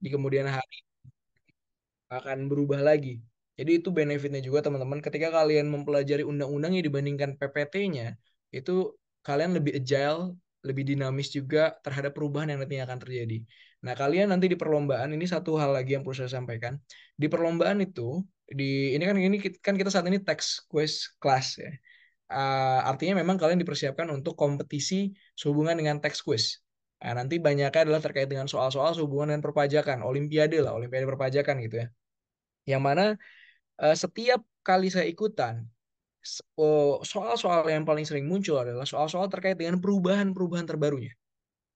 di kemudian hari akan berubah lagi. Jadi itu benefitnya juga teman-teman. Ketika kalian mempelajari undang-undangnya dibandingkan PPT-nya, itu kalian lebih agile, lebih dinamis juga terhadap perubahan yang nantinya akan terjadi. Nah, kalian nanti di perlombaan ini satu hal lagi yang perlu saya sampaikan. Di perlombaan itu, ini kan kita saat ini text quiz class ya. Artinya memang kalian dipersiapkan untuk kompetisi sehubungan dengan text quiz. Nah, nanti banyaknya adalah terkait dengan soal-soal sehubungan dengan perpajakan, olimpiade lah, olimpiade perpajakan gitu ya. Yang mana setiap kali saya ikutan, soal-soal yang paling sering muncul adalah soal-soal terkait dengan perubahan-perubahan terbarunya.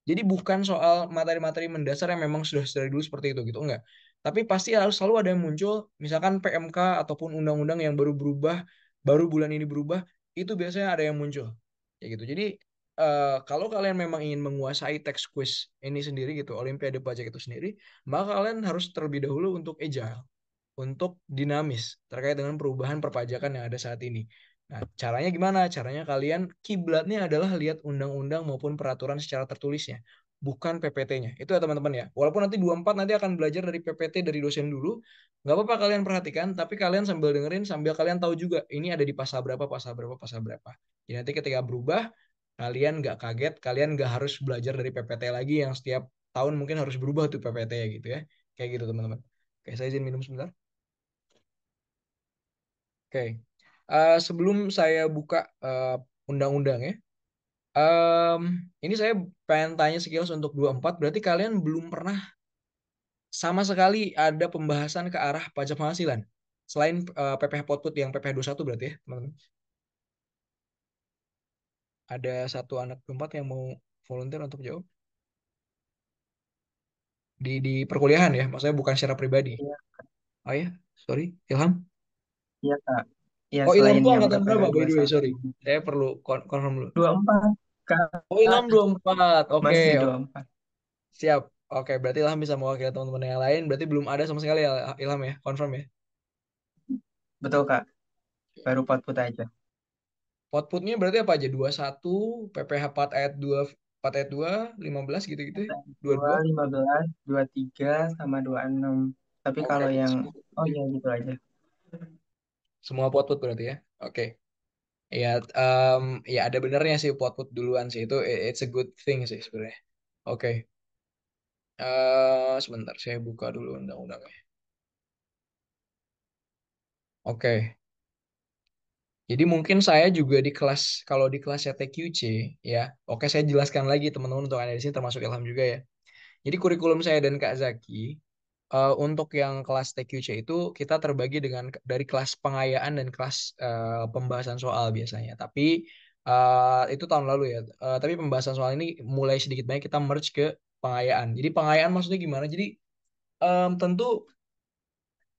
Jadi bukan soal materi-materi mendasar yang memang sudah dari dulu seperti itu gitu, enggak. Tapi pasti harus selalu ada yang muncul, misalkan PMK ataupun undang-undang yang baru berubah, baru bulan ini berubah, itu biasanya ada yang muncul. Ya gitu. Jadi kalau kalian memang ingin menguasai teks quiz ini sendiri gitu, Olimpiade Pajak itu sendiri, maka kalian harus terlebih dahulu untuk agile, untuk dinamis terkait dengan perubahan perpajakan yang ada saat ini. Nah, caranya gimana? Caranya kalian kiblatnya adalah lihat undang-undang maupun peraturan secara tertulisnya, bukan PPT-nya. Itu ya teman-teman ya. Walaupun nanti 24 nanti akan belajar dari PPT dari dosen dulu, nggak apa-apa kalian perhatikan, tapi kalian sambil dengerin, sambil kalian tahu juga ini ada di pasal berapa, pasal berapa, pasal berapa. Jadi nanti ketika berubah, kalian nggak kaget, kalian nggak harus belajar dari PPT lagi yang setiap tahun mungkin harus berubah tuh PPT ya gitu ya. Kayak gitu teman-teman. Oke, saya izin minum sebentar. Oke. Sebelum saya buka undang-undang ya, em, ini saya pengen tanya sekilas untuk 24. Berarti kalian belum pernah sama sekali ada pembahasan ke arah pajak penghasilan selain PPh Potput yang PPh satu berarti ya, teman-teman. Ada satu anak 24 yang mau volunteer untuk jawab di perkuliahan ya, maksudnya bukan secara pribadi. Iya, Oh ya, sorry, Ilham. iya Kak. Iya, Oh, Ilham selain tuh yang angkatan PPh berapa by the way? 21. Sorry, saya perlu confirm dulu. 24, Kak. Oh, Ilham 24. Oke, Masih 24. siap. Oke, berarti Ilham bisa mewakili teman-teman yang lain. Berarti belum ada sama sekali ya Ilham ya, confirm ya. Betul, Kak. Baru put aja. Outputnya berarti apa aja? 21, PPh 4 ayat 2, 4 ayat 2, 15 gitu-gitu ya. 2, 22. 15, 23, sama 26. Tapi Oke, kalau berarti yang... semua, Oh iya, gitu aja. semua output berarti ya. Oke. Ya, ya ada benernya sih output duluan sih itu it's a good thing sih sebenarnya. Oke. Sebentar saya buka dulu undang-undangnya. Oke. Jadi mungkin saya juga di kelas kalau di kelasnya TQC ya. Oke, saya jelaskan lagi teman-teman untuk Anda di sini termasuk Ilham juga ya. Jadi kurikulum saya dan Kak Zaki untuk yang kelas TQC itu kita terbagi dengan dari kelas pengayaan dan kelas pembahasan soal biasanya. Tapi itu tahun lalu ya. Tapi pembahasan soal ini mulai sedikit banyak kita merge ke pengayaan. Jadi pengayaan maksudnya gimana? Jadi tentu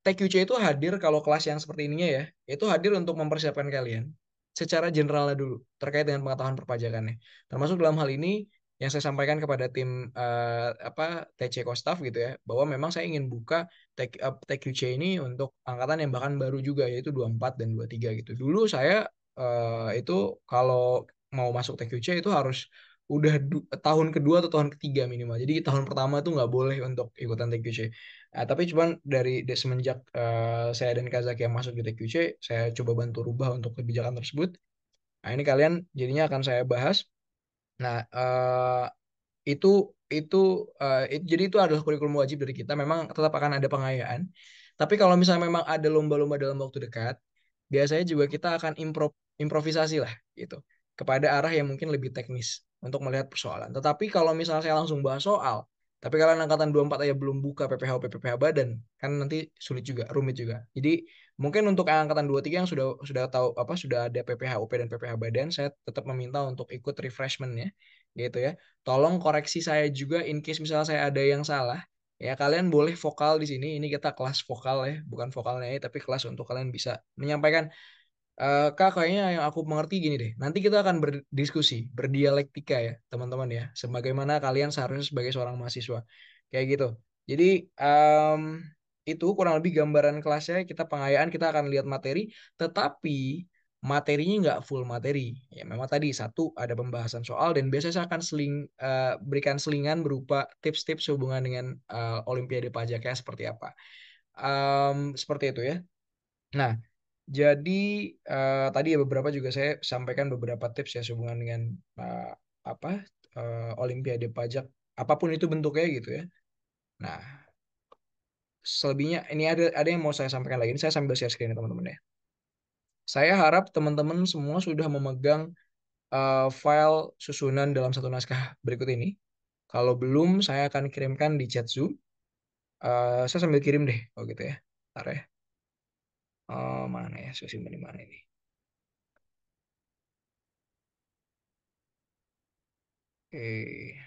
TQC itu hadir kalau kelas yang seperti ininya ya, itu hadir untuk mempersiapkan kalian secara generalnya dulu terkait dengan pengetahuan perpajakannya. Termasuk dalam hal ini yang saya sampaikan kepada tim apa TC Kostaf gitu ya, bahwa memang saya ingin buka TQC ini untuk angkatan yang bahkan baru juga yaitu 24 dan 23 gitu. Dulu saya itu kalau mau masuk TQC itu harus udah tahun kedua atau tahun ketiga minimal. Jadi tahun pertama tuh nggak boleh untuk ikutan TQC. Tapi cuman dari semenjak saya dan Kazaki yang masuk di TQC, saya coba bantu rubah untuk kebijakan tersebut. Nah, ini kalian jadinya akan saya bahas. Nah, itu itu jadi itu adalah kurikulum wajib dari kita. Memang tetap akan ada pengayaan. Tapi kalau misalnya memang ada lomba-lomba dalam waktu dekat, biasanya juga kita akan improvisasi lah gitu kepada arah yang mungkin lebih teknis untuk melihat persoalan. Tetapi kalau misalnya saya langsung bahas soal, tapi kalian angkatan 24 aja belum buka PPH PPH badan, kan nanti sulit juga, rumit juga. Jadi mungkin untuk angkatan 23 yang sudah tahu apa sudah ada PPH UP dan PPH badan, saya tetap meminta untuk ikut refreshment ya, gitu ya. Tolong koreksi saya juga in case misalnya saya ada yang salah. Ya, kalian boleh vokal di sini. Ini kita kelas vokal ya, bukan vokalnya ya, tapi kelas untuk kalian bisa menyampaikan. Kak, kayaknya yang aku mengerti gini deh. Nanti kita akan berdiskusi, berdialektika ya, teman-teman ya. Sebagaimana kalian seharusnya sebagai seorang mahasiswa. Kayak gitu. Jadi, em, itu kurang lebih gambaran kelasnya. Kita pengayaan, kita akan lihat materi. Tetapi, materinya nggak full materi. Ya memang tadi satu ada pembahasan soal dan biasanya saya akan berikan selingan berupa tips-tips hubungan dengan Olimpiade pajaknya seperti apa. Seperti itu ya. Nah, jadi tadi ya beberapa juga saya sampaikan beberapa tips ya sehubungan dengan uh, apa Olimpiade pajak apapun itu bentuknya gitu ya. Nah, selebihnya ini ada yang mau saya sampaikan lagi. Ini saya sambil share screen ya, teman-teman ya. Saya harap teman-teman semua sudah memegang file susunan dalam satu naskah berikut ini. Kalau belum, saya akan kirimkan di chat Zoom. Saya sambil kirim deh, kalau gitu ya. Ntar ya. Mana ya? Saya simpan di mana ini? Oke.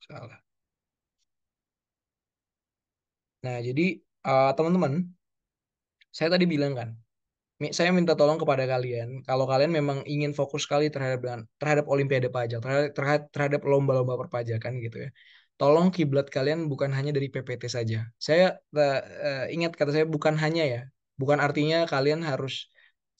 Salah. Nah, jadi teman-teman, saya tadi bilang kan, saya minta tolong kepada kalian, kalau kalian memang ingin fokus sekali terhadap Olimpiade pajak, terhadap lomba-lomba perpajakan gitu ya. Tolong kiblat kalian bukan hanya dari PPT saja. Saya ingat kata saya bukan hanya ya, bukan artinya kalian harus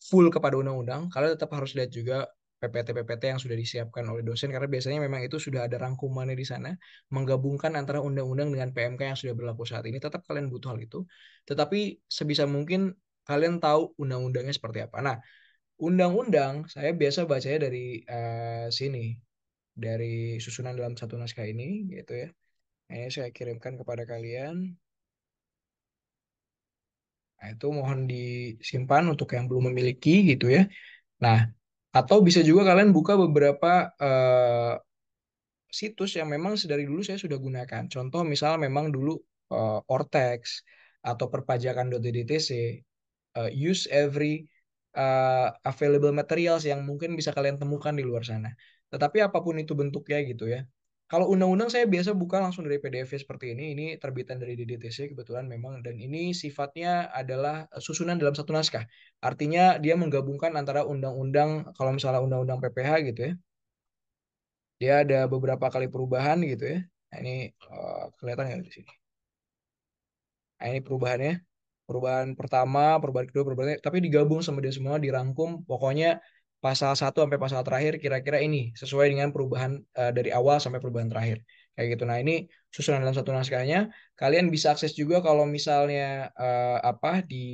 full kepada undang-undang, kalian tetap harus lihat juga PPT-PPT yang sudah disiapkan oleh dosen karena biasanya memang itu sudah ada rangkumannya di sana, menggabungkan antara undang-undang dengan PMK yang sudah berlaku saat ini. Tetap kalian butuh hal itu. Tetapi sebisa mungkin kalian tahu undang-undangnya seperti apa. Nah, undang-undang saya biasa bacanya dari sini, dari susunan dalam satu naskah ini, gitu ya. Nah, ini saya kirimkan kepada kalian. Nah, itu mohon disimpan untuk yang belum memiliki, gitu ya. Nah, atau bisa juga kalian buka beberapa situs yang memang sedari dulu saya sudah gunakan. Contoh misal memang dulu Ortex atau perpajakan.ddtc use every available materials yang mungkin bisa kalian temukan di luar sana. Tetapi apapun itu bentuknya gitu ya. Kalau undang-undang saya biasa buka langsung dari PDF seperti ini. Ini terbitan dari DDTC kebetulan memang dan ini sifatnya adalah susunan dalam satu naskah. Artinya dia menggabungkan antara undang-undang kalau misalnya undang-undang PPH gitu ya. Dia ada beberapa kali perubahan gitu ya. Nah, ini kelihatan nggak di sini? Nah, ini perubahannya. Perubahan pertama, perubahan kedua, perubahan ketiga, tapi digabung sama dia semua, dirangkum. Pokoknya pasal satu sampai pasal terakhir kira-kira ini sesuai dengan perubahan dari awal sampai perubahan terakhir. Kayak gitu. Nah, ini susunan dalam satu naskahnya. Kalian bisa akses juga kalau misalnya apa di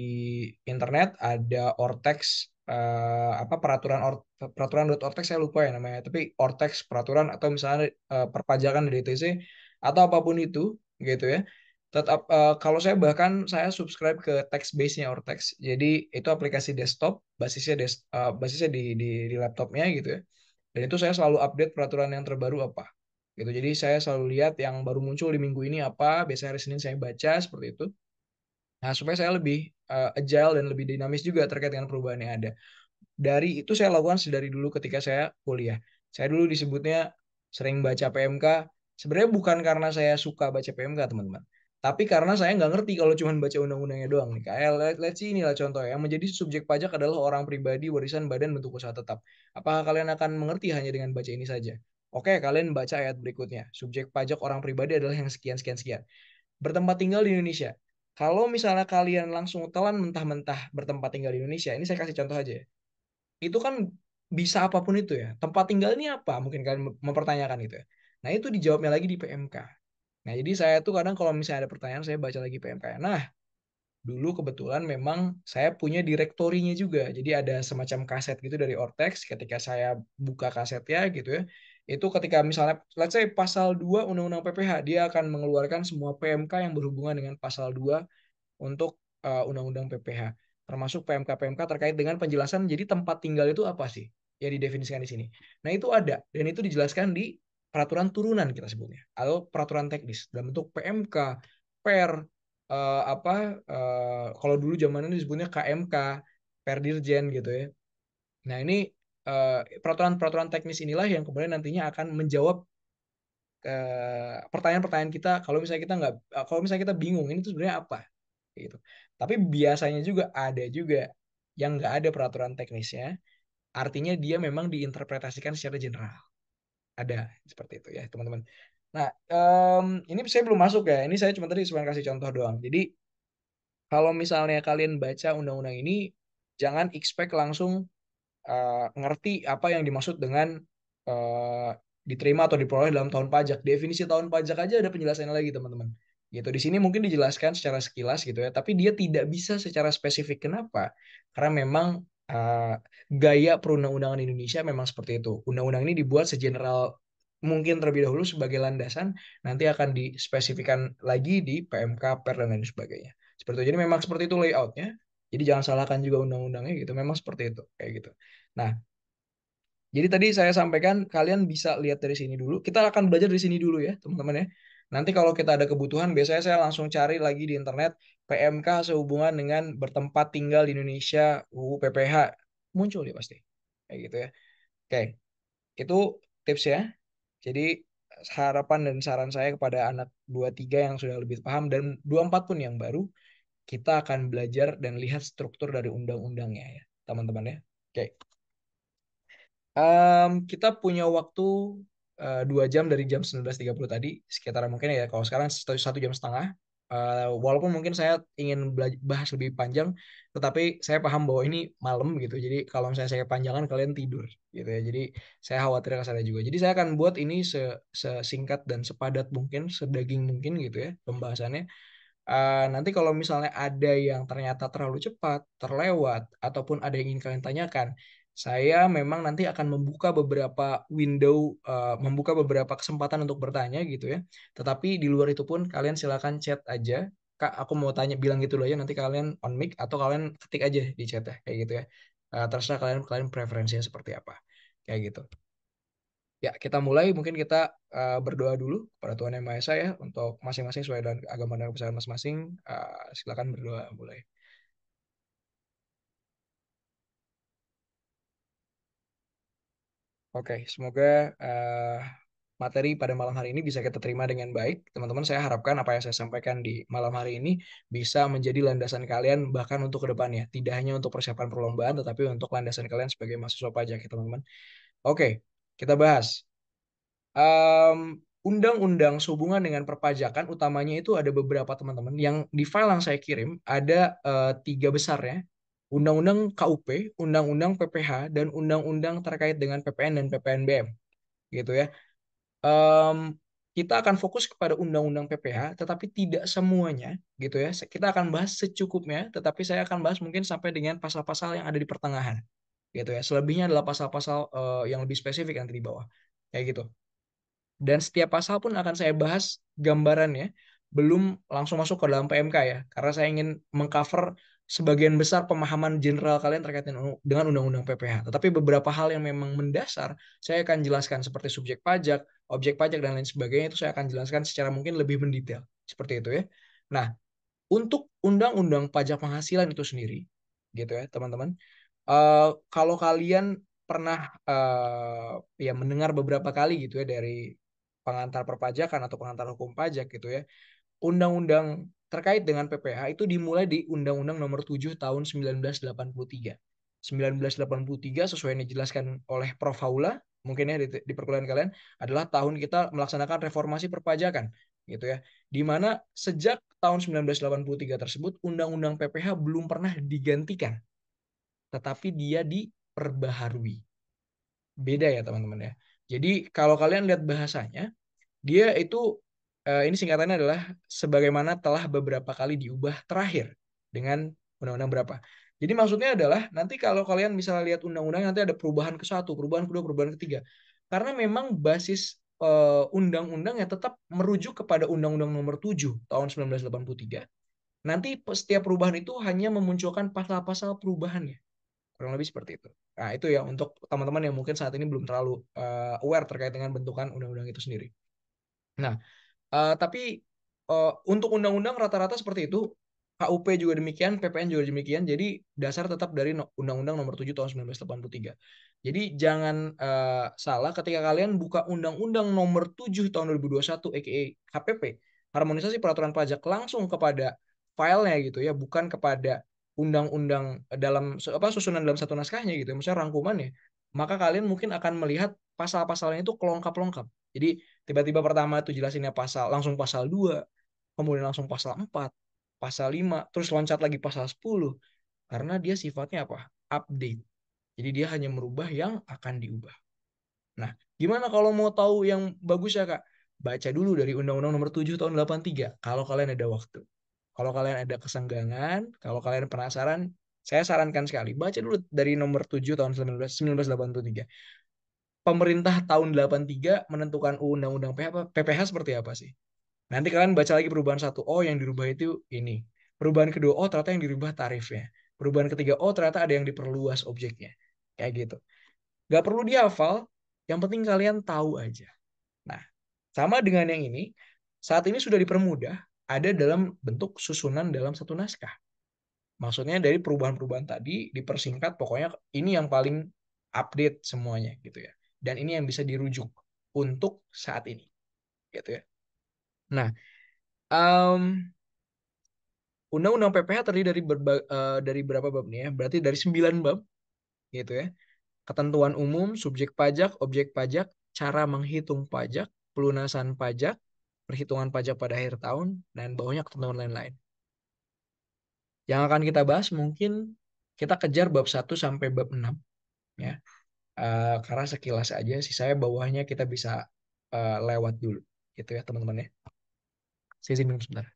internet ada Ortex apa peraturan.ortex saya lupa ya namanya, tapi Ortex peraturan atau misalnya perpajakan dari DTC atau apapun itu gitu ya. Tetap kalau saya bahkan saya subscribe ke text base-nya Ortex. Jadi itu aplikasi desktop, basisnya di laptopnya gitu ya. Dan itu saya selalu update peraturan yang terbaru apa. Gitu. Jadi saya selalu lihat yang baru muncul di minggu ini apa, biasanya hari Senin saya baca seperti itu. Nah, supaya saya lebih agile dan lebih dinamis juga terkait dengan perubahan yang ada. Dari itu saya lakukan sedari dulu ketika saya kuliah. Saya dulu disebutnya sering baca PMK. Sebenarnya bukan karena saya suka baca PMK, teman-teman. Tapi karena saya nggak ngerti kalau cuma baca undang-undangnya doang nih. Kayak let's see inilah contoh yang menjadi subjek pajak adalah orang pribadi, warisan, badan, bentuk usaha tetap. Apakah kalian akan mengerti hanya dengan baca ini saja? Oke, kalian baca ayat berikutnya. Subjek pajak orang pribadi adalah yang sekian, sekian, sekian. Bertempat tinggal di Indonesia. Kalau misalnya kalian langsung telan mentah-mentah bertempat tinggal di Indonesia, ini saya kasih contoh aja ya itu kan bisa apapun itu ya. Tempat tinggal ini apa? Mungkin kalian mempertanyakan itu ya. Nah, itu dijawabnya lagi di PMK. Nah, jadi saya tuh kadang kalau misalnya ada pertanyaan, saya baca lagi PMK. Nah, dulu kebetulan memang saya punya direktorinya juga. Jadi ada semacam kaset gitu dari Ortex. Ketika saya buka kasetnya gitu ya, itu ketika misalnya, let's say pasal 2 Undang-Undang PPH, dia akan mengeluarkan semua PMK yang berhubungan dengan pasal 2 untuk Undang-Undang PPH, termasuk PMK-PMK terkait dengan penjelasan jadi tempat tinggal itu apa sih yang didefinisikan di sini. Nah itu ada dan itu dijelaskan di peraturan turunan kita sebutnya atau peraturan teknis dalam bentuk PMK, Per, apa kalau dulu zaman ini disebutnya KMK, Perdirjen gitu ya. Nah ini peraturan-peraturan teknis inilah yang kemudian nantinya akan menjawab pertanyaan-pertanyaan kita kalau misalnya kita bingung ini tuh sebenarnya apa gitu. Tapi biasanya juga ada juga yang nggak ada peraturan teknisnya, artinya dia memang diinterpretasikan secara general. Ada seperti itu ya teman-teman. Nah, ini saya belum masuk ya. Ini saya cuma tadi cuma kasih contoh doang. Jadi kalau misalnya kalian baca undang-undang ini, jangan expect langsung ngerti apa yang dimaksud dengan uh, diterima atau diperoleh dalam tahun pajak. Definisi tahun pajak aja ada penjelasannya lagi, teman-teman. Gitu. Di sini mungkin dijelaskan secara sekilas gitu ya, tapi dia tidak bisa secara spesifik. Kenapa? Karena memang gaya perundang-undangan Indonesia memang seperti itu. Undang-undang ini dibuat segeneral mungkin terlebih dahulu sebagai landasan, nanti akan dispesifikan lagi di PMK, Per, dan lain sebagainya. Seperti itu. Jadi memang seperti itu layoutnya. Jadi jangan salahkan juga undang-undangnya gitu. Memang seperti itu, kayak gitu. Nah, jadi tadi saya sampaikan kalian bisa lihat dari sini dulu. Kita akan belajar di sini dulu ya, teman-teman ya. Nanti kalau kita ada kebutuhan, biasanya saya langsung cari lagi di internet PMK sehubungan dengan bertempat tinggal di Indonesia, UU PPH, muncul dia pasti. Kayak gitu ya. Oke, itu tips ya. Jadi harapan dan saran saya kepada anak 23 yang sudah lebih paham dan 24 pun yang baru, kita akan belajar dan lihat struktur dari undang-undangnya ya, teman-teman ya. Oke. Kita punya waktu 2 jam dari jam 19.30 tadi, sekitar mungkin ya kalau sekarang 1 jam setengah. Walaupun mungkin saya ingin bahas lebih panjang, tetapi saya paham bahwa ini malam gitu. Jadi kalau misalnya saya panjangan kalian tidur gitu ya. Jadi saya khawatir ke sana juga. Jadi saya akan buat ini sesingkat dan sepadat mungkin, sedaging mungkin gitu ya pembahasannya. Nanti kalau misalnya ada yang ternyata terlalu cepat, terlewat, ataupun ada yang ingin kalian tanyakan, saya memang nanti akan membuka beberapa window, membuka beberapa kesempatan untuk bertanya gitu ya. Tetapi di luar itu pun kalian silakan chat aja. Kak, aku mau tanya, bilang gitu loh ya. Nanti kalian on mic atau kalian ketik aja di chat ya, kayak gitu ya. Terserah kalian kalian preferensinya seperti apa, kayak gitu. Ya, kita mulai. Mungkin kita berdoa dulu kepada Tuhan Yang Maha Esa ya, untuk masing-masing sesuai dengan agama dan kepercayaan masing-masing. Silakan berdoa mulai. Oke, semoga uh, materi pada malam hari ini bisa kita terima dengan baik. Teman-teman, saya harapkan apa yang saya sampaikan di malam hari ini bisa menjadi landasan kalian bahkan untuk ke depannya. Tidak hanya untuk persiapan perlombaan, tetapi untuk landasan kalian sebagai mahasiswa pajak ya, teman-teman. Oke, kita bahas. Em, Undang-undang sehubungan dengan perpajakan utamanya itu ada beberapa, teman-teman. Yang di file yang saya kirim ada tiga besar ya. Undang-undang KUP, Undang-undang PPH, dan Undang-undang terkait dengan PPN dan PPNBM gitu ya. Em, kita akan fokus kepada Undang-undang PPH, tetapi tidak semuanya gitu ya. Kita akan bahas secukupnya, tetapi saya akan bahas mungkin sampai dengan pasal-pasal yang ada di pertengahan gitu ya. Selebihnya adalah pasal-pasal yang lebih spesifik nanti di bawah. Kayak gitu. Dan setiap pasal pun akan saya bahas gambarannya, belum langsung masuk ke dalam PMK ya, karena saya ingin mengcover sebagian besar pemahaman general kalian terkait dengan Undang-Undang PPH. Tetapi beberapa hal yang memang mendasar, saya akan jelaskan seperti subjek pajak, objek pajak, dan lain sebagainya, itu saya akan jelaskan secara mungkin lebih mendetail. Seperti itu ya. Nah, untuk Undang-Undang Pajak Penghasilan itu sendiri, gitu ya teman-teman, kalau kalian pernah ya mendengar beberapa kali gitu ya dari pengantar perpajakan atau pengantar hukum pajak gitu ya, undang-undang terkait dengan PPH itu dimulai di Undang-Undang Nomor 7 Tahun 1983. 1983 sesuai yang dijelaskan oleh Prof. Haula mungkin ya di perkuliahan kalian, adalah tahun kita melaksanakan reformasi perpajakan gitu ya. Di mana sejak tahun 1983 tersebut Undang-Undang PPH belum pernah digantikan, tetapi dia diperbaharui. Beda ya teman-teman ya. Jadi kalau kalian lihat bahasanya, dia itu ini singkatannya adalah sebagaimana telah beberapa kali diubah terakhir dengan undang-undang berapa. Jadi maksudnya adalah nanti kalau kalian misalnya lihat undang-undang nanti ada perubahan ke satu, perubahan kedua, perubahan ketiga. Karena memang basis undang-undang yang tetap merujuk kepada Undang-Undang Nomor 7 tahun 1983. Nanti setiap perubahan itu hanya memunculkan pasal-pasal perubahannya. Kurang lebih seperti itu. Nah, itu ya untuk teman-teman yang mungkin saat ini belum terlalu aware terkait dengan bentukan undang-undang itu sendiri. Nah, tapi untuk undang-undang rata-rata seperti itu, KUP juga demikian, PPN juga demikian. Jadi dasar tetap dari Undang-Undang Nomor 7 Tahun 1983. Jadi jangan salah ketika kalian buka Undang-Undang Nomor 7 Tahun 2021 aka HPP, Harmonisasi Peraturan Pajak, langsung kepada filenya gitu ya, bukan kepada undang-undang dalam apa susunan dalam satu naskahnya gitu ya, misalnya rangkumannya. Maka kalian mungkin akan melihat pasal-pasalnya itu kelongkap-longkap. Jadi tiba-tiba pertama itu jelasinnya pasal, langsung pasal 2, kemudian langsung pasal 4. pasal 5, terus loncat lagi pasal 10. Karena dia sifatnya apa? Update. Jadi dia hanya merubah yang akan diubah. Nah, gimana kalau mau tahu yang bagus ya, Kak? Baca dulu dari Undang-Undang Nomor 7 tahun 83 kalau kalian ada waktu. Kalau kalian ada kesenggangan, kalau kalian penasaran, saya sarankan sekali baca dulu dari Nomor 7 tahun 1983. Pemerintah tahun 83 menentukan Undang-Undang PPH seperti apa sih? Nanti kalian baca lagi perubahan satu. Oh, yang dirubah itu ini. Perubahan kedua, oh ternyata yang dirubah tarifnya. Perubahan ketiga, oh ternyata ada yang diperluas objeknya. Kayak gitu. Gak perlu dihafal, yang penting kalian tahu aja. Nah, sama dengan yang ini, saat ini sudah dipermudah, ada dalam bentuk susunan dalam satu naskah. Maksudnya dari perubahan-perubahan tadi dipersingkat, pokoknya ini yang paling update semuanya gitu ya. Dan ini yang bisa dirujuk untuk saat ini gitu ya. Nah, um, Undang-Undang PPH terdiri dari berapa bab nih ya? Berarti dari 9 bab gitu ya. Ketentuan umum, subjek pajak, objek pajak, cara menghitung pajak, pelunasan pajak, perhitungan pajak pada akhir tahun, dan bawahnya ketentuan lain-lain. Yang akan kita bahas mungkin kita kejar bab 1 sampai bab 6 ya. Karena sekilas aja sih saya bawahnya kita bisa lewat dulu gitu ya teman-teman ya. Saya izin minum sebentar.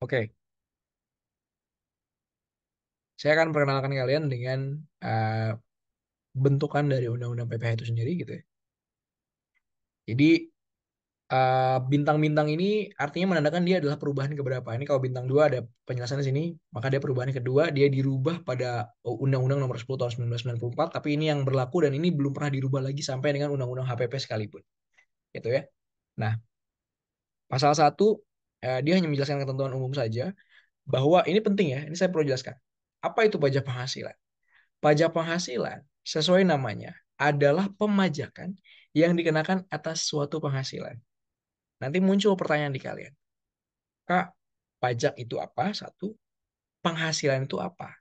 Oke, saya akan perkenalkan kalian dengan uh, bentukan dari Undang-Undang PPH itu sendiri gitu ya. Jadi bintang-bintang ini artinya menandakan dia adalah perubahan keberapa. Ini kalau bintang 2 ada penjelasan di sini, maka dia perubahan kedua, dia dirubah pada Undang-Undang Nomor 10 tahun 1994, tapi ini yang berlaku dan ini belum pernah dirubah lagi sampai dengan Undang-Undang HPP sekalipun. Gitu ya. Nah, pasal 1 dia hanya menjelaskan ketentuan umum saja bahwa ini penting ya, ini saya perlu jelaskan. Apa itu pajak penghasilan? Pajak penghasilan sesuai namanya adalah pemajakan yang dikenakan atas suatu penghasilan. Nanti muncul pertanyaan di kalian. Kak, pajak itu apa? Satu, penghasilan itu apa?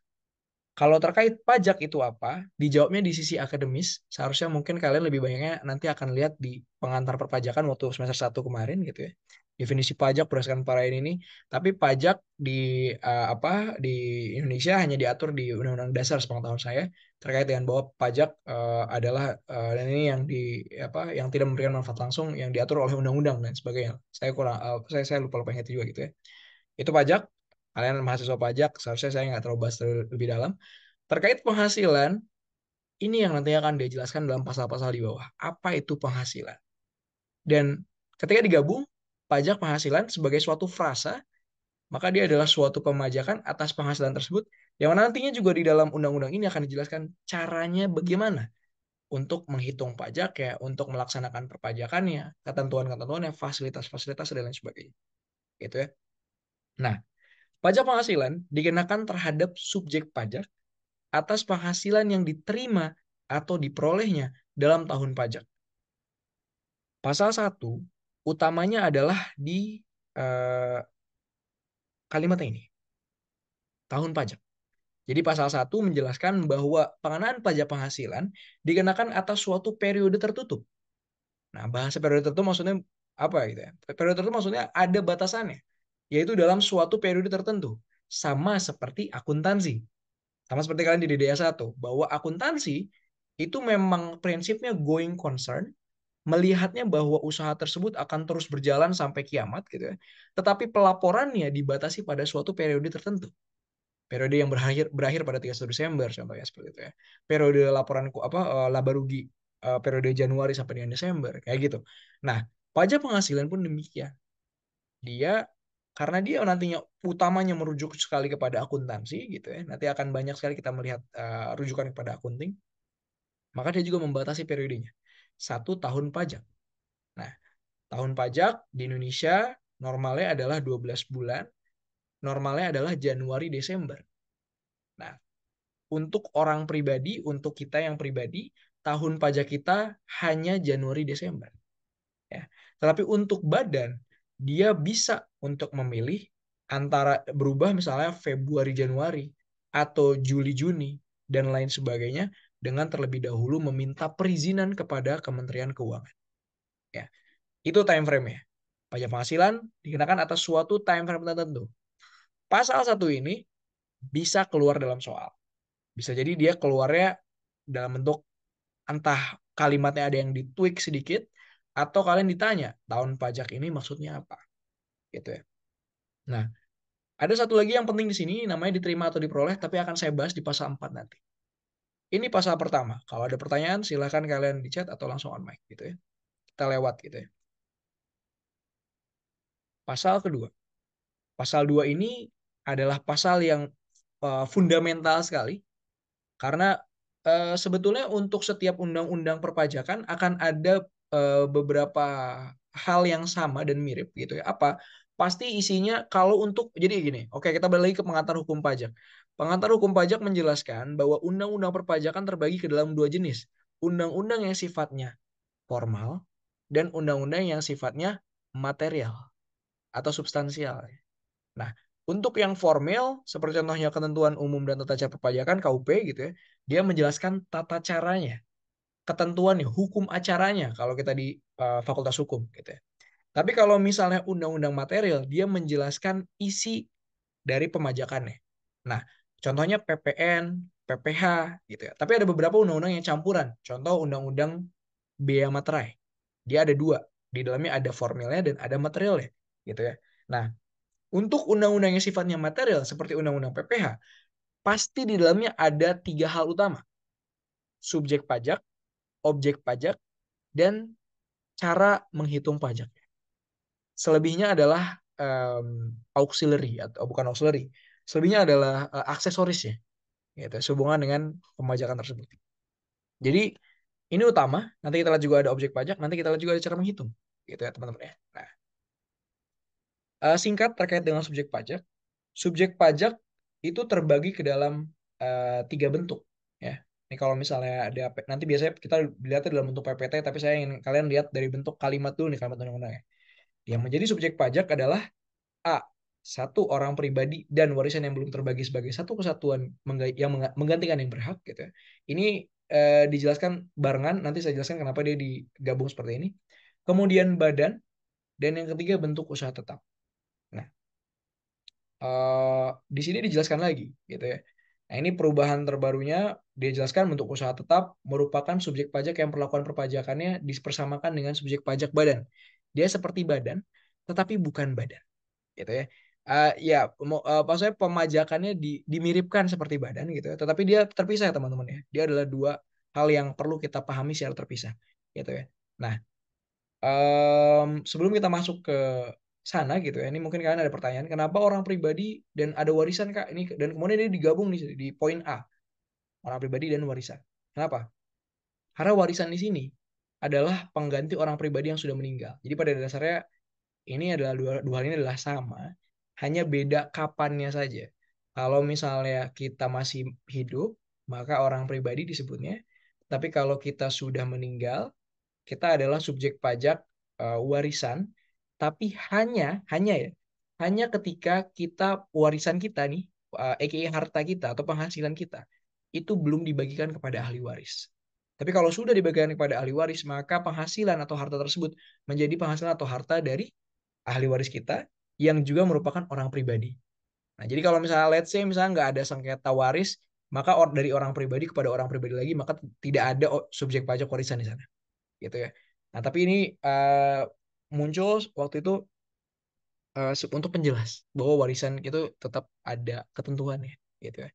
Kalau terkait pajak itu apa, dijawabnya di sisi akademis. Seharusnya mungkin kalian lebih banyaknya nanti akan lihat di pengantar perpajakan waktu semester 1 kemarin gitu ya. Definisi pajak berdasarkan para ini. Tapi pajak di Indonesia hanya diatur di Undang-Undang Dasar sepengetahuan saya terkait dengan bahwa pajak adalah dan ini yang yang tidak memberikan manfaat langsung yang diatur oleh undang-undang dan sebagainya. Saya lupa lupa ingat juga gitu ya. Itu pajak. Kalian mahasiswa pajak, seharusnya saya nggak terlalu bahas lebih dalam. Terkait penghasilan, ini yang nanti akan dijelaskan dalam pasal-pasal di bawah. Apa itu penghasilan? Dan ketika digabung, pajak penghasilan sebagai suatu frasa, maka dia adalah suatu pemajakan atas penghasilan tersebut, yang nantinya juga di dalam undang-undang ini akan dijelaskan caranya bagaimana untuk menghitung pajak ya, untuk melaksanakan perpajakannya, ketentuan-ketentuannya, fasilitas-fasilitas, dan lain sebagainya. Gitu ya. Nah, pajak penghasilan dikenakan terhadap subjek pajak atas penghasilan yang diterima atau diperolehnya dalam tahun pajak. Pasal 1 utamanya adalah di eh, kalimat ini, tahun pajak. Jadi pasal 1 menjelaskan bahwa pengenaan pajak penghasilan dikenakan atas suatu periode tertutup. Nah, bahasa periode tertutup maksudnya apa gitu ya? Periode tertutup maksudnya ada batasannya, yaitu dalam suatu periode tertentu. Sama seperti akuntansi. Sama seperti kalian di DDA 1, bahwa akuntansi itu memang prinsipnya going concern, melihatnya bahwa usaha tersebut akan terus berjalan sampai kiamat gitu ya. Tetapi pelaporannya dibatasi pada suatu periode tertentu. Periode yang berakhir pada 31 Desember contohnya seperti itu ya. Periode laporan laba rugi periode Januari sampai dengan Desember kayak gitu. Nah, pajak penghasilan pun demikian. Dia karena dia nantinya utamanya merujuk sekali kepada akuntansi gitu ya. Nanti akan banyak sekali kita melihat rujukan kepada akunting. Maka dia juga membatasi periodenya. 1 tahun pajak. Nah, tahun pajak di Indonesia normalnya adalah 12 bulan. Normalnya adalah Januari Desember. Nah, untuk orang pribadi, untuk kita yang pribadi, tahun pajak kita hanya Januari Desember. Ya. Tetapi untuk badan, dia bisa untuk memilih antara berubah misalnya Februari Januari atau Juli Juni dan lain sebagainya dengan terlebih dahulu meminta perizinan kepada Kementerian Keuangan. Ya. Itu time frame-nya. Pajak penghasilan dikenakan atas suatu time frame tertentu. Pasal satu ini bisa keluar dalam soal. Bisa jadi dia keluarnya dalam bentuk entah kalimatnya ada yang ditweak sedikit atau kalian ditanya tahun pajak ini maksudnya apa gitu ya. Nah, ada satu lagi yang penting di sini namanya diterima atau diperoleh tapi akan saya bahas di pasal 4 nanti. Ini pasal pertama. Kalau ada pertanyaan silahkan kalian di chat atau langsung on mic gitu ya. Kita lewat gitu ya. Pasal kedua. Pasal 2 ini adalah pasal yang fundamental sekali karena sebetulnya untuk setiap undang-undang perpajakan akan ada beberapa hal yang sama dan mirip gitu ya. Apa? Pasti isinya kalau untuk jadi gini. Oke, kita balik lagi ke pengantar hukum pajak. Pengantar hukum pajak menjelaskan bahwa undang-undang perpajakan terbagi ke dalam dua jenis. Undang-undang yang sifatnya formal dan undang-undang yang sifatnya material atau substansial. Nah, untuk yang formal, seperti contohnya ketentuan umum dan tata cara perpajakan (KUP) gitu ya, dia menjelaskan tata caranya, ketentuannya, hukum acaranya kalau kita di Fakultas Hukum gitu ya. Tapi kalau misalnya undang-undang material, dia menjelaskan isi dari pemajakannya. Nah, contohnya PPN, PPh gitu ya. Tapi ada beberapa undang-undang yang campuran. Contoh undang-undang Bea Materai. Dia ada dua. Di dalamnya ada formilnya dan ada materialnya gitu ya. Nah, untuk undang-undang yang sifatnya material seperti undang-undang PPh, pasti di dalamnya ada tiga hal utama. Subjek pajak, objek pajak, dan cara menghitung pajak. Selebihnya adalah auxiliary atau bukan auxiliary. Selebihnya adalah aksesoris ya, gitu, sehubungan dengan pemajakan tersebut. Jadi ini utama. Nanti kita lihat juga ada objek pajak. Nanti kita lihat juga ada cara menghitung, gitu ya teman-teman ya. Nah, singkat terkait dengan subjek pajak. Subjek pajak itu terbagi ke dalam tiga bentuk ya. Ini kalau misalnya ada nanti biasanya kita lihat dalam bentuk PPT, tapi saya ingin kalian lihat dari bentuk kalimat dulu nih, kalimat undang-undang ya. Yang menjadi subjek pajak adalah A. Satu orang pribadi dan warisan yang belum terbagi sebagai satu kesatuan yang menggantikan yang berhak gitu ya. Ini dijelaskan barengan, nanti saya jelaskan kenapa dia digabung seperti ini. Kemudian badan, dan yang ketiga bentuk usaha tetap. Nah, di sini dijelaskan lagi gitu ya. Nah, ini perubahan terbarunya dijelaskan bentuk usaha tetap merupakan subjek pajak yang perlakuan perpajakannya dipersamakan dengan subjek pajak badan. Dia seperti badan, tetapi bukan badan, gitu ya. Ya, maksudnya pemajakannya dimiripkan seperti badan gitu ya, tetapi dia terpisah ya teman-teman ya. Dia adalah dua hal yang perlu kita pahami secara terpisah, gitu ya. Nah, sebelum kita masuk ke sana gitu ya, ini mungkin kalian ada pertanyaan, kenapa orang pribadi dan ada warisan Kak? Ini dan kemudian ini digabung di poin A, orang pribadi dan warisan. Kenapa? Karena warisan di sini adalah pengganti orang pribadi yang sudah meninggal. Jadi pada dasarnya ini adalah dua hal ini adalah sama, hanya beda kapannya saja. Kalau misalnya kita masih hidup, maka orang pribadi disebutnya. Tapi kalau kita sudah meninggal, kita adalah subjek pajak warisan, tapi hanya ya, hanya ketika kita warisan kita nih, aka harta kita atau penghasilan kita, itu belum dibagikan kepada ahli waris. Tapi kalau sudah dibagikan kepada ahli waris, maka penghasilan atau harta tersebut menjadi penghasilan atau harta dari ahli waris kita yang juga merupakan orang pribadi. Nah, jadi kalau misalnya let's say misalnya nggak ada sengketa waris, maka dari orang pribadi kepada orang pribadi lagi, maka tidak ada subjek pajak warisan di sana gitu ya. Nah, tapi ini muncul waktu itu untuk penjelas bahwa warisan itu tetap ada ketentuannya gitu ya.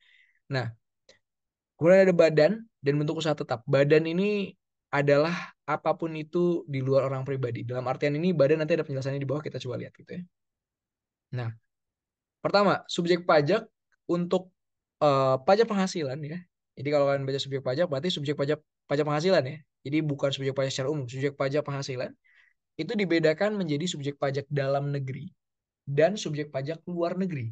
Nah, kemudian ada badan dan bentuk usaha tetap. Badan ini adalah apapun itu di luar orang pribadi. Dalam artian ini badan nanti ada penjelasannya di bawah, kita coba lihat gitu ya. Nah, pertama, subjek pajak untuk pajak penghasilan ya. Jadi kalau kalian baca subjek pajak berarti subjek pajak pajak penghasilan ya. Jadi bukan subjek pajak secara umum, subjek pajak penghasilan itu dibedakan menjadi subjek pajak dalam negeri dan subjek pajak luar negeri.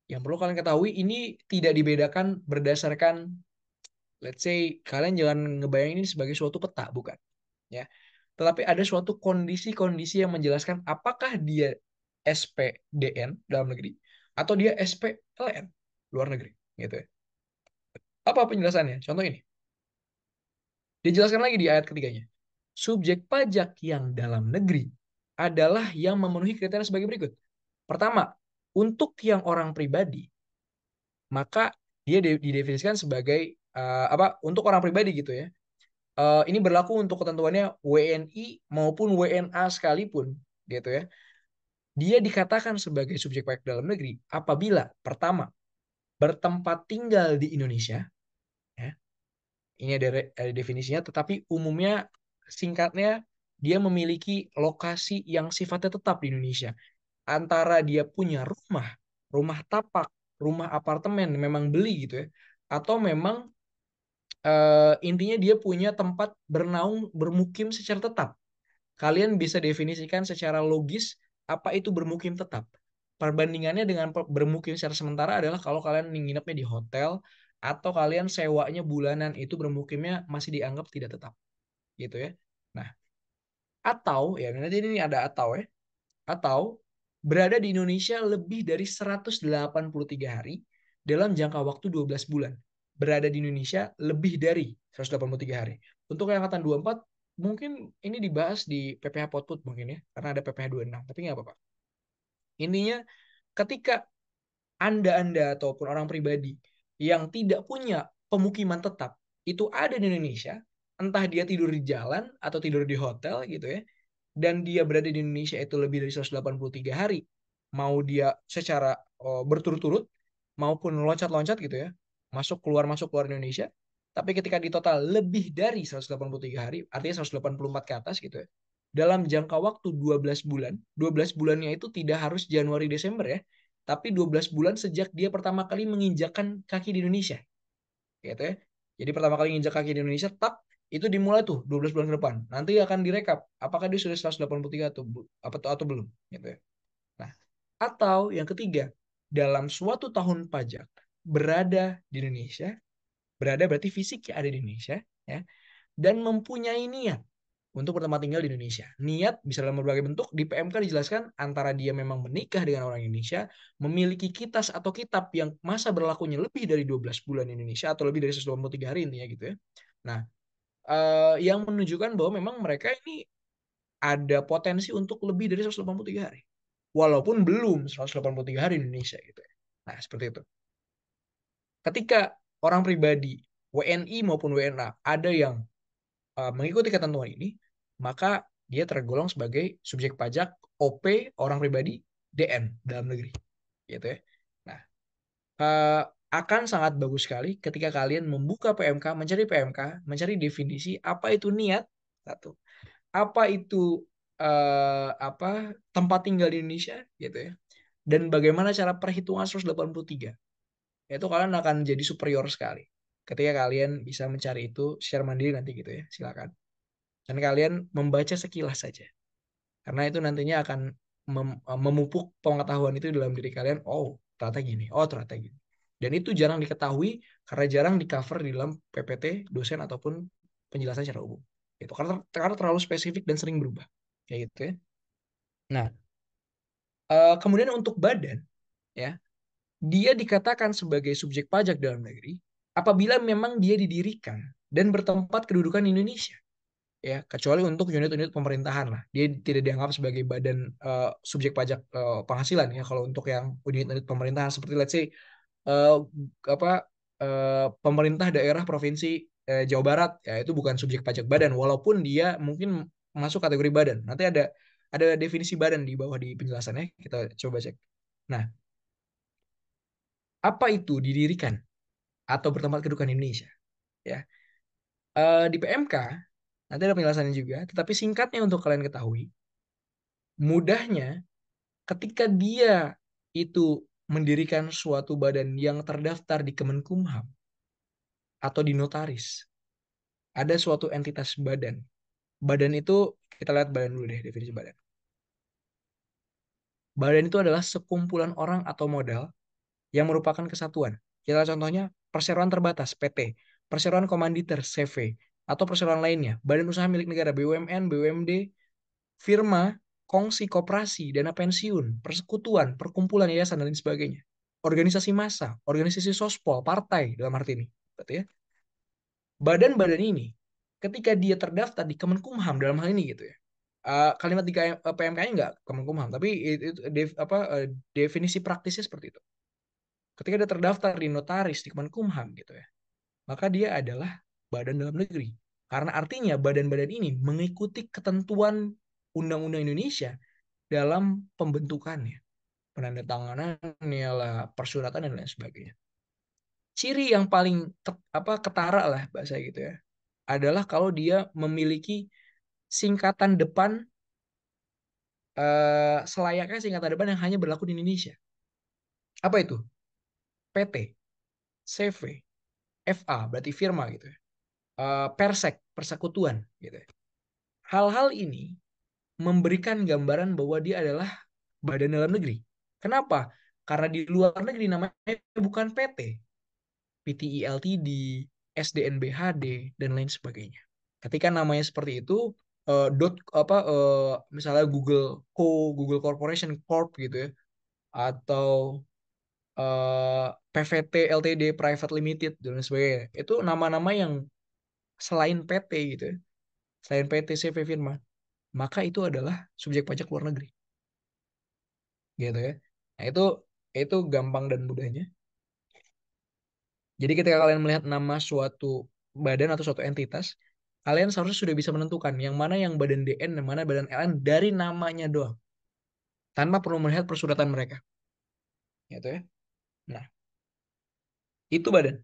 Yang perlu kalian ketahui, ini tidak dibedakan berdasarkan, let's say, kalian jangan ngebayangin ini sebagai suatu peta, bukan. Ya. Tetapi ada suatu kondisi-kondisi yang menjelaskan apakah dia SPDN dalam negeri atau dia SPLN luar negeri. Gitu ya. Apa penjelasannya? Contoh ini. Dijelaskan lagi di ayat ketiganya. Subjek pajak yang dalam negeri adalah yang memenuhi kriteria sebagai berikut. Pertama, untuk yang orang pribadi, maka dia didefinisikan sebagai apa? Untuk orang pribadi gitu ya. Ini berlaku untuk ketentuannya WNI maupun WNA sekalipun, gitu ya. Dia dikatakan sebagai subjek pajak dalam negeri apabila pertama bertempat tinggal di Indonesia, ya. Ini ada definisinya, tetapi umumnya singkatnya dia memiliki lokasi yang sifatnya tetap di Indonesia. Antara dia punya rumah, rumah tapak, rumah apartemen, memang beli gitu ya, atau memang intinya dia punya tempat bernaung, bermukim secara tetap. Kalian bisa definisikan secara logis apa itu bermukim tetap. Perbandingannya dengan bermukim secara sementara adalah kalau kalian nginepnya di hotel atau kalian sewanya bulanan, itu bermukimnya masih dianggap tidak tetap, gitu ya. Nah, atau ya nanti ini ada atau ya, atau berada di Indonesia lebih dari 183 hari dalam jangka waktu 12 bulan. Berada di Indonesia lebih dari 183 hari. Untuk yang angkatan 24 mungkin ini dibahas di PPH Potput mungkin ya, karena ada PPH 26, tapi nggak apa-apa. Intinya ketika Anda ataupun orang pribadi yang tidak punya pemukiman tetap itu ada di Indonesia, entah dia tidur di jalan atau tidur di hotel gitu ya, dan dia berada di Indonesia itu lebih dari 183 hari, mau dia secara berturut-turut maupun loncat-loncat gitu ya, masuk keluar Indonesia, tapi ketika di total lebih dari 183 hari, artinya 184 ke atas gitu ya, dalam jangka waktu 12 bulan, 12 bulannya itu tidak harus Januari Desember ya, tapi 12 bulan sejak dia pertama kali menginjakan kaki di Indonesia, gitu ya. Jadi pertama kali menginjak kaki di Indonesia, tak itu dimulai tuh 12 bulan ke depan. Nanti akan direkap apakah dia sudah 183 atau belum, gitu ya. Nah, atau yang ketiga, dalam suatu tahun pajak berada di Indonesia, berada berarti fisik ya ada di Indonesia, ya, dan mempunyai niat untuk bertempat tinggal di Indonesia. Niat bisa dalam berbagai bentuk. Di PMK dijelaskan antara dia memang menikah dengan orang Indonesia, memiliki kitas atau kitab yang masa berlakunya lebih dari 12 bulan di Indonesia atau lebih dari 123 hari intinya gitu ya. Nah, yang menunjukkan bahwa memang mereka ini ada potensi untuk lebih dari 183 hari. Walaupun belum 183 hari di Indonesia gitu ya. Nah, seperti itu. Ketika orang pribadi, WNI maupun WNA, ada yang mengikuti ketentuan ini, maka dia tergolong sebagai subjek pajak OP orang pribadi DN dalam negeri, gitu ya. Nah, eh, akan sangat bagus sekali ketika kalian membuka PMK, mencari definisi apa itu niat, satu, apa itu apa tempat tinggal di Indonesia, gitu ya, dan bagaimana cara perhitungan 183. Itu kalian akan jadi superior sekali ketika kalian bisa mencari itu secara mandiri nanti gitu ya, silakan. Dan kalian membaca sekilas saja. Karena itu nantinya akan memupuk pengetahuan itu dalam diri kalian. Oh, ternyata gini. Oh, ternyata gini. Dan itu jarang diketahui karena jarang di cover di dalam PPT dosen ataupun penjelasan secara umum. Itu karena terlalu spesifik dan sering berubah. Kayak gitu ya. Nah, kemudian untuk badan ya, dia dikatakan sebagai subjek pajak dalam negeri apabila memang dia didirikan dan bertempat kedudukan di Indonesia, ya, kecuali untuk unit-unit pemerintahan lah, dia tidak dianggap sebagai badan subjek pajak penghasilan ya. Kalau untuk yang unit-unit pemerintahan seperti let's say eh, apa pemerintah daerah provinsi Jawa Barat, ya itu bukan subjek pajak badan walaupun dia mungkin masuk kategori badan. Nanti ada definisi badan di bawah di penjelasannya, kita coba cek. Nah, apa itu didirikan atau bertempat kedudukan Indonesia, ya. Di PMK nanti ada penjelasannya juga, tetapi singkatnya untuk kalian ketahui, mudahnya ketika dia itu mendirikan suatu badan yang terdaftar di Kemenkumham atau di notaris, ada suatu entitas badan. Badan itu, kita lihat badan dulu deh, definisi badan. Badan itu adalah sekumpulan orang atau modal yang merupakan kesatuan. Kita lihat contohnya perseroan terbatas PT, perseroan komanditer CV, atau perseroan lainnya, badan usaha milik negara BUMN, BUMD, firma, kongsi, koperasi, dana pensiun, persekutuan, perkumpulan, yayasan, dan lain sebagainya. Organisasi massa, organisasi sospol, partai dalam arti ini. Berarti ya, badan-badan ini ketika dia terdaftar di Kemenkumham dalam hal ini gitu ya, Kalimat di PMK-nya nggak Kemenkumham, tapi definisi praktisnya seperti itu. Ketika dia terdaftar di notaris di Kemenkumham gitu ya, maka dia adalah badan dalam negeri. Karena artinya badan-badan ini mengikuti ketentuan Undang-Undang Indonesia dalam pembentukannya, penandatanganannya lah, persuratan dan lain sebagainya. Ciri yang paling ketara lah bahasa gitu ya, adalah kalau dia memiliki singkatan depan selayaknya singkatan depan yang hanya berlaku di Indonesia. Apa itu? PT, CV, FA berarti firma gitu ya. Persek, persekutuan gitu ya. Hal-hal ini memberikan gambaran bahwa dia adalah badan dalam negeri. Kenapa? Karena di luar negeri namanya bukan PT, PTI Ltd, SDNBHD dan lain sebagainya. Ketika namanya seperti itu, misalnya Google Corporation Corp gitu ya, atau PVT Ltd Private Limited dan lain sebagainya. Itu nama-nama yang selain PT gitu ya, selain PT CV Firma, maka itu adalah subjek pajak luar negeri, gitu ya. Nah, itu gampang dan mudahnya. Jadi ketika kalian melihat nama suatu badan atau suatu entitas, kalian seharusnya sudah bisa menentukan yang mana yang badan DN dan mana badan LN dari namanya doang, tanpa perlu melihat persuratan mereka, gitu ya. Nah, itu badan.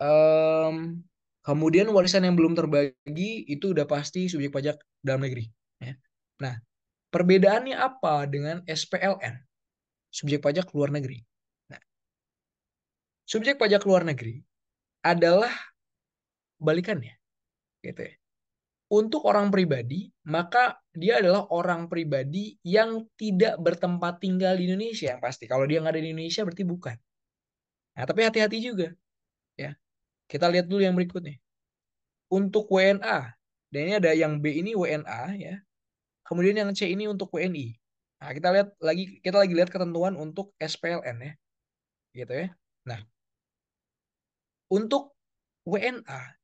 Em, Kemudian warisan yang belum terbagi itu udah pasti subjek pajak dalam negeri. Ya. Nah, perbedaannya apa dengan SPLN, subjek pajak luar negeri? Nah, subjek pajak luar negeri adalah balikannya, gitu ya. Untuk orang pribadi, maka dia adalah orang pribadi yang tidak bertempat tinggal di Indonesia. Pasti kalau dia nggak ada di Indonesia berarti bukan. Nah, tapi hati-hati juga, ya. Kita lihat dulu yang berikutnya. Untuk WNA, dan ini ada yang B ini WNA, ya. Kemudian yang C ini untuk WNI. Nah, kita lagi lihat ketentuan untuk SPLN ya, gitu ya. Nah, untuk WNA,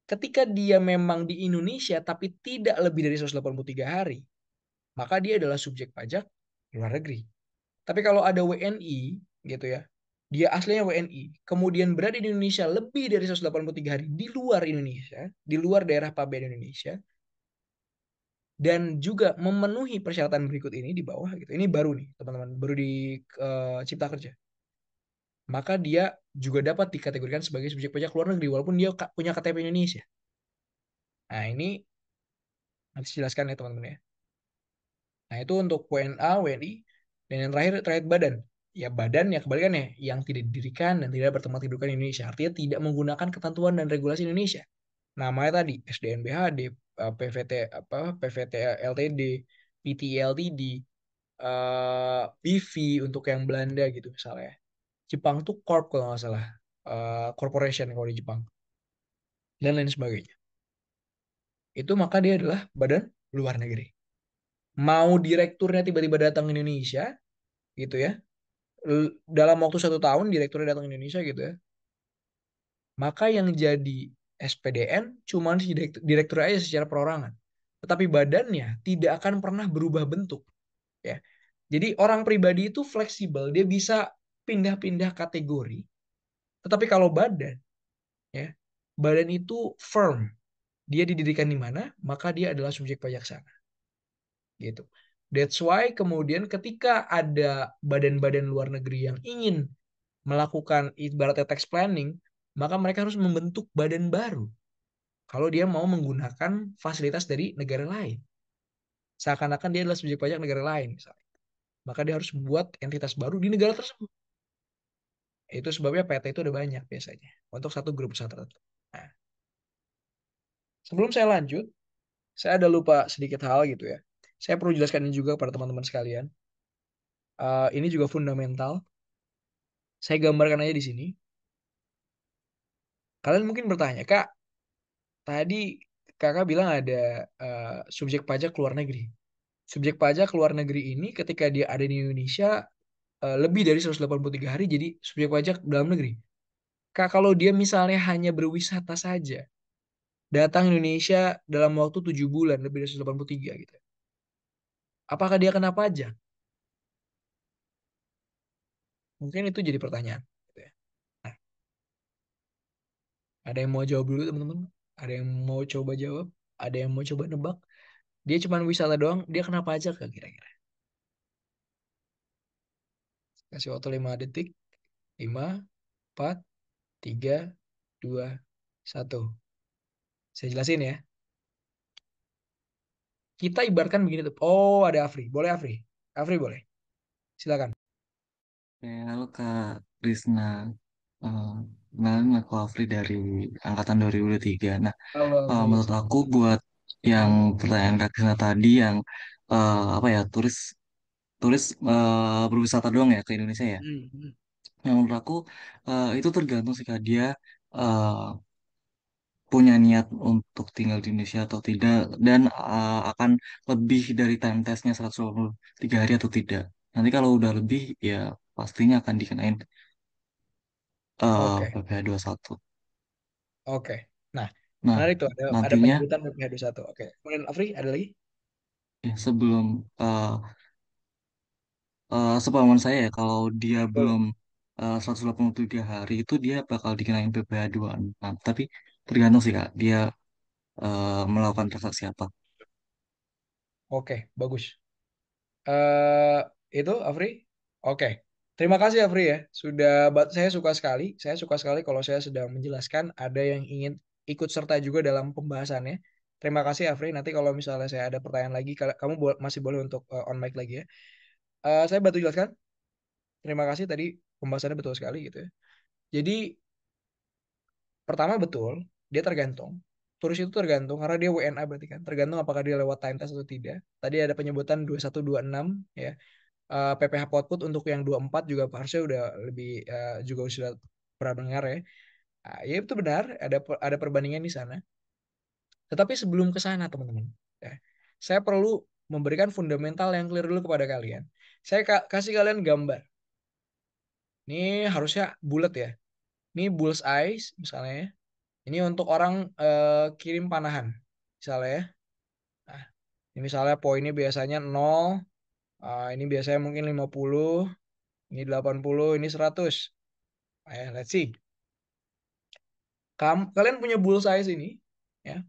ketika dia memang di Indonesia tapi tidak lebih dari 183 hari, maka dia adalah subjek pajak luar negeri. Tapi kalau ada WNI gitu ya, dia aslinya WNI, kemudian berada di Indonesia lebih dari 183 hari di luar Indonesia, di luar daerah pabean Indonesia, dan juga memenuhi persyaratan berikut ini di bawah gitu. Ini baru nih, teman-teman, baru di Cipta Kerja. Maka dia juga dapat dikategorikan sebagai subjek pajak luar negeri walaupun dia punya KTP Indonesia. Nah, ini nanti jelaskan ya, teman-teman ya. Nah, itu untuk WNA, WNI, dan yang terakhir terkait badan. Ya, badan ya kebalikannya, yang tidak didirikan dan tidak bertempat kedudukan di Indonesia. Artinya tidak menggunakan ketentuan dan regulasi Indonesia. Namanya tadi SDNBHD, PVT PVT Ltd, PT Ltd, BV untuk yang Belanda gitu misalnya. Jepang tuh Corp kalau nggak salah, corporation kalau di Jepang dan lain sebagainya. Itu maka dia adalah badan luar negeri. Mau direkturnya tiba-tiba datang ke Indonesia gitu ya, dalam waktu 1 tahun direkturnya datang ke Indonesia gitu ya, maka yang jadi SPDN cuma si direktur aja secara perorangan, tetapi badannya tidak akan pernah berubah bentuk ya. Jadi orang pribadi itu fleksibel, dia bisa pindah-pindah kategori, tetapi kalau badan ya, badan itu firm, dia didirikan di mana maka dia adalah subjek pajak sana gitu. That's why kemudian ketika ada badan-badan luar negeri yang ingin melakukan ibaratnya tax planning, maka mereka harus membentuk badan baru kalau dia mau menggunakan fasilitas dari negara lain. Seakan-akan dia adalah subjek pajak negara lain misalnya. Maka dia harus buat entitas baru di negara tersebut. Itu sebabnya PT itu ada banyak biasanya untuk satu grup usaha tertentu. Nah, sebelum saya lanjut, saya ada lupa sedikit hal gitu ya. Saya perlu jelaskan ini juga kepada teman-teman sekalian. Ini juga fundamental. Saya gambarkan aja di sini. Kalian mungkin bertanya, Kak, tadi kakak bilang ada subjek pajak luar negeri. Subjek pajak luar negeri ini ketika dia ada di Indonesia lebih dari 183 hari jadi subjek pajak dalam negeri. Kak, kalau dia misalnya hanya berwisata saja, datang Indonesia dalam waktu 7 bulan lebih dari 183 gitu. Apakah dia kena pajak? Mungkin itu jadi pertanyaan. Gitu ya. Nah, ada yang mau jawab dulu teman-teman? Ada yang mau coba jawab? Ada yang mau coba nebak? Dia cuma wisata doang, dia kena pajak gak kira-kira? Kasih waktu 5 detik. 5, 4, 3, 2, 1. Saya jelasin ya. Kita ibaratkan begini tuh. Oh, ada Afri. Boleh Afri? Afri boleh. Silakan. Halo Kak Krisna, Eh, kenalin aku Afri dari angkatan 2003. Nah, Halo Afri. menurut aku buat yang pertanyaan Kak Krisna tadi yang apa ya turis turis berwisata doang ya ke Indonesia ya. Hmm, hmm. Yang menurut aku itu tergantung sih Kak dia eh, punya niat untuk tinggal di Indonesia atau tidak dan akan lebih dari time testnya 123 hari atau tidak. Nanti kalau udah lebih ya pastinya akan dikenain Oke, PPh 21. oke. Nah, Nah, menarik tuh. Ada nantinya penyebutan PPh 21. Oke. Kemudian Afri, ada lagi? ya sebelum sepengalaman saya ya kalau dia Betul. belum 183 hari itu dia bakal dikenain PPh 26. Tapi tergantung sih Kak, dia melakukan transaksi apa. Oke, bagus. eh itu Afri. Oke. Terima kasih Afri ya. Saya suka sekali. Saya suka sekali kalau saya sedang menjelaskan ada yang ingin ikut serta juga dalam pembahasannya. Terima kasih Afri. Nanti kalau misalnya saya ada pertanyaan lagi, kamu masih boleh untuk on mic lagi ya. Saya bantu jelaskan. Terima kasih tadi pembahasannya betul sekali gitu ya. Jadi pertama betul, dia tergantung. Turis itu tergantung karena dia WNA berarti kan. Tergantung apakah dia lewat time test atau tidak. Tadi ada penyebutan 2126 ya. PPh output untuk yang 24 juga harusnya udah lebih juga sudah pernah dengar ya. Ya itu benar, ada perbandingan di sana. Tetapi sebelum ke sana teman-teman, ya, saya perlu memberikan fundamental yang clear dulu kepada kalian. Saya kasih kalian gambar. Ini harusnya bulat ya. Ini bull's eyes misalnya ya. Ini untuk orang kirim panahan misalnya ya. Nah, ini misalnya poinnya biasanya 0, ini biasanya mungkin 50, ini 80, ini 100. Let's see. Kalian punya bullseye ini, ya.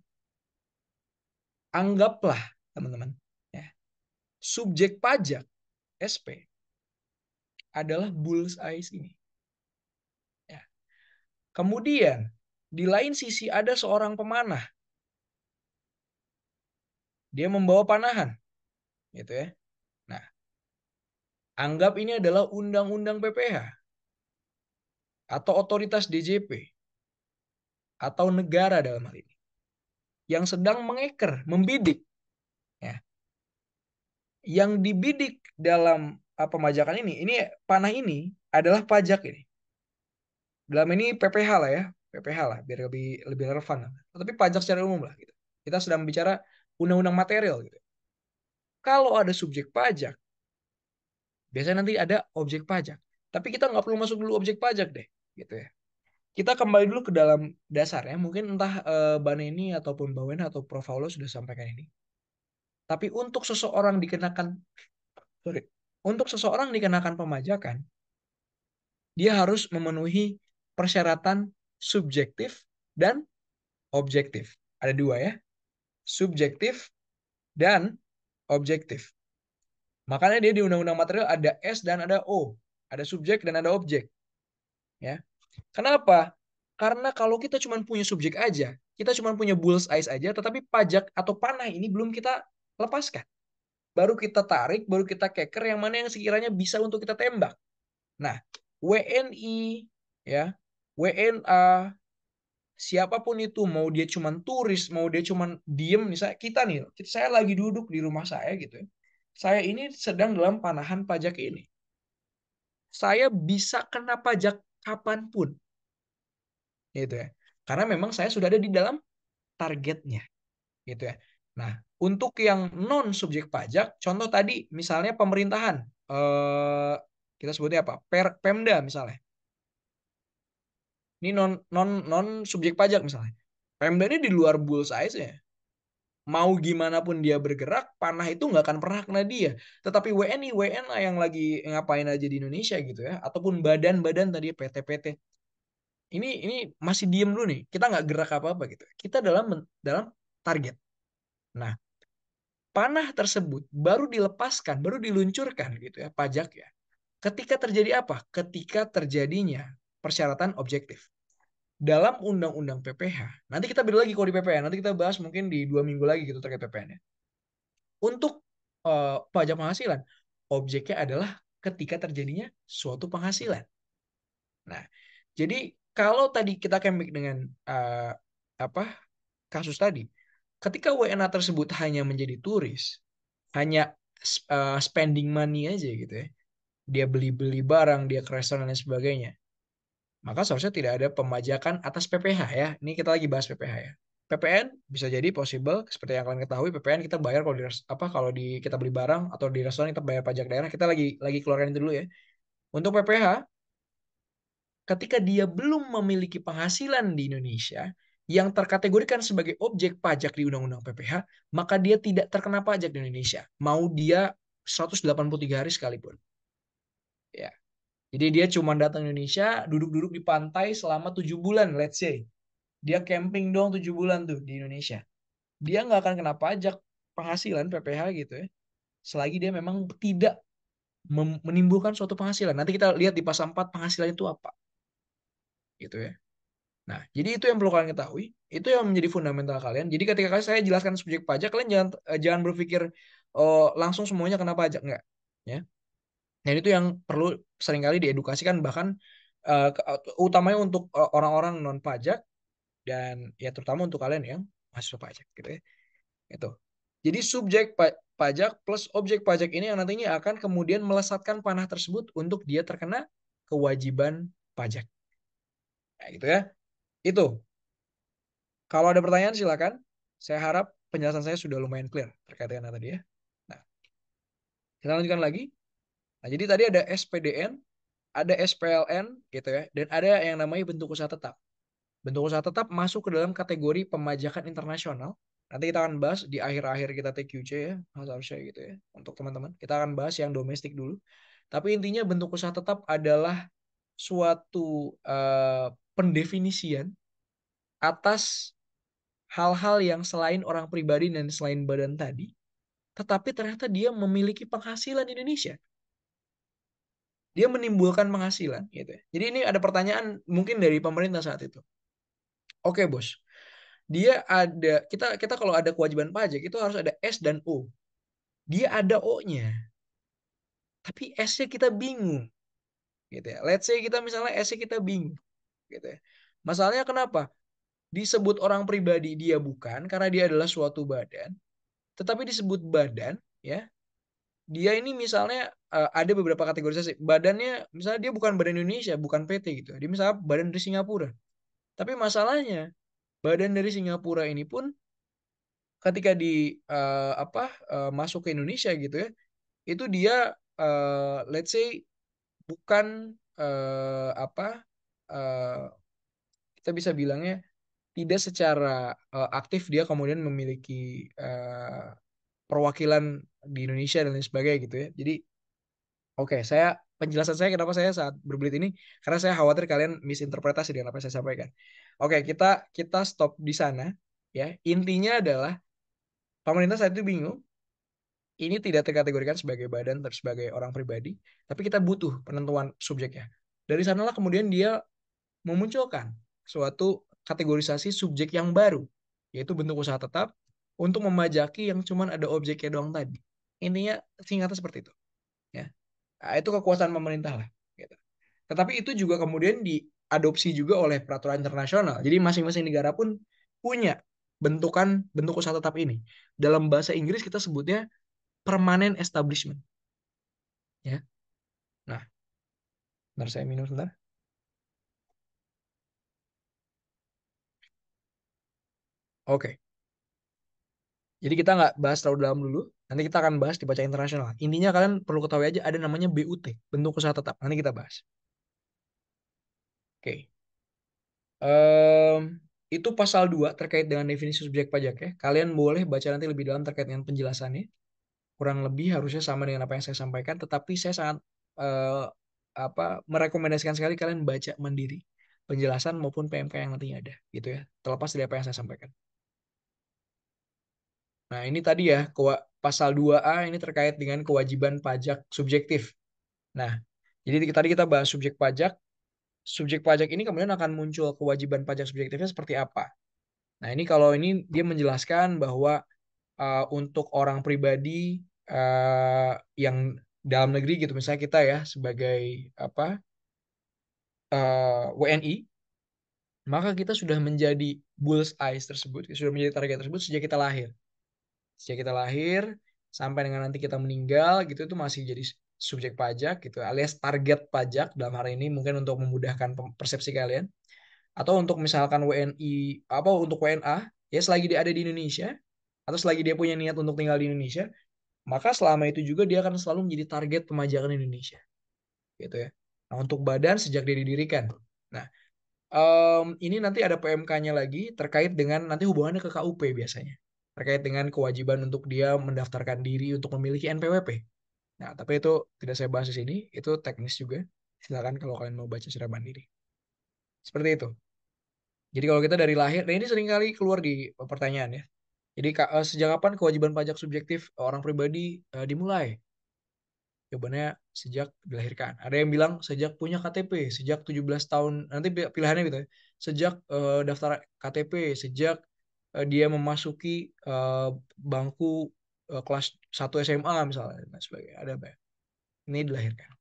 Anggaplah, teman-teman, ya. Subjek pajak SP adalah bullseye ini, ya. Kemudian di lain sisi ada seorang pemanah, dia membawa panahan, gitu ya. Nah, anggap ini adalah undang-undang PPh atau otoritas DJP atau negara dalam hal ini yang sedang mengeker, membidik, ya. Yang dibidik dalam pemajakan ini panah ini adalah pajak ini. Dalam ini PPh lah ya, PPh lah biar lebih lebih relevan. Tapi pajak secara umum lah gitu. Kita sedang bicara undang-undang material gitu. Kalau ada subjek pajak, biasanya nanti ada objek pajak. Tapi kita nggak perlu masuk dulu objek pajak deh, gitu ya. Kita kembali dulu ke dalam dasarnya. Mungkin entah Mbak Neni ataupun Mbak Wena atau Prof. Paulo sudah sampaikan ini. Tapi untuk seseorang dikenakan, sorry, untuk seseorang dikenakan pemajakan, dia harus memenuhi persyaratan subjektif dan objektif. Ada dua ya, subjektif dan objektif. Makanya dia di undang-undang material ada S dan ada O, ada subjek dan ada objek. Ya, kenapa? Karena kalau kita cuma punya subjek aja, kita cuma punya bull's eyes aja, tetapi pajak atau panah ini belum kita lepaskan. Baru kita tarik, baru kita keker yang mana yang sekiranya bisa untuk kita tembak. Nah, WNI, ya, WNA, siapapun itu, mau dia cuman turis, mau dia cuman diem, misalnya kita nih, saya lagi duduk di rumah saya gitu ya. Saya ini sedang dalam panahan pajak ini. Saya bisa kena pajak kapanpun, gitu ya. Karena memang saya sudah ada di dalam targetnya, gitu ya. Nah, untuk yang non subjek pajak, contoh tadi misalnya pemerintahan, kita sebutnya apa? Pemda misalnya. Ini non non non subjek pajak misalnya. Pemda ini di luar bullseye-nya. Mau gimana pun dia bergerak, panah itu nggak akan pernah kena dia. Tetapi WNI, WNA yang lagi ngapain aja di Indonesia gitu ya, ataupun badan-badan tadi PT-PT, ini masih diem dulu nih. Kita nggak gerak apa-apa gitu. Kita dalam target. Nah, panah tersebut baru dilepaskan, baru diluncurkan gitu ya, pajak ya. Ketika terjadi apa? Ketika terjadinya persyaratan objektif. Dalam Undang-Undang PPH, nanti kita beda lagi kalau di PPH, nanti kita bahas mungkin di 2 minggu lagi gitu terkait PPH-nya. Untuk pajak penghasilan, objeknya adalah ketika terjadinya suatu penghasilan. Nah, jadi kalau tadi kita kembali dengan apa kasus tadi, ketika WNA tersebut hanya menjadi turis, hanya spending money aja gitu ya, dia beli-beli barang, dia ke restoran dan sebagainya, maka seharusnya tidak ada pemajakan atas PPH ya. Ini kita lagi bahas PPH ya. PPN bisa jadi possible seperti yang kalian ketahui, PPN kita bayar kalau di kalau kita beli barang atau di restoran kita bayar pajak daerah. Kita lagi keluarkan itu dulu ya. Untuk PPH, ketika dia belum memiliki penghasilan di Indonesia yang terkategorikan sebagai objek pajak di Undang-Undang PPH, maka dia tidak terkena pajak di Indonesia. Mau dia 183 hari sekalipun. Ya. Jadi dia cuma datang Indonesia, duduk-duduk di pantai selama 7 bulan, let's say. Dia camping dong 7 bulan tuh di Indonesia. Dia nggak akan kena pajak penghasilan PPH gitu ya. Selagi dia memang tidak menimbulkan suatu penghasilan. Nanti kita lihat di pasal 4 penghasilan itu apa. Gitu ya. Nah, jadi itu yang perlu kalian ketahui. Itu yang menjadi fundamental kalian. Jadi ketika saya jelaskan subjek pajak, kalian jangan berpikir oh, langsung semuanya kena pajak. Enggak. Ya. Dan itu yang perlu seringkali diedukasikan bahkan utamanya untuk orang-orang non pajak dan ya terutama untuk kalian yang mahasiswa pajak gitu ya. Itu. Jadi subjek pajak plus objek pajak ini yang nantinya akan kemudian melesatkan panah tersebut untuk dia terkena kewajiban pajak. Nah, gitu ya. Itu. Kalau ada pertanyaan silakan. Saya harap penjelasan saya sudah lumayan clear terkait dengan tadi ya. Nah, kita lanjutkan lagi. Nah, jadi tadi ada SPDN, ada SPLN gitu ya, dan ada yang namanya bentuk usaha tetap. Bentuk usaha tetap masuk ke dalam kategori pemajakan internasional. Nanti kita akan bahas di akhir-akhir kita TQC ya, harusnya gitu ya. Untuk teman-teman, kita akan bahas yang domestik dulu. Tapi intinya bentuk usaha tetap adalah suatu pendefinisian atas hal-hal yang selain orang pribadi dan selain badan tadi, tetapi ternyata dia memiliki penghasilan di Indonesia. Dia menimbulkan penghasilan gitu ya. Jadi ini ada pertanyaan mungkin dari pemerintah saat itu. Oke, bos. Dia ada kita kalau ada kewajiban pajak itu harus ada S dan O. Dia ada O-nya, tapi S-nya kita bingung gitu ya. Let's say kita misalnya S-nya kita bingung gitu ya. Masalahnya kenapa? Disebut orang pribadi dia bukan karena dia adalah suatu badan, tetapi disebut badan ya. Dia ini misalnya ada beberapa kategorisasi. Badannya misalnya dia bukan badan Indonesia, bukan PT gitu. Dia misalnya badan dari Singapura. Tapi masalahnya badan dari Singapura ini pun ketika di masuk ke Indonesia gitu ya, itu dia let's say bukan apa uh, kita bisa bilangnya tidak secara aktif dia kemudian memiliki perwakilan di Indonesia dan lain sebagainya gitu ya. Jadi oke, penjelasan saya kenapa saya saat berbelit ini karena saya khawatir kalian misinterpretasi dengan apa yang saya sampaikan. Oke, kita kita stop di sana ya. Intinya adalah pemerintah saat itu bingung ini tidak terkategorikan sebagai badan atau sebagai orang pribadi, tapi kita butuh penentuan subjeknya. Dari sanalah kemudian dia memunculkan suatu kategorisasi subjek yang baru, yaitu bentuk usaha tetap untuk memajaki yang cuma ada objeknya doang tadi. Intinya singkatnya seperti itu. Ya. Nah, itu kekuasaan pemerintah lah. Gitu. Tetapi itu juga kemudian diadopsi juga oleh peraturan internasional. Jadi masing-masing negara pun punya bentuk usaha tetap ini. Dalam bahasa Inggris kita sebutnya permanent establishment. Ya. Nah, bentar saya minum sebentar. Oke. Jadi kita nggak bahas terlalu dalam dulu. Nanti kita akan bahas di baca internasional. Intinya kalian perlu ketahui aja ada namanya BUT, bentuk usaha tetap. Nanti kita bahas. Oke. itu pasal 2 terkait dengan definisi subjek pajak ya. Kalian boleh baca nanti lebih dalam terkait dengan penjelasannya. Kurang lebih harusnya sama dengan apa yang saya sampaikan, tetapi saya sangat eh, merekomendasikan sekali kalian baca mandiri penjelasan maupun PMK yang nantinya ada gitu ya. Terlepas dari apa yang saya sampaikan. Nah, ini tadi ya pasal 2A ini terkait dengan kewajiban pajak subjektif. Nah, jadi tadi kita bahas subjek pajak. Subjek pajak ini kemudian akan muncul kewajiban pajak subjektifnya seperti apa. Nah, ini kalau ini dia menjelaskan bahwa untuk orang pribadi yang dalam negeri gitu, misalnya kita ya sebagai WNI, maka kita sudah menjadi bull's eyes tersebut, sudah menjadi target tersebut sejak kita lahir. Sejak kita lahir sampai dengan nanti kita meninggal gitu itu masih jadi subjek pajak gitu, alias target pajak dalam hari ini mungkin untuk memudahkan persepsi kalian. Atau untuk misalkan WNI untuk WNA ya selagi dia ada di Indonesia atau selagi dia punya niat untuk tinggal di Indonesia, maka selama itu juga dia akan selalu menjadi target pemajakan Indonesia gitu ya. Nah, untuk badan sejak dia didirikan. Nah, ini nanti ada PMK-nya lagi terkait dengan nanti hubungannya ke KUP biasanya. Terkait dengan kewajiban untuk dia mendaftarkan diri untuk memiliki NPWP. Nah, tapi itu tidak saya bahas di sini, itu teknis juga. Silakan kalau kalian mau baca secara mandiri. Seperti itu. Jadi kalau kita dari lahir, nah ini sering kali keluar di pertanyaan ya. Jadi sejak kapan kewajiban pajak subjektif orang pribadi dimulai? Jawabannya sejak dilahirkan. Ada yang bilang sejak punya KTP, sejak 17 tahun. Nanti pilihannya gitu ya. Sejak daftar KTP, sejak dia memasuki eh, bangku kelas 1 SMA misalnya dan sebagainya. Ada apa ya? Ini dilahirkan.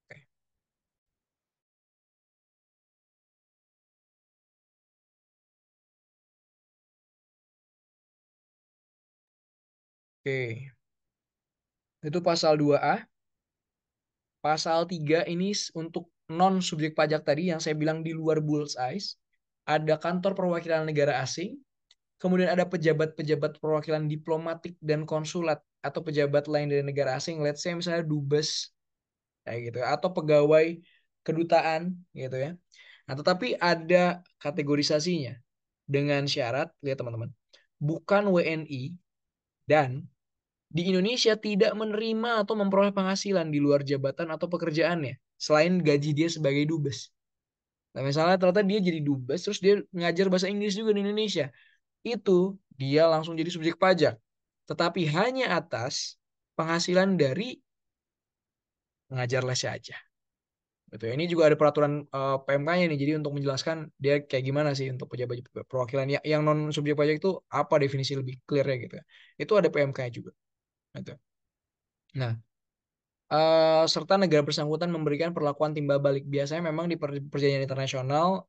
Oke. Oke. Itu pasal 2A. Pasal 3 ini untuk non subjek pajak tadi yang saya bilang di luar bull's eyes. Ada kantor perwakilan negara asing, kemudian ada pejabat-pejabat perwakilan diplomatik dan konsulat atau pejabat lain dari negara asing, let's say misalnya dubes kayak gitu atau pegawai kedutaan gitu ya. Nah, tetapi ada kategorisasinya dengan syarat, lihat teman-teman, bukan WNI dan di Indonesia tidak menerima atau memperoleh penghasilan di luar jabatan atau pekerjaannya selain gaji dia sebagai dubes. Nah, misalnya ternyata dia jadi dubes terus dia ngajar bahasa Inggris juga di Indonesia. Itu dia langsung jadi subjek pajak. Tetapi hanya atas penghasilan dari mengajar les aja. Betul. Ini juga ada peraturan PMK-nya nih. Jadi untuk menjelaskan dia kayak gimana sih untuk pejabat perwakilan yang non subjek pajak itu apa definisi lebih clear-nya gitu ya. Itu ada PMK-nya juga. Gitu. Nah, serta negara bersangkutan memberikan perlakuan timbal balik. Biasanya memang di perjanjian internasional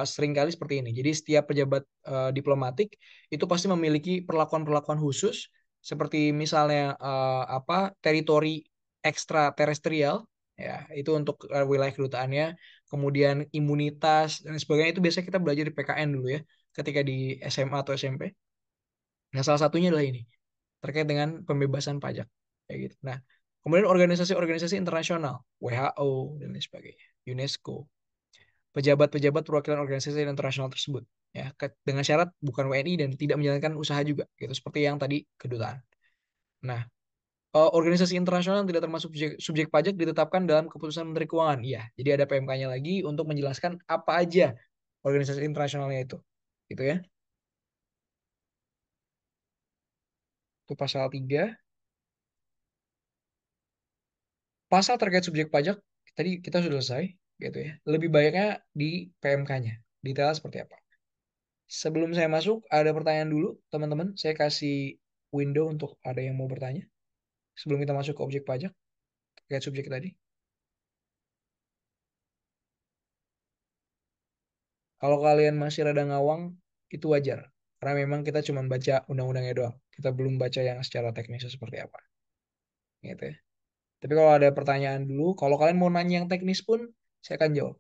seringkali seperti ini. Jadi setiap pejabat diplomatik itu pasti memiliki perlakuan-perlakuan khusus seperti misalnya teritori ekstraterestrial ya itu untuk wilayah kedutaannya, kemudian imunitas dan sebagainya itu biasanya kita belajar di PKN dulu ya ketika di SMA atau SMP. Nah, salah satunya adalah ini terkait dengan pembebasan pajak kayak gitu. Nah, kemudian organisasi-organisasi internasional, WHO dan lain sebagainya, UNESCO, pejabat-pejabat perwakilan organisasi internasional tersebut ya dengan syarat bukan WNI dan tidak menjalankan usaha juga gitu seperti yang tadi kedutaan. Nah, organisasi internasional yang tidak termasuk subjek pajak ditetapkan dalam keputusan Menteri Keuangan. Iya, jadi ada PMK-nya lagi untuk menjelaskan apa aja organisasi internasionalnya itu. Gitu ya. Itu pasal 3. Pasal terkait subjek pajak tadi kita sudah selesai gitu ya. Lebih banyaknya di PMK-nya. Detail seperti apa. Sebelum saya masuk, ada pertanyaan dulu, teman-teman. Saya kasih window untuk ada yang mau bertanya. Sebelum kita masuk ke objek pajak, terkait subjek tadi. Kalau kalian masih rada ngawang, itu wajar. Karena memang kita cuma baca undang-undangnya doang. Kita belum baca yang secara teknisnya seperti apa. Gitu ya. Tapi kalau ada pertanyaan dulu, kalau kalian mau nanya yang teknis pun, saya akan jawab.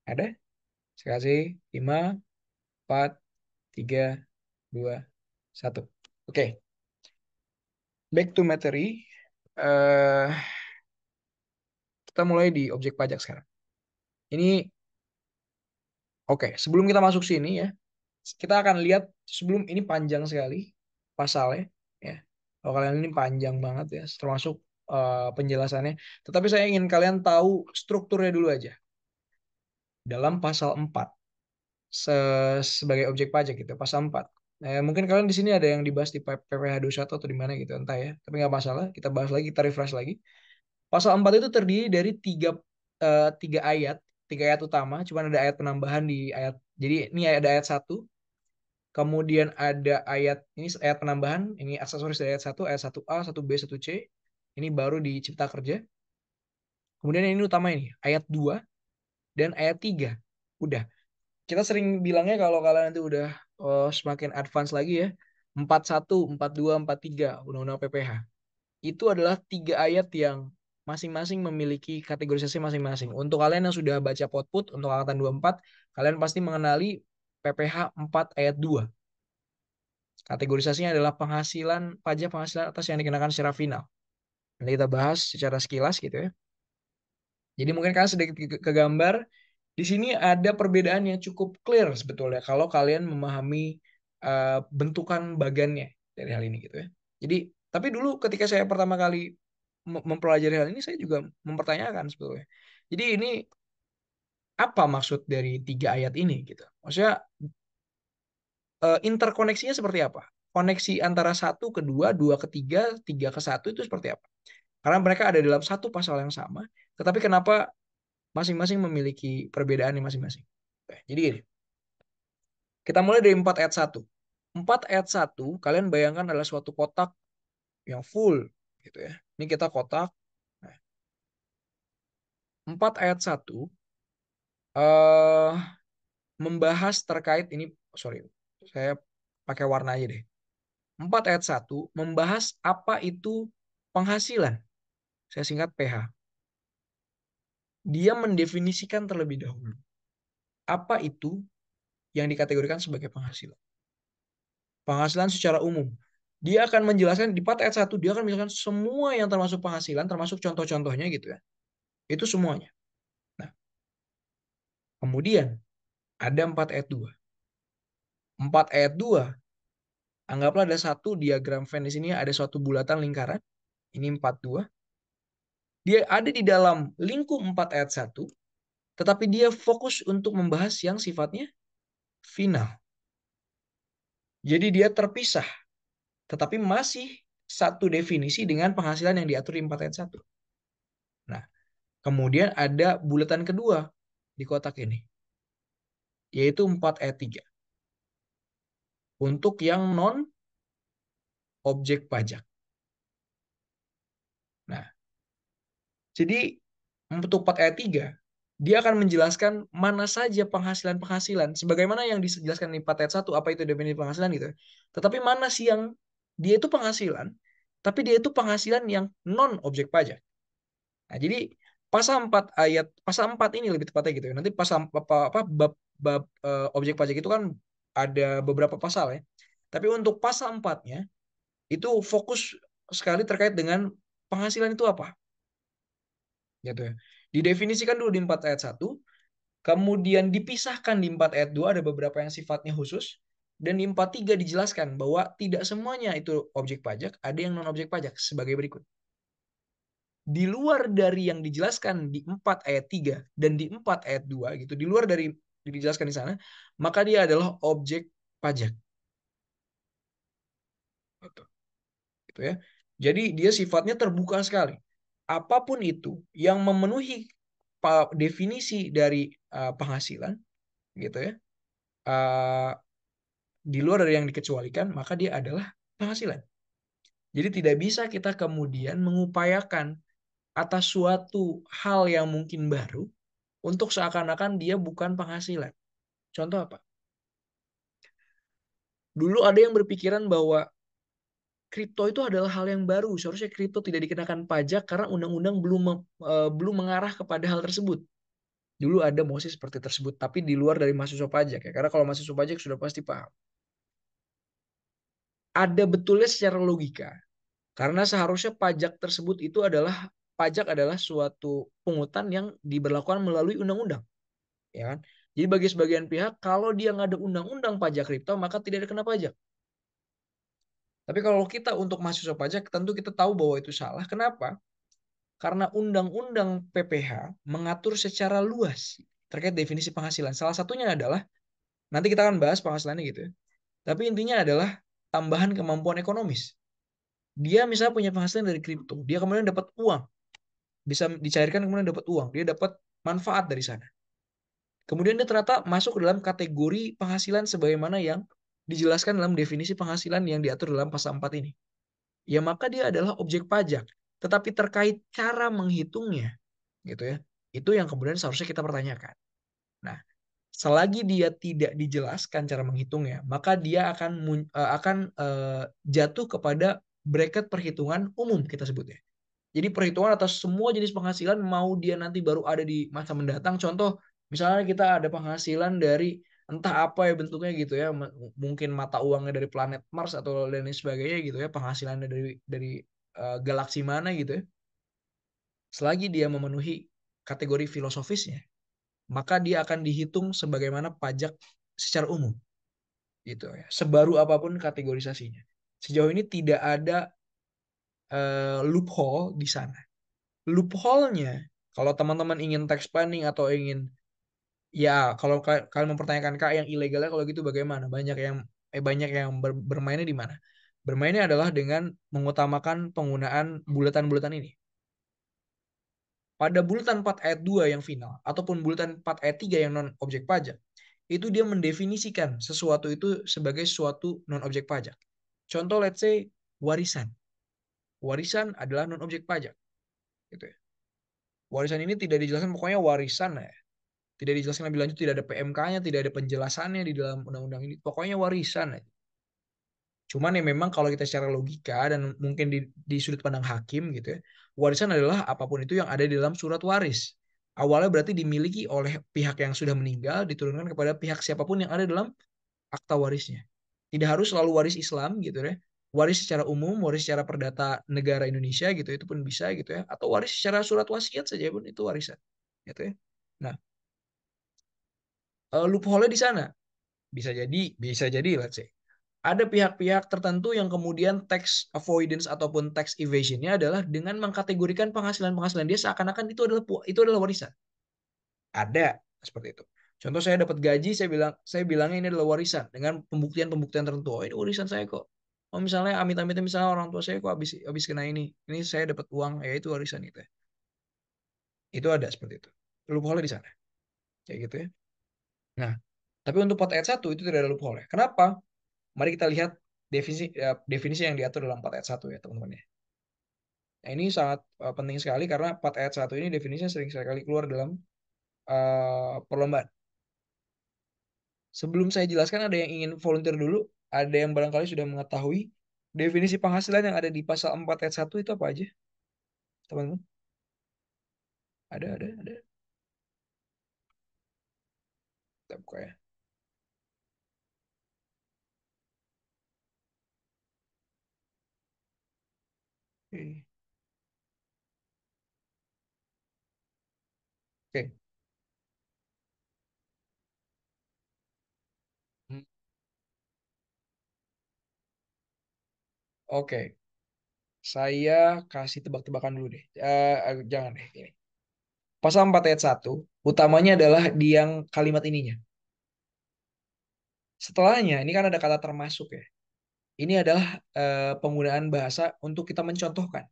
Ada? Saya kasih 5, 4, 3, 2, 1. Oke, back to materi. Eh Kita mulai di objek pajak sekarang. Ini oke, sebelum kita masuk sini ya, kita akan lihat sebelum ini panjang sekali pasalnya ya. Kalau kalian ini panjang banget ya, termasuk penjelasannya. Tetapi saya ingin kalian tahu strukturnya dulu aja. Dalam pasal 4 sebagai objek pajak gitu, pasal 4. Mungkin kalian di sini ada yang dibahas di PPh 21 atau di mana gitu, entah ya. Tapi nggak masalah, kita bahas lagi, kita refresh lagi. Pasal 4 itu terdiri dari tiga ayat, tiga ayat utama, cuma ada ayat penambahan di ayat. Jadi ini ada ayat 1, kemudian ada ayat ini ayat penambahan, ini aksesoris dari ayat 1, ayat 1A, 1B, 1C. Ini baru di Cipta Kerja. Kemudian ini utama ini, ayat 2 dan ayat 3. Udah. Kita sering bilangnya kalau kalian nanti udah semakin advance lagi ya, 41, 42, 43 Undang-Undang PPH. Itu adalah tiga ayat yang masing-masing memiliki kategorisasi masing-masing. Untuk kalian yang sudah baca Potput untuk angkatan 24, kalian pasti mengenali PPH 4 ayat 2. Kategorisasinya adalah pajak penghasilan atas yang dikenakan secara final. Nanti kita bahas secara sekilas gitu ya. Jadi mungkin kalian sedikit kegambar. Di sini ada perbedaan yang cukup clear sebetulnya kalau kalian memahami bentukan bagannya dari hal ini gitu ya. Jadi, tapi dulu ketika saya pertama kali mempelajari hal ini, saya juga mempertanyakan sebetulnya. Jadi ini apa maksud dari tiga ayat ini gitu? Maksudnya interkoneksinya seperti apa? Koneksi antara satu ke dua, dua ke tiga, tiga ke satu itu seperti apa? Karena mereka ada dalam satu pasal yang sama, tetapi kenapa masing-masing memiliki perbedaan yang masing-masing? Oke, jadi ini. Kita mulai dari 4 ayat 1. 4 ayat 1, kalian bayangkan adalah suatu kotak yang full gitu ya. Ini kita kotak. Nah, 4 ayat 1 eh membahas terkait ini, sorry, saya pakai warna aja deh. 4 ayat 1 membahas apa itu penghasilan. Saya singkat PH. Dia mendefinisikan terlebih dahulu apa itu yang dikategorikan sebagai penghasilan. Penghasilan secara umum. Dia akan menjelaskan di 4 ayat 1, dia akan menjelaskan semua yang termasuk penghasilan, termasuk contoh-contohnya gitu ya. Itu semuanya. Nah, kemudian ada 4 ayat 2. 4 ayat 2, anggaplah ada satu diagram Venn di sini, ada suatu bulatan lingkaran. Ini 42. Dia ada di dalam lingkup 4 ayat 1, tetapi dia fokus untuk membahas yang sifatnya final. Jadi dia terpisah, tetapi masih satu definisi dengan penghasilan yang diatur di 4 ayat 1. Nah, kemudian ada bulatan kedua di kotak ini, yaitu 4 ayat 3. Untuk yang non objek pajak. Nah, jadi untuk 4 ayat 3, dia akan menjelaskan mana saja penghasilan-penghasilan. Sebagaimana yang dijelaskan di 4 ayat 1, apa itu definisi penghasilan gitu. Tetapi mana sih yang dia itu penghasilan, tapi dia itu penghasilan yang non objek pajak. Nah, jadi pasal 4 ini lebih tepatnya gitu ya. Nanti pasal bab objek pajak itu kan ada beberapa pasal ya. Tapi untuk pasal 4-nya itu fokus sekali terkait dengan penghasilan itu apa gitu ya. Didefinisikan dulu di 4 ayat 1, kemudian dipisahkan di 4 ayat 2 ada beberapa yang sifatnya khusus, dan di 4 3 dijelaskan bahwa tidak semuanya itu objek pajak, ada yang non objek pajak sebagai berikut. Di luar dari yang dijelaskan di 4 ayat 3 dan di 4 ayat 2 gitu, di luar dari dijelaskan di sana, maka dia adalah objek pajak. Gitu ya. Jadi dia sifatnya terbuka sekali. Apapun itu yang memenuhi definisi dari penghasilan gitu ya. uh, di luar dari yang dikecualikan, maka dia adalah penghasilan. Jadi tidak bisa kita kemudian mengupayakan atas suatu hal yang mungkin baru untuk seakan-akan dia bukan penghasilan. Contoh apa? Dulu ada yang berpikiran bahwa kripto itu adalah hal yang baru. Seharusnya kripto tidak dikenakan pajak karena undang-undang belum mengarah kepada hal tersebut. Dulu ada mosi seperti tersebut, tapi di luar dari mahasiswa pajak ya. Karena kalau mahasiswa pajak sudah pasti paham. Ada betulnya secara logika. Karena seharusnya pajak tersebut itu adalah pajak adalah suatu pungutan yang diberlakukan melalui undang-undang, ya kan? Jadi bagi sebagian pihak, kalau dia nggak ada undang-undang pajak kripto, maka tidak ada kena pajak. Tapi kalau kita untuk mahasiswa pajak, tentu kita tahu bahwa itu salah. Kenapa? Karena undang-undang PPH mengatur secara luas terkait definisi penghasilan. Salah satunya adalah, nanti kita akan bahas penghasilannya gitu ya. Tapi intinya adalah tambahan kemampuan ekonomis. Dia misalnya punya penghasilan dari kripto, dia kemudian dapat uang, bisa dicairkan kemudian dapat uang, dia dapat manfaat dari sana. Kemudian dia ternyata masuk ke dalam kategori penghasilan sebagaimana yang dijelaskan dalam definisi penghasilan yang diatur dalam pasal 4 ini. Ya maka dia adalah objek pajak. Tetapi terkait cara menghitungnya, gitu ya, itu yang kemudian seharusnya kita pertanyakan. Nah, selagi dia tidak dijelaskan cara menghitungnya, maka dia akan jatuh kepada bracket perhitungan umum kita sebutnya. Jadi perhitungan atas semua jenis penghasilan mau dia nanti baru ada di masa mendatang. Contoh, misalnya kita ada penghasilan dari entah apa ya bentuknya gitu ya, mungkin mata uangnya dari planet Mars atau lain sebagainya gitu ya, penghasilannya dari galaksi mana gitu ya. Selagi dia memenuhi kategori filosofisnya, maka dia akan dihitung sebagaimana pajak secara umum gitu ya. Sebaru apapun kategorisasinya. Sejauh ini tidak ada loophole di sana. Loophole-nya, kalau teman-teman ingin tax planning atau ingin, ya kalau kalian mempertanyakan kak yang ilegalnya kalau gitu bagaimana? Banyak yang bermainnya di mana? Bermainnya adalah dengan mengutamakan penggunaan bulatan-bulatan ini. Pada bulatan 4 ayat 2 yang final ataupun bulatan 4 ayat 3 yang non objek pajak, itu dia mendefinisikan sesuatu itu sebagai suatu non objek pajak. Contoh let's say warisan. Warisan adalah non objek pajak gitu ya. Warisan ini tidak dijelaskan, pokoknya warisan ya. Tidak dijelaskan lebih lanjut, tidak ada PMK-nya, tidak ada penjelasannya di dalam undang-undang ini. Pokoknya warisan ya. Cuman ya memang kalau kita secara logika dan mungkin di sudut pandang hakim gitu ya, warisan adalah apapun itu yang ada di dalam surat waris. Awalnya berarti dimiliki oleh pihak yang sudah meninggal, diturunkan kepada pihak siapapun yang ada dalam akta warisnya. Tidak harus selalu waris Islam gitu ya. Waris secara umum, waris secara perdata negara Indonesia gitu itu pun bisa gitu ya. Atau waris secara surat wasiat saja pun itu warisan. Gitu ya. Nah, loophole di sana bisa jadi let's say ada pihak-pihak tertentu yang kemudian tax avoidance ataupun tax evasionnya adalah dengan mengkategorikan penghasilan-penghasilan dia seakan-akan itu adalah warisan. Ada seperti itu. Contoh saya dapat gaji, saya bilangnya ini adalah warisan dengan pembuktian-pembuktian tertentu. Oh, ini warisan saya kok. Oh, misalnya amit-amit misalnya orang tua saya kok habis kena ini. Ini saya dapat uang, ya itu warisan itu. Itu ada seperti itu. Loophole di sana. Kayak gitu ya. Nah, tapi untuk pot ayat 1 itu tidak ada loophole. Kenapa? Mari kita lihat definisi yang diatur dalam 4 ayat 1 ya, teman-teman ya. Nah, ini sangat penting sekali karena 4 ayat 1 ini definisinya sering sekali keluar dalam perlombaan. Sebelum saya jelaskan, ada yang ingin volunteer dulu? Ada yang barangkali sudah mengetahui definisi penghasilan yang ada di pasal 4 ayat 1 itu apa aja, teman-teman? Ada. Kita buka ya. Oke. Oke. Hmm. Oke. Saya kasih tebak-tebakan dulu deh. Jangan deh. Ini. Pasal 4 ayat 1, utamanya adalah di yang kalimat ininya. Setelahnya, ini kan ada kata termasuk ya. Ini adalah penggunaan bahasa untuk kita mencontohkan.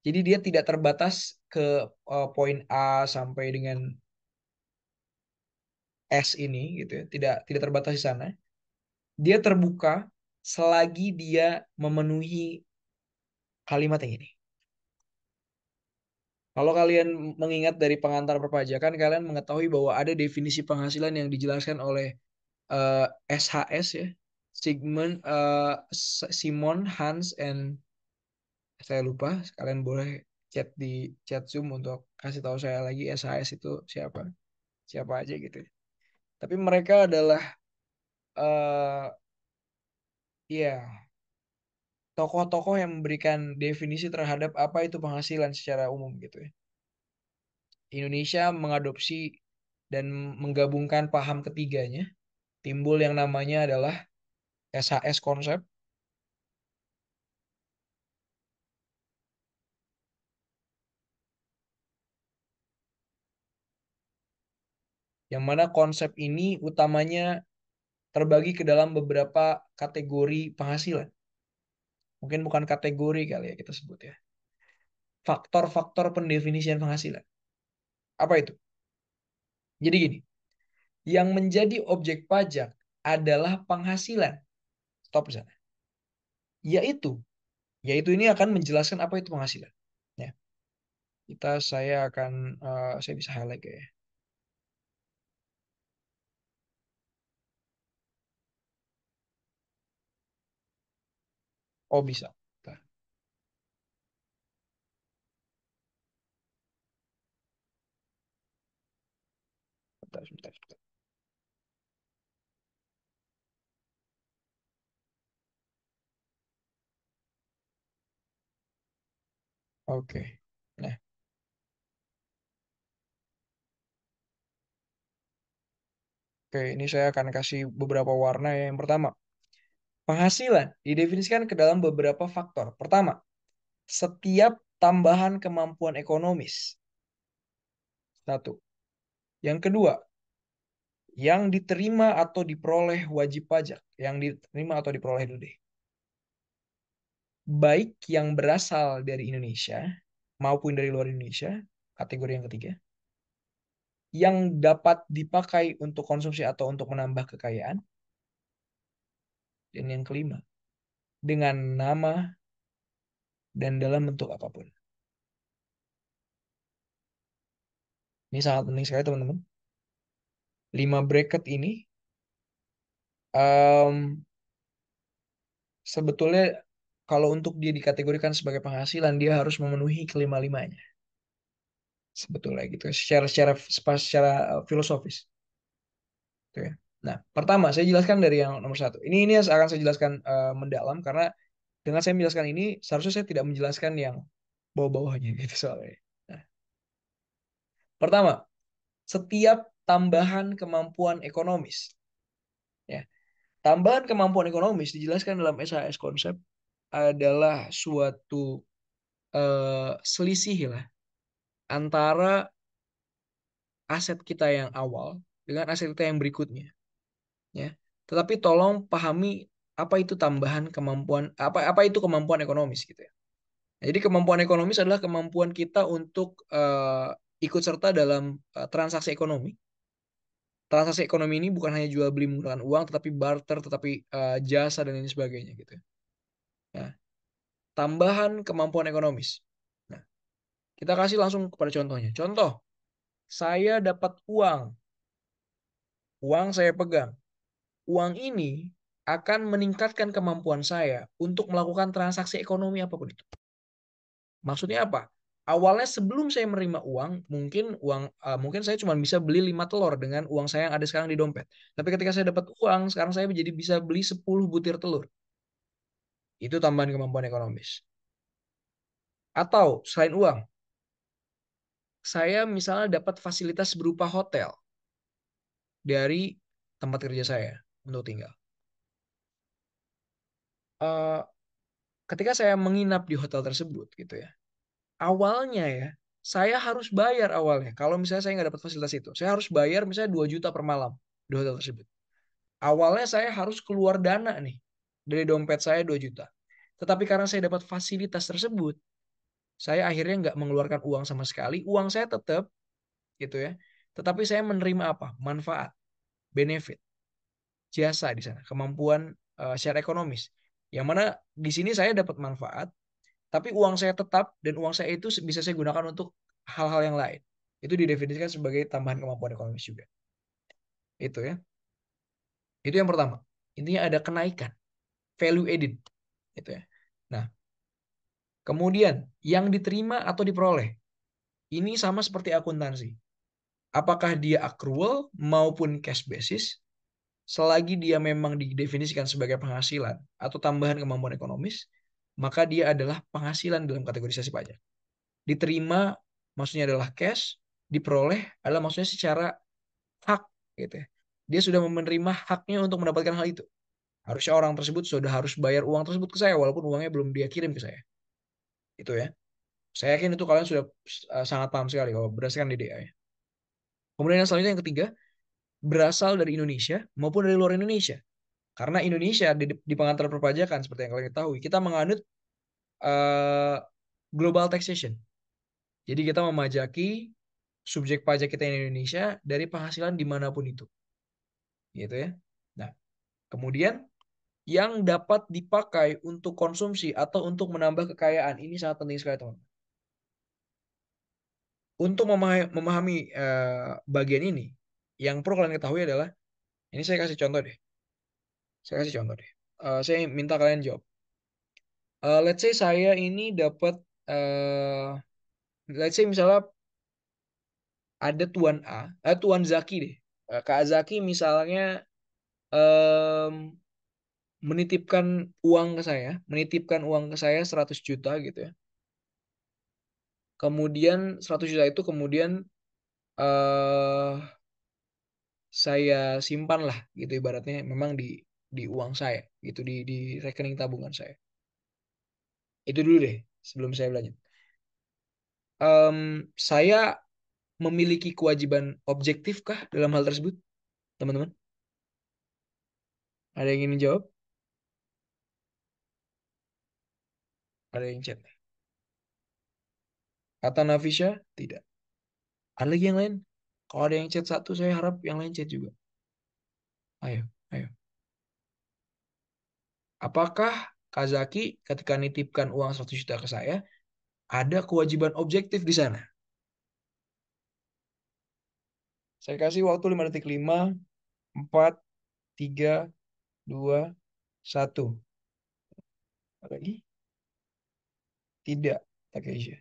Jadi dia tidak terbatas ke poin A sampai dengan S ini gitu ya. Tidak terbatas di sana. Dia terbuka selagi dia memenuhi kalimat yang ini. Kalau kalian mengingat dari pengantar perpajakan, kalian mengetahui bahwa ada definisi penghasilan yang dijelaskan oleh eh, SHS ya. Simon, Hans, and saya lupa. Kalian boleh chat di chat Zoom untuk kasih tahu saya lagi SHS itu siapa, siapa aja gitu. Tapi mereka adalah, ya tokoh-tokoh yang memberikan definisi terhadap apa itu penghasilan secara umum gitu ya. Indonesia mengadopsi dan menggabungkan paham ketiganya. Timbul yang namanya adalah SHS konsep, yang mana konsep ini utamanya terbagi ke dalam beberapa kategori penghasilan. Mungkin bukan kategori kali ya kita sebut ya. Faktor-faktor pendefinisian penghasilan. Apa itu? Jadi gini, yang menjadi objek pajak adalah penghasilan. Stop di sana. Yaitu, yaitu ini akan menjelaskan apa itu penghasilan. Ya, saya akan saya bisa highlight ya. Oh bisa. Bentar, bentar. Oke. Nah, oke, ini saya akan kasih beberapa warna ya. Yang pertama, penghasilan didefinisikan ke dalam beberapa faktor. Pertama, setiap tambahan kemampuan ekonomis. Satu. Yang kedua, yang diterima atau diperoleh wajib pajak. Yang diterima atau diperoleh dulu deh. Baik yang berasal dari Indonesia maupun dari luar Indonesia, kategori yang ketiga. Yang dapat dipakai untuk konsumsi atau untuk menambah kekayaan. Dan yang kelima, dengan nama dan dalam bentuk apapun. Ini sangat penting sekali teman-teman. 5 bracket ini em, sebetulnya kalau untuk dia dikategorikan sebagai penghasilan, dia harus memenuhi kelima-limanya. Sebetulnya gitu. Secara filosofis. Gitu ya. Nah, pertama saya jelaskan dari yang nomor satu. Ini akan saya jelaskan mendalam karena dengan saya menjelaskan ini seharusnya saya tidak menjelaskan yang bawah-bawahnya gitu soalnya. Nah, pertama, setiap tambahan kemampuan ekonomis. Ya, tambahan kemampuan ekonomis dijelaskan dalam SHS konsep adalah suatu selisih lah antara aset kita yang awal dengan aset kita yang berikutnya. Ya, tetapi tolong pahami apa itu tambahan kemampuan apa itu kemampuan ekonomis gitu ya. Jadi kemampuan ekonomis adalah kemampuan kita untuk ikut serta dalam transaksi ekonomi. Transaksi ekonomi ini bukan hanya jual beli menggunakan uang, tetapi barter, tetapi jasa dan lain sebagainya gitu. Nah, tambahan kemampuan ekonomis. Nah, kita kasih langsung kepada contohnya. Contoh, saya dapat uang, uang saya pegang. Uang ini akan meningkatkan kemampuan saya untuk melakukan transaksi ekonomi apapun itu. Maksudnya apa? Awalnya sebelum saya menerima uang, mungkin saya cuma bisa beli 5 telur dengan uang saya yang ada sekarang di dompet. Tapi ketika saya dapat uang, sekarang saya jadi bisa beli 10 butir telur. Itu tambahan kemampuan ekonomis. Atau selain uang, saya misalnya dapat fasilitas berupa hotel dari tempat kerja saya untuk tinggal. Eh, Ketika saya menginap di hotel tersebut, gitu ya, awalnya ya, saya harus bayar awalnya. Kalau misalnya saya nggak dapat fasilitas itu, saya harus bayar misalnya 2 juta per malam di hotel tersebut. Awalnya saya harus keluar dana nih dari dompet saya 2 juta. Tetapi karena saya dapat fasilitas tersebut, saya akhirnya nggak mengeluarkan uang sama sekali. Uang saya tetap gitu ya. Tetapi saya menerima apa? Manfaat, benefit, jasa di sana, kemampuan secara ekonomis. Yang mana di sini saya dapat manfaat, tapi uang saya tetap dan uang saya itu bisa saya gunakan untuk hal-hal yang lain. Itu didefinisikan sebagai tambahan kemampuan ekonomis juga. Itu ya. Itu yang pertama. Intinya ada kenaikan, value added gitu ya. Nah, kemudian yang diterima atau diperoleh. Ini sama seperti akuntansi. Apakah dia accrual maupun cash basis, selagi dia memang didefinisikan sebagai penghasilan atau tambahan kemampuan ekonomis, maka dia adalah penghasilan dalam kategorisasi pajak. Diterima maksudnya adalah cash, diperoleh adalah maksudnya secara hak gitu ya. Dia sudah menerima haknya untuk mendapatkan hal itu. Harusnya orang tersebut sudah harus bayar uang tersebut ke saya walaupun uangnya belum dia kirim ke saya. Itu ya. Saya yakin itu kalian sudah sangat paham sekali kalau berdasarkan DDA ya. Kemudian yang selanjutnya yang ketiga, berasal dari Indonesia maupun dari luar Indonesia. Karena Indonesia di pengantar perpajakan seperti yang kalian ketahui, kita menganut uh, global taxation. Jadi kita memajaki subjek pajak kita di Indonesia dari penghasilan dimanapun itu, gitu ya. Nah, kemudian yang dapat dipakai untuk konsumsi atau untuk menambah kekayaan ini sangat penting sekali teman. Untuk memahami bagian ini, yang perlu kalian ketahui adalah ini saya kasih contoh deh. Saya kasih contoh deh. Saya minta kalian jawab. Let's say saya ini dapat let's say misalnya ada Tuan Zaki deh. Kak Zaki misalnya em, menitipkan uang ke saya 100 juta gitu ya. Kemudian 100 juta itu kemudian eh saya simpan lah gitu ibaratnya memang di uang saya gitu di rekening tabungan saya. Itu dulu deh sebelum saya lanjut. Saya memiliki kewajiban objektif kah dalam hal tersebut, teman-teman? Ada yang ingin jawab? Ada yang chat? Kata Nafisha, tidak. Ada lagi yang lain? Kalau ada yang chat satu, saya harap yang lain chat juga. Ayo, ayo. Apakah Kazaki ketika nitipkan uang 100 juta ke saya, ada kewajiban objektif di sana? Saya kasih waktu 5 detik. 5, 4, 3, 2, 1. Lagi? Tidak, Takeisha.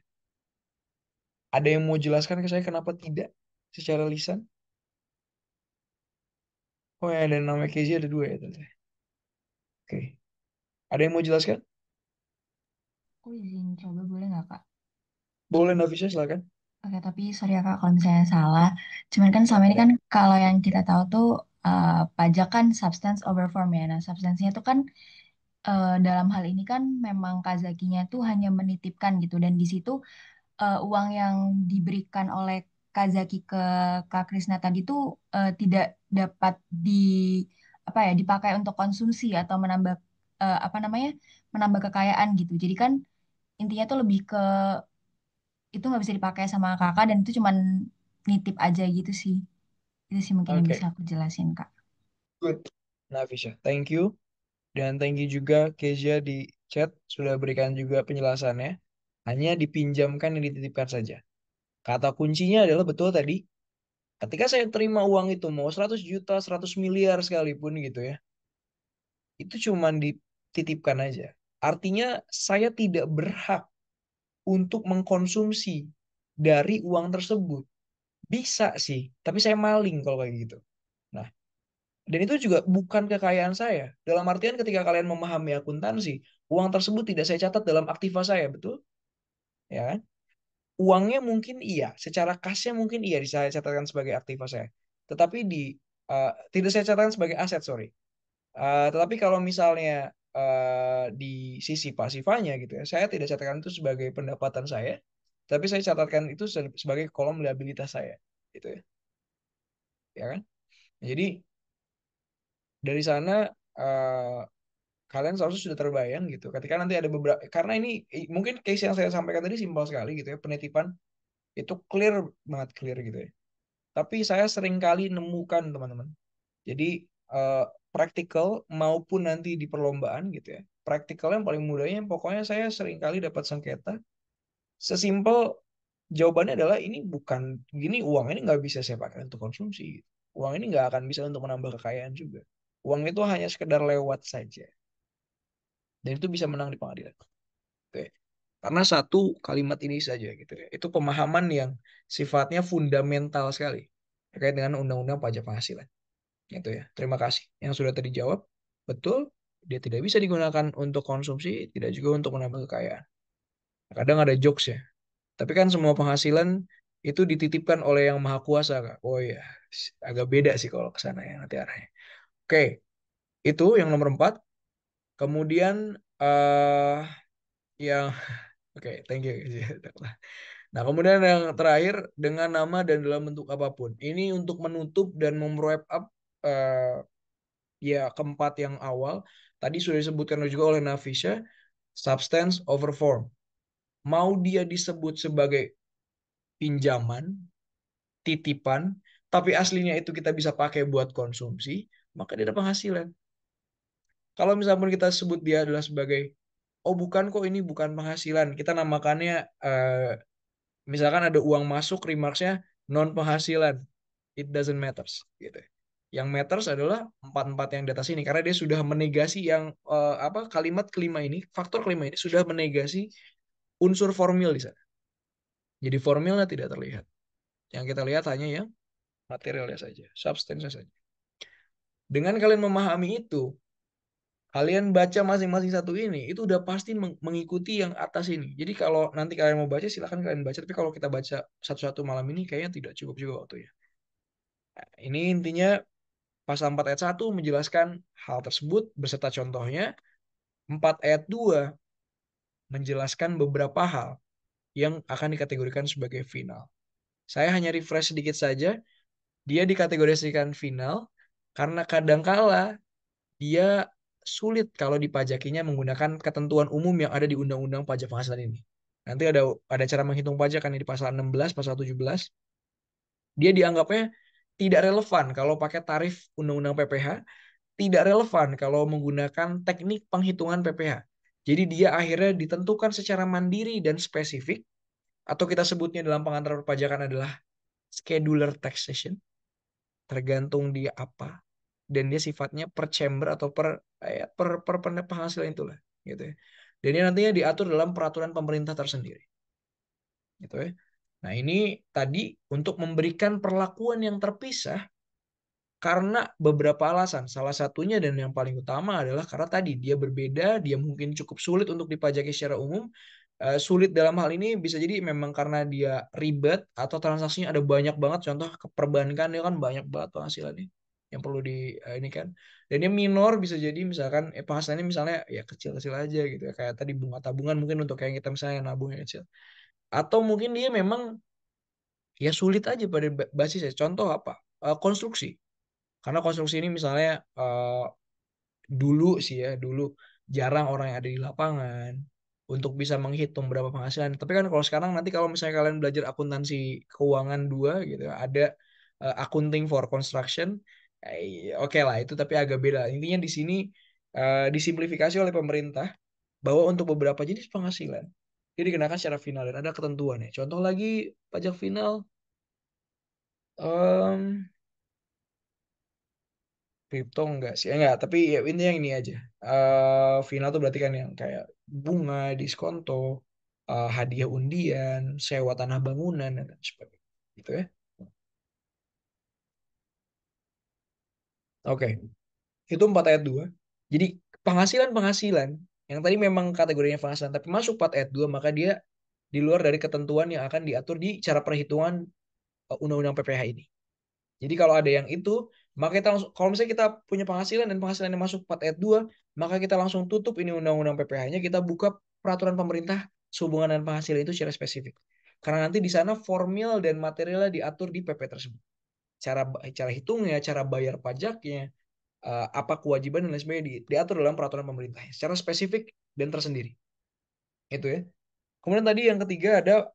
Ada yang mau jelaskan ke saya kenapa tidak secara lisan? Oh ya, dan nama Keji ada dua ya, tante. Oke. Ada yang mau jelaskan? Aku izin coba boleh nggak Kak? Boleh, Nafisa, silakan. Oke, tapi sorry ya Kak kalau misalnya salah. Cuman kan Gak selama ini apa-apa. kan kalau yang kita tahu tuh pajak kan substance over form ya. Nah, substansinya tuh kan dalam hal ini kan memang Kazakinya tuh hanya menitipkan gitu. Dan di situ uang yang diberikan oleh Kazaki ke Kak Krisna tadi tuh tidak dapat apa ya dipakai untuk konsumsi atau menambah apa namanya menambah kekayaan gitu. Jadi kan intinya tuh lebih ke itu nggak bisa dipakai sama kakak dan itu cuman nitip aja gitu sih. Itu sih mungkin yang bisa Oke, aku jelasin, Kak. good. Nafisa, thank you. Dan thank you juga Kezia di chat sudah berikan juga penjelasannya. Hanya dipinjamkan yang dititipkan saja. Kata kuncinya adalah betul tadi. Ketika saya terima uang itu mau 100 juta, 100 miliar sekalipun gitu ya. Itu cuma dititipkan aja. Artinya saya tidak berhak untuk mengkonsumsi dari uang tersebut. Bisa sih, tapi saya maling kalau kayak gitu. Nah, dan itu juga bukan kekayaan saya. Dalam artian ketika kalian memahami akuntansi, uang tersebut tidak saya catat dalam aktiva saya, betul? Ya kan? Uangnya mungkin iya, secara kasnya mungkin iya saya catatkan sebagai aktiva saya. Tetapi tidak saya catatkan sebagai aset, sorry. Tetapi kalau misalnya di sisi pasifanya gitu ya, saya tidak catatkan itu sebagai pendapatan saya, tapi saya catatkan itu sebagai kolom liabilitas saya, gitu ya kan? Jadi dari sana eh, kalian seharusnya sudah terbayang gitu. Ketika nanti ada beberapa, karena ini mungkin case yang saya sampaikan tadi simpel sekali gitu ya, penitipan itu clear banget clear gitu ya. Tapi saya sering kali nemukan teman-teman. Jadi eh, praktikal maupun nanti di perlombaan gitu ya. Praktikal yang paling mudahnya pokoknya saya sering kali dapat sengketa. Sesimpel jawabannya adalah ini bukan gini uang ini nggak bisa saya pakai untuk konsumsi. Gitu. Uang ini nggak akan bisa untuk menambah kekayaan juga. Uang itu hanya sekedar lewat saja. Dan itu bisa menang di pengadilan. Gitu ya. Karena satu kalimat ini saja gitu ya. Itu pemahaman yang sifatnya fundamental sekali terkait dengan undang-undang pajak penghasilan. Gitu ya. Terima kasih. Yang sudah tadi jawab, betul. dia tidak bisa digunakan untuk konsumsi, tidak juga untuk menambah kekayaan. Kadang ada jokes ya. Tapi kan semua penghasilan itu dititipkan oleh Yang Maha Kuasa, Kak. Oh iya, agak beda sih kalau ke sana ya nanti arahnya. Oke, itu yang nomor 4. Kemudian yang oke, thank you. Nah, kemudian yang terakhir dengan nama dan dalam bentuk apapun. Ini untuk menutup dan mem-wrap up eh, ya keempat yang awal. Tadi sudah disebutkan juga oleh Nafisha, substance over form. Mau dia disebut sebagai pinjaman, titipan, tapi aslinya itu kita bisa pakai buat konsumsi, maka dia ada penghasilan. Kalau misalnya kita sebut dia adalah sebagai, oh bukan kok ini bukan penghasilan, kita namakannya misalkan ada uang masuk, remarksnya non penghasilan, it doesn't matters gitu. Yang matters adalah empat-empat yang di atas ini karena dia sudah menegasi yang apa kalimat kelima ini, faktor kelima ini sudah menegasi unsur formil di sana. Jadi formilnya tidak terlihat. Yang kita lihat hanya yang materialnya saja, substance saja. Dengan kalian memahami itu, kalian baca masing-masing satu ini, itu udah pasti mengikuti yang atas ini. Jadi kalau nanti kalian mau baca, silahkan kalian baca. Tapi kalau kita baca satu-satu malam ini, kayaknya tidak cukup juga waktunya. Nah, ini intinya pasal 4 ayat 1 menjelaskan hal tersebut beserta contohnya. 4 ayat 2 menjelaskan beberapa hal yang akan dikategorikan sebagai final. Saya hanya refresh sedikit saja. Dia dikategorikan final karena kadangkala dia sulit kalau dipajakinya menggunakan ketentuan umum yang ada di Undang-Undang Pajak Penghasilan ini. Nanti ada cara menghitung pajak kan di pasal 16, pasal 17. Dia dianggapnya tidak relevan kalau pakai tarif Undang-Undang PPh, tidak relevan kalau menggunakan teknik penghitungan PPh. Jadi dia akhirnya ditentukan secara mandiri dan spesifik, atau kita sebutnya dalam pengantar perpajakan adalah scheduler taxation, tergantung dia apa, dan dia sifatnya per chamber atau per penghasilan itulah gitu ya. Dan ini nantinya diatur dalam peraturan pemerintah tersendiri gitu ya. Nah, ini tadi untuk memberikan perlakuan yang terpisah karena beberapa alasan. Salah satunya dan yang paling utama adalah karena tadi dia berbeda, dia mungkin cukup sulit untuk dipajaki secara umum. Sulit dalam hal ini bisa jadi memang karena dia ribet atau transaksinya ada banyak banget. Contoh ke perbankan dia kan banyak banget penghasilannya yang perlu di ini kan. Dan dia minor bisa jadi misalkan penghasilannya misalnya ya kecil-kecil aja gitu ya. Kayak tadi bunga tabungan mungkin untuk kayak kita misalnya nabung yang kecil. Atau mungkin dia memang ya sulit aja pada basisnya. Contoh apa? Konstruksi. Karena konstruksi ini misalnya dulu sih ya, dulu jarang orang yang ada di lapangan untuk bisa menghitung berapa penghasilan. Tapi kan kalau sekarang nanti kalau misalnya kalian belajar akuntansi keuangan 2 gitu, ada accounting for construction. Oke lah itu tapi agak beda. Intinya di sini disimplifikasi oleh pemerintah bahwa untuk beberapa jenis penghasilan dia dikenakan secara final dan ada ketentuan ya. Contoh lagi pajak final em, kripto enggak sih, enggak. Tapi ya ini yang ini aja. Final tuh berarti kan yang kayak bunga, diskonto, hadiah undian, sewa tanah bangunan dan lain sebagainya. Gitu ya. Oke, itu 4 ayat 2. Jadi penghasilan-penghasilan yang tadi memang kategorinya penghasilan, tapi masuk 4 ayat 2 maka dia di luar dari ketentuan yang akan diatur di cara perhitungan Undang-Undang PPh ini. Jadi kalau ada yang itu, maka kita langsung, kalau misalnya kita punya penghasilan dan penghasilan yang masuk 4 ayat 2, maka kita langsung tutup ini undang-undang PPh-nya, kita buka peraturan pemerintah sehubungan dengan penghasilan itu secara spesifik. Karena nanti di sana formil dan materialnya diatur di PP tersebut. Cara cara hitungnya, cara bayar pajaknya, apa kewajiban dan lain sebagainya diatur dalam peraturan pemerintah secara spesifik dan tersendiri. Itu ya. Kemudian tadi yang ketiga ada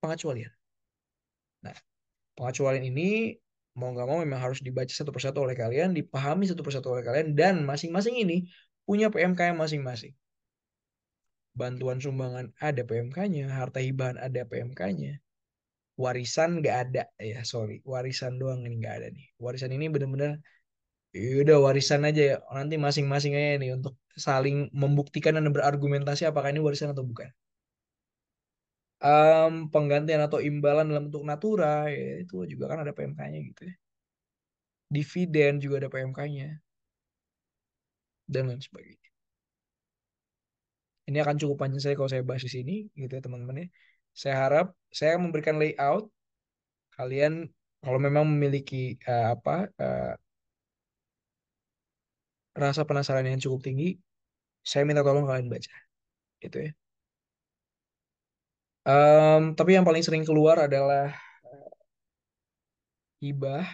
pengecualian. Nah, pengecualian ini mau nggak mau memang harus dibaca satu persatu oleh kalian, dipahami satu persatu oleh kalian, dan masing-masing ini punya PMK yang masing-masing. Bantuan sumbangan ada PMK-nya, harta hibahan ada PMK-nya, warisan nggak ada ya sorry, warisan doang ini nggak ada nih. Warisan ini benar-benar udah warisan aja ya, nanti masing-masing aja nih untuk saling membuktikan dan berargumentasi apakah ini warisan atau bukan. Penggantian atau imbalan dalam bentuk natura ya itu juga kan ada PMK-nya gitu ya. Dividen juga ada PMK-nya. dan lain sebagainya. Ini akan cukup panjang saya kalau saya bahas di sini gitu ya teman-teman ya. Saya harap saya memberikan layout, kalian kalau memang memiliki rasa penasaran yang cukup tinggi, saya minta tolong kalian baca gitu ya. Tapi yang paling sering keluar adalah hibah.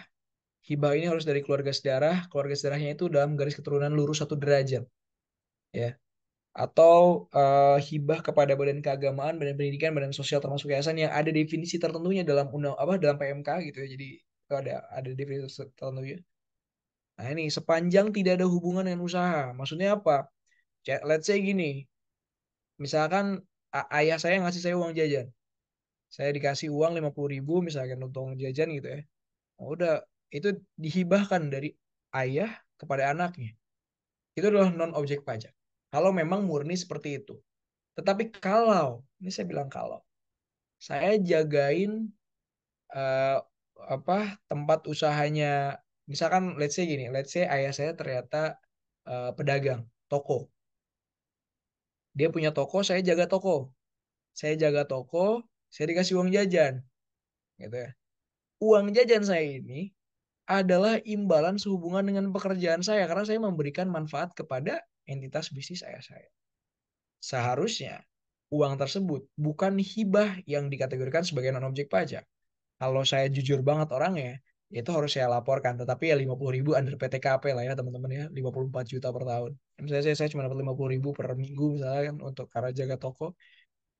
Hibah ini harus dari keluarga sedarah. Keluarga sedarahnya itu dalam garis keturunan lurus 1 derajat, ya. Atau hibah kepada badan keagamaan, badan pendidikan, badan sosial termasuk yayasan yang ada definisi tertentunya dalam undang apa dalam PMK gitu ya. Jadi itu ada definisi tertentunya. Nah ini sepanjang tidak ada hubungan dengan usaha. Maksudnya apa? Let's say gini, misalkan ayah saya ngasih saya uang jajan. Saya dikasih uang 50.000 misalkan untuk uang jajan gitu ya. Nah, udah itu dihibahkan dari ayah kepada anaknya. Itu adalah non objek pajak. Kalau memang murni seperti itu. Tetapi kalau, ini saya bilang kalau, saya jagain eh, apa tempat usahanya, misalkan let's say ayah saya ternyata pedagang toko. Dia punya toko, saya jaga toko. Saya jaga toko, saya dikasih uang jajan, gitu ya. Uang jajan saya ini adalah imbalan sehubungan dengan pekerjaan saya karena saya memberikan manfaat kepada entitas bisnis ayah saya. Seharusnya uang tersebut bukan hibah yang dikategorikan sebagai non objek pajak. Kalau saya jujur banget orangnya, itu harus saya laporkan. Tetapi ya 50.000 under PTKP lah ya teman-teman ya, 54 juta per tahun. Misalnya saya cuma dapat 50.000 per minggu misalnya kan untuk karena jaga toko.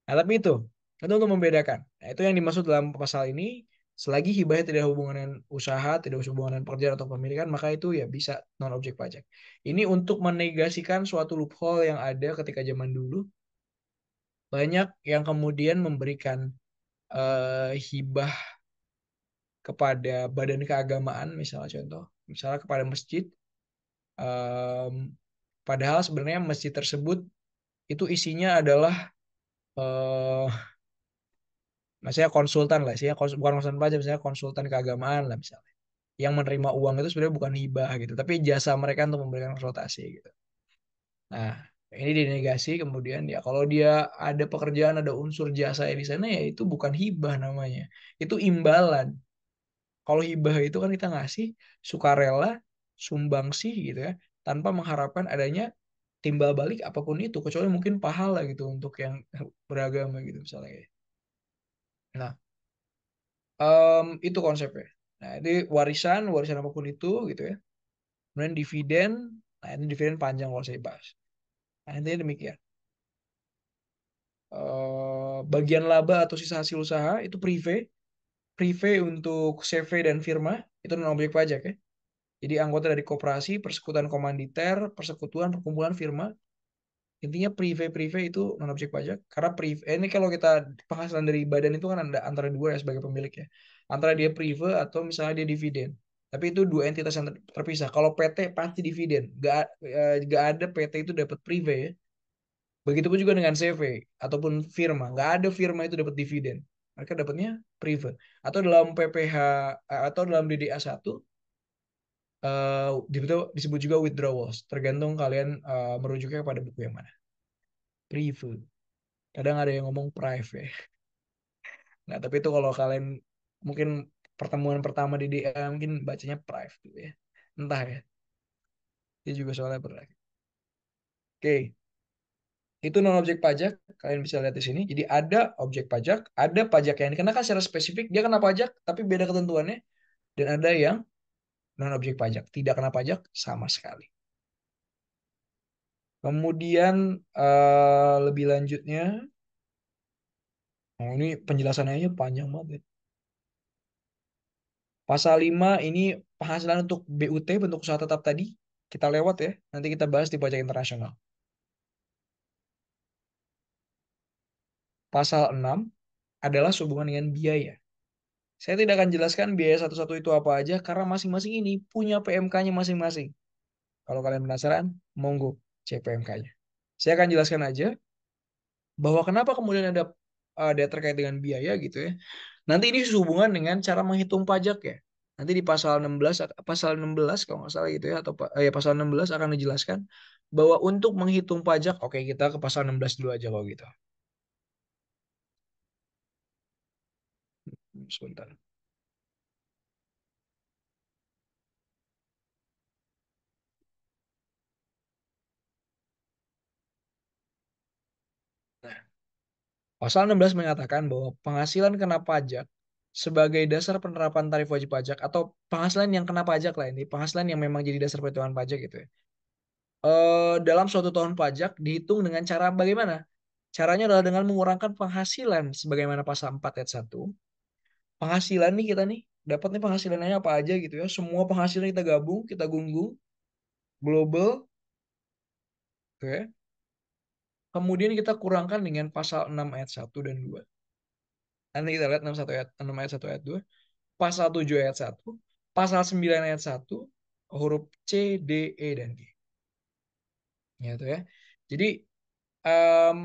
Nah tapi itu untuk membedakan. Nah itu yang dimaksud dalam pasal ini. Selagi hibahnya tidak hubungan dengan usaha, tidak hubungan dengan pekerjaan atau pemilikan, maka itu ya bisa non objek pajak. Ini untuk menegasikan suatu loophole yang ada ketika zaman dulu. Banyak yang kemudian memberikan hibah kepada badan keagamaan, misalnya contoh, misalnya kepada masjid, em, padahal sebenarnya masjid tersebut itu isinya adalah eh maksudnya konsultan lah, isinya bukan konsultan pajak, misalnya konsultan keagamaan lah misalnya, yang menerima uang itu sebenarnya bukan hibah gitu, tapi jasa mereka untuk memberikan konsultasi gitu. Nah, ini dinegasi kemudian ya kalau dia ada pekerjaan, ada unsur jasa di sana ya itu bukan hibah namanya, itu imbalan. Kalau hibah itu kan kita ngasih sukarela, sumbangsih gitu ya, tanpa mengharapkan adanya timbal balik apapun itu, kecuali mungkin pahala gitu untuk yang beragama gitu misalnya. Nah, itu konsepnya. Nah, ini warisan, warisan apapun itu gitu ya. Kemudian dividen, nah ini dividen panjang kalau saya bahas. Nah, intinya demikian. Bagian laba atau sisa hasil usaha itu prive. Prive untuk CV dan firma itu non objek pajak ya. Jadi anggota dari koperasi, persekutuan komanditer, persekutuan, perkumpulan firma. Intinya prive-prive itu non objek pajak. Karena prive, ini kalau kita penghasilan dari badan itu kan ada antara dua ya sebagai pemilik ya. Antara dia prive atau misalnya dia dividen. Tapi itu dua entitas yang terpisah. Kalau PT pasti dividen. Gak ada PT itu dapat prive ya. Begitupun juga dengan CV ataupun firma. Gak ada firma itu dapat dividen. Mereka dapatnya prive. Atau dalam PPh atau dalam DDA 1 disebut juga withdrawals. Tergantung kalian merujuknya kepada buku yang mana. Prive. Kadang ada yang ngomong prive ya. Nah, tapi itu kalau kalian mungkin pertemuan pertama di DA mungkin bacanya prive gitu ya. Entah ya. Dia juga soalnya pernah. Oke. Itu non objek pajak. Kalian bisa lihat di sini. Jadi ada objek pajak, ada pajak yang dikenakan secara spesifik, dia kena pajak, tapi beda ketentuannya. Dan ada yang non objek pajak, tidak kena pajak sama sekali. Kemudian lebih lanjutnya, oh ini penjelasannya aja panjang banget. Pasal 5 ini penghasilan untuk BUT, bentuk usaha tetap tadi. Kita lewat ya, nanti kita bahas di pajak internasional. Pasal 6 adalah sehubungan dengan biaya. Saya tidak akan jelaskan biaya satu-satu itu apa aja, karena masing-masing ini punya PMK-nya masing-masing. Kalau kalian penasaran, monggo cek PMK-nya. Saya akan jelaskan aja bahwa kenapa kemudian ada terkait dengan biaya gitu ya. Nanti ini sehubungan dengan cara menghitung pajak ya. Nanti di pasal 16 kalau nggak salah gitu ya, atau ya pasal 16 akan dijelaskan bahwa untuk menghitung pajak, oke kita ke pasal 16 dulu aja kalau gitu. Sebentar. Nah, pasal 16 mengatakan bahwa penghasilan kena pajak sebagai dasar penerapan tarif wajib pajak atau penghasilan yang kena pajak lah, ini penghasilan yang memang jadi dasar perhitungan pajak gitu ya. Dalam suatu tahun pajak dihitung dengan cara bagaimana? Caranya adalah dengan mengurangkan penghasilan sebagaimana pasal 4 ayat 1. Penghasilan nih kita nih dapat nih penghasilannya apa aja gitu ya. Semua penghasilan kita gabung, kita gunggung global, oke. Kemudian kita kurangkan dengan pasal 6 ayat 1 dan 2. Nanti kita lihat 6 ayat 1 ayat 2, pasal 7 ayat 1, pasal 9 ayat 1, huruf C, D, E dan G. Gitu ya. Jadi em,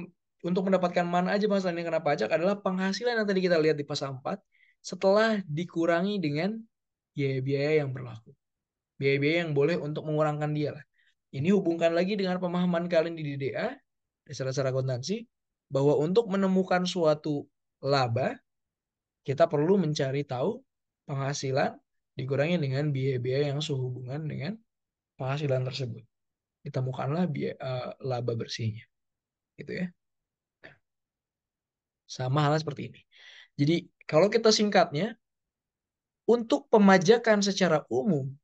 untuk mendapatkan mana aja penghasilan yang kena pajak adalah penghasilan yang tadi kita lihat di pasal 4 setelah dikurangi dengan biaya-biaya yang berlaku. Biaya-biaya yang boleh untuk mengurangkan dia lah. Ini hubungkan lagi dengan pemahaman kalian di DDA, dasar-dasar akuntansi, bahwa untuk menemukan suatu laba, kita perlu mencari tahu penghasilan dikurangi dengan biaya-biaya yang sehubungan dengan penghasilan tersebut. Ditemukanlah laba bersihnya, gitu ya. Sama halnya seperti ini. Jadi kalau kita singkatnya, untuk pemajakan secara umum,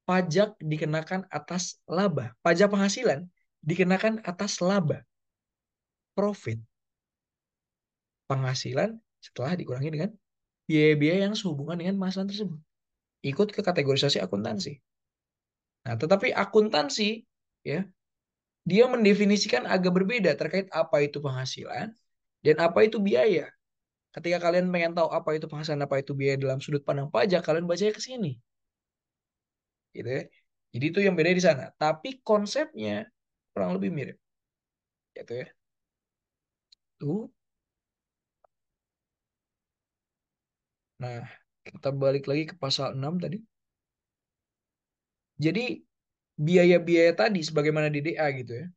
pajak dikenakan atas laba. Pajak penghasilan dikenakan atas laba, profit, penghasilan setelah dikurangi dengan biaya-biaya yang sehubungan dengan penghasilan tersebut. Ikut ke kategorisasi akuntansi. Nah, tetapi akuntansi ya, dia mendefinisikan agak berbeda terkait apa itu penghasilan dan apa itu biaya. Ketika kalian pengen tahu apa itu penghasilan, apa itu biaya dalam sudut pandang pajak, kalian bacanya ke sini. Gitu ya. Jadi itu yang beda di sana. Tapi konsepnya kurang lebih mirip. Gitu ya. Tuh. Nah, kita balik lagi ke pasal 6 tadi. Jadi biaya-biaya tadi sebagaimana DDA gitu ya.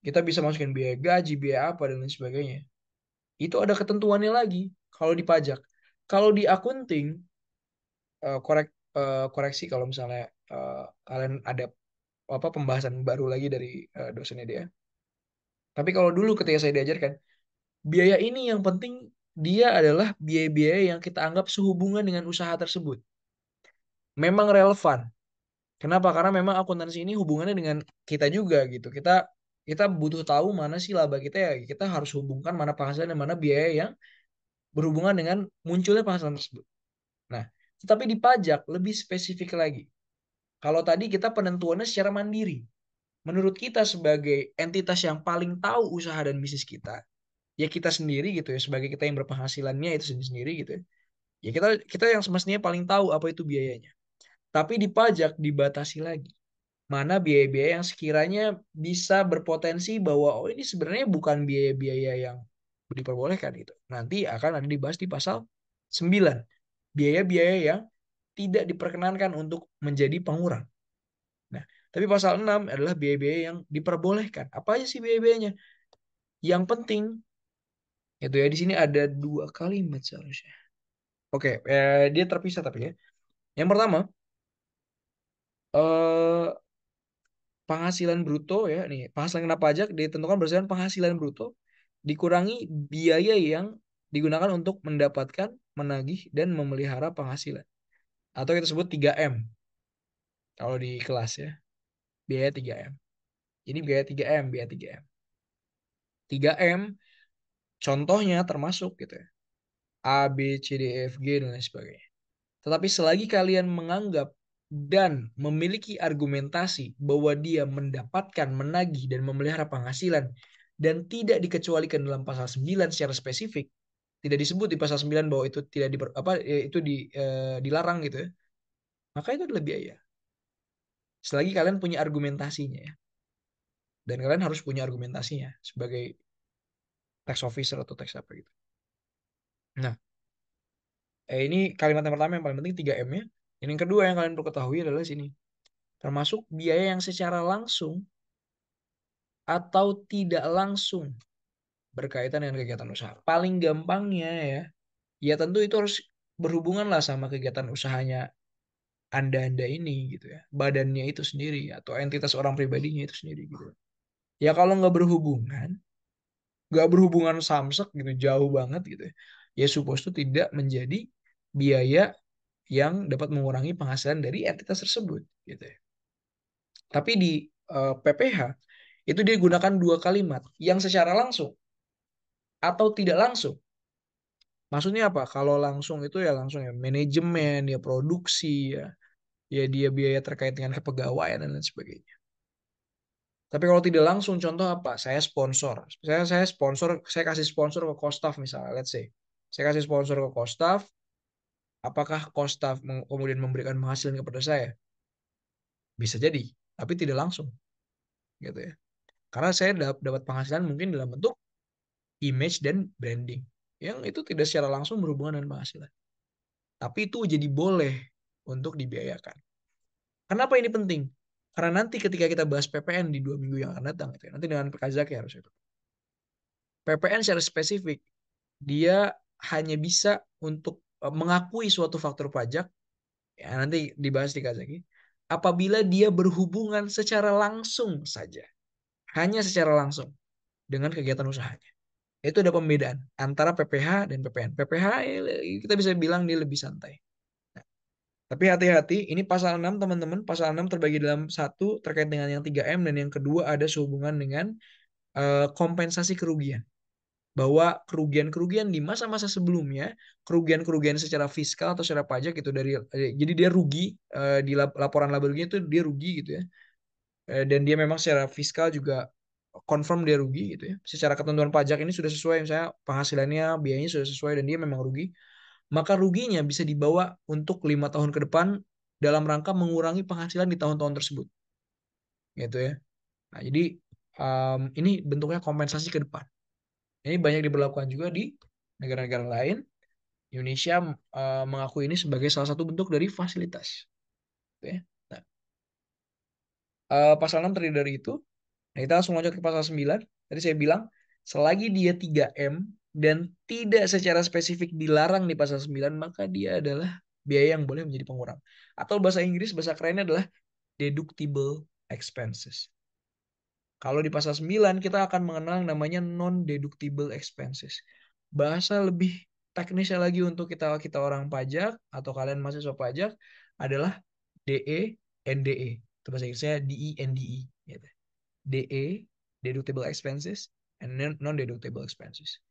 Kita bisa masukin biaya gaji, biaya apa dan lain sebagainya. Itu ada ketentuannya lagi kalau di pajak. Kalau di akunting, koreksi kalau misalnya kalian ada apa pembahasan baru lagi dari dosennya dia. Tapi kalau dulu ketika saya diajarkan, biaya ini yang penting dia adalah biaya-biaya yang kita anggap sehubungan dengan usaha tersebut. Memang relevan. Kenapa? Karena memang akuntansi ini hubungannya dengan kita juga gitu. Kita kita butuh tahu mana sih laba kita ya. Kita harus hubungkan mana penghasilan dan mana biaya yang berhubungan dengan munculnya penghasilan tersebut. Nah, tetapi di pajak lebih spesifik lagi. Kalau tadi kita penentuannya secara mandiri. Menurut kita sebagai entitas yang paling tahu usaha dan bisnis kita, ya kita sendiri gitu ya, sebagai kita yang berpenghasilannya itu sendiri gitu ya. Ya kita kita yang semestinya paling tahu apa itu biayanya. Tapi di pajak dibatasi lagi. Mana biaya-biaya yang sekiranya bisa berpotensi bahwa oh ini sebenarnya bukan biaya-biaya yang diperbolehkan gitu. Nanti akan ada dibahas di pasal 9. Biaya-biaya yang tidak diperkenankan untuk menjadi pengurang. Nah, tapi pasal 6 adalah biaya-biaya yang diperbolehkan. Apa aja sih biaya-biayanya? Yang penting itu ya di sini ada dua kalimat seharusnya. Oke, dia terpisah tapi ya. Yang pertama, eh penghasilan bruto ya nih, penghasilan kena pajak ditentukan berdasarkan penghasilan bruto dikurangi biaya yang digunakan untuk mendapatkan, menagih dan memelihara penghasilan. Atau kita sebut 3M kalau di kelas ya. Biaya 3M. Ini biaya 3M, biaya 3M. 3M contohnya termasuk gitu ya. A, B, C, D, E, F, G dan lain sebagainya. Tetapi selagi kalian menganggap dan memiliki argumentasi bahwa dia mendapatkan, menagih, dan memelihara penghasilan dan tidak dikecualikan dalam pasal 9 secara spesifik, tidak disebut di pasal 9 bahwa itu tidak dilarang gitu ya, maka itu adalah biaya. Selagi kalian punya argumentasinya ya. Dan kalian harus punya argumentasinya sebagai tax officer atau tax apa gitu. Nah, Ini kalimat yang pertama yang paling penting 3M-nya. Yang kedua yang kalian perlu ketahui adalah sini. Termasuk biaya yang secara langsung atau tidak langsung berkaitan dengan kegiatan usaha. Paling gampangnya ya tentu itu harus berhubungan lah sama kegiatan usahanya Anda ini gitu ya. Badannya itu sendiri atau entitas orang pribadinya itu sendiri gitu. Ya kalau nggak berhubungan samsek gitu, jauh banget gitu ya. Ya supposed to tidak menjadi biaya yang dapat mengurangi penghasilan dari entitas tersebut gitu ya. Tapi di PPH itu dia gunakan dua kalimat yang secara langsung atau tidak langsung. Maksudnya apa? Kalau langsung itu ya langsung ya manajemen, ya produksi, ya dia biaya terkait dengan kepegawaian dan lain sebagainya. Tapi kalau tidak langsung, contoh apa? Saya sponsor. Saya sponsor, saya kasih sponsor ke Kostaf misalnya, let's say. Saya kasih sponsor ke Kostaf, apakah Kostaf kemudian memberikan penghasilan kepada saya? Bisa jadi, tapi tidak langsung, gitu ya. Karena saya dapat penghasilan mungkin dalam bentuk image dan branding, yang itu tidak secara langsung berhubungan dengan penghasilan. Tapi itu jadi boleh untuk dibiayakan. Kenapa ini penting? Karena nanti ketika kita bahas PPN di 2 minggu yang akan datang, gitu ya, nanti dengan Pak Zaki harus itu. PPN secara spesifik dia hanya bisa untuk mengakui suatu faktor pajak, ya nanti dibahas di Kazaki, apabila dia berhubungan secara langsung saja, hanya secara langsung dengan kegiatan usahanya. Itu ada pembedaan antara PPH dan PPN. PPH kita bisa bilang dia lebih santai. Nah, tapi hati-hati, ini pasal 6 teman-teman, pasal 6 terbagi dalam satu terkait dengan yang 3M dan yang kedua ada sehubungan dengan kompensasi kerugian. Bahwa kerugian-kerugian di masa-masa sebelumnya, kerugian-kerugian secara fiskal atau secara pajak itu jadi dia rugi di laporan laba ruginya itu dia rugi gitu ya. Dan dia memang secara fiskal juga confirm dia rugi gitu ya. Secara ketentuan pajak ini sudah sesuai, misalnya penghasilannya, biayanya sudah sesuai dan dia memang rugi, maka ruginya bisa dibawa untuk 5 tahun ke depan dalam rangka mengurangi penghasilan di tahun-tahun tersebut, gitu ya. Nah, jadi ini bentuknya kompensasi ke depan. Ini banyak diberlakukan juga di negara-negara lain. Indonesia mengakui ini sebagai salah satu bentuk dari fasilitas. Gitu ya. Nah, pasal 6 terdiri dari itu. Nah, kita langsung lanjut ke pasal 9. Tadi saya bilang, selagi dia 3M dan tidak secara spesifik dilarang di pasal 9, maka dia adalah biaya yang boleh menjadi pengurang. Atau bahasa Inggris, bahasa kerennya adalah deductible expenses. Kalau di pasal 9 kita akan mengenal yang namanya non-deductible expenses. Bahasa lebih teknisnya lagi untuk kita orang pajak atau kalian mahasiswa pajak adalah DE, NDE. Itu bahasa Inggrisnya DE, NDE. Gitu. DE, deductible expenses, and non-deductible expenses.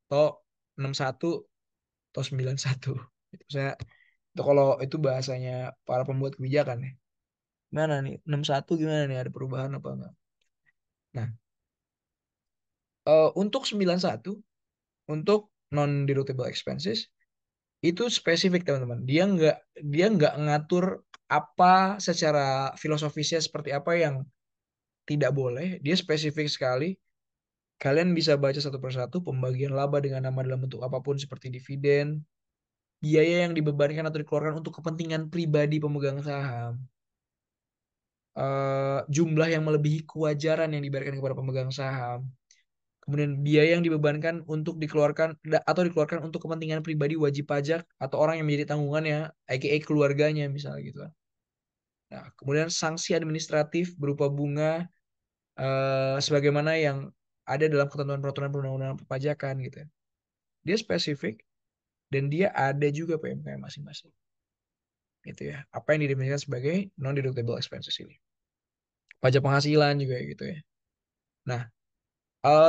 Atau 61 atau 91. Itu saya itu kalau itu bahasanya para pembuat kebijakan ya. Gimana nih? 61 gimana nih? Ada perubahan apa enggak? Nah, untuk 91 untuk non deductible expenses itu spesifik teman-teman. Dia nggak ngatur apa secara filosofisnya seperti apa yang tidak boleh. Dia spesifik sekali. Kalian bisa baca satu persatu pembagian laba dengan nama dalam bentuk apapun seperti dividen, biaya yang dibebankan atau dikeluarkan untuk kepentingan pribadi pemegang saham, jumlah yang melebihi kewajaran yang dibayarkan kepada pemegang saham. Kemudian biaya yang dibebankan untuk dikeluarkan atau dikeluarkan untuk kepentingan pribadi wajib pajak atau orang yang menjadi tanggungannya, aka keluarganya misalnya gitu kan. Nah, kemudian sanksi administratif berupa bunga sebagaimana yang ada dalam ketentuan peraturan perundang-undangan perpajakan gitu ya. Dia spesifik dan dia ada juga PMK masing-masing. Gitu ya. Apa yang didefinisikan sebagai non deductible expenses ini. Pajak penghasilan juga gitu ya. Nah,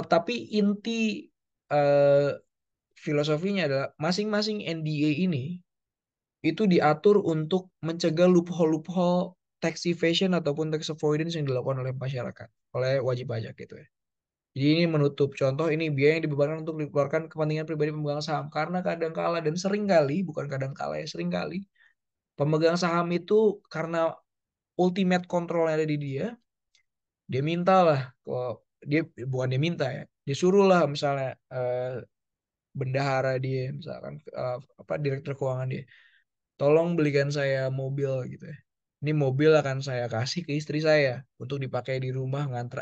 tapi inti uh, filosofinya adalah masing-masing NDA ini itu diatur untuk mencegah loophole-loophole tax evasion ataupun tax avoidance yang dilakukan oleh masyarakat, oleh wajib pajak gitu ya. Jadi ini menutup contoh ini biaya yang dibebankan untuk dikeluarkan kepentingan pribadi pemegang saham karena kadang kala dan sering kali, bukan kadang kala ya, sering kali pemegang saham itu karena ultimate control yang ada di dia minta lah, dia bukan dia minta ya, disuruh lah misalnya bendahara dia, misalkan apa direktur keuangan dia, tolong belikan saya mobil gitu ya. Ini mobil akan saya kasih ke istri saya untuk dipakai di rumah nganter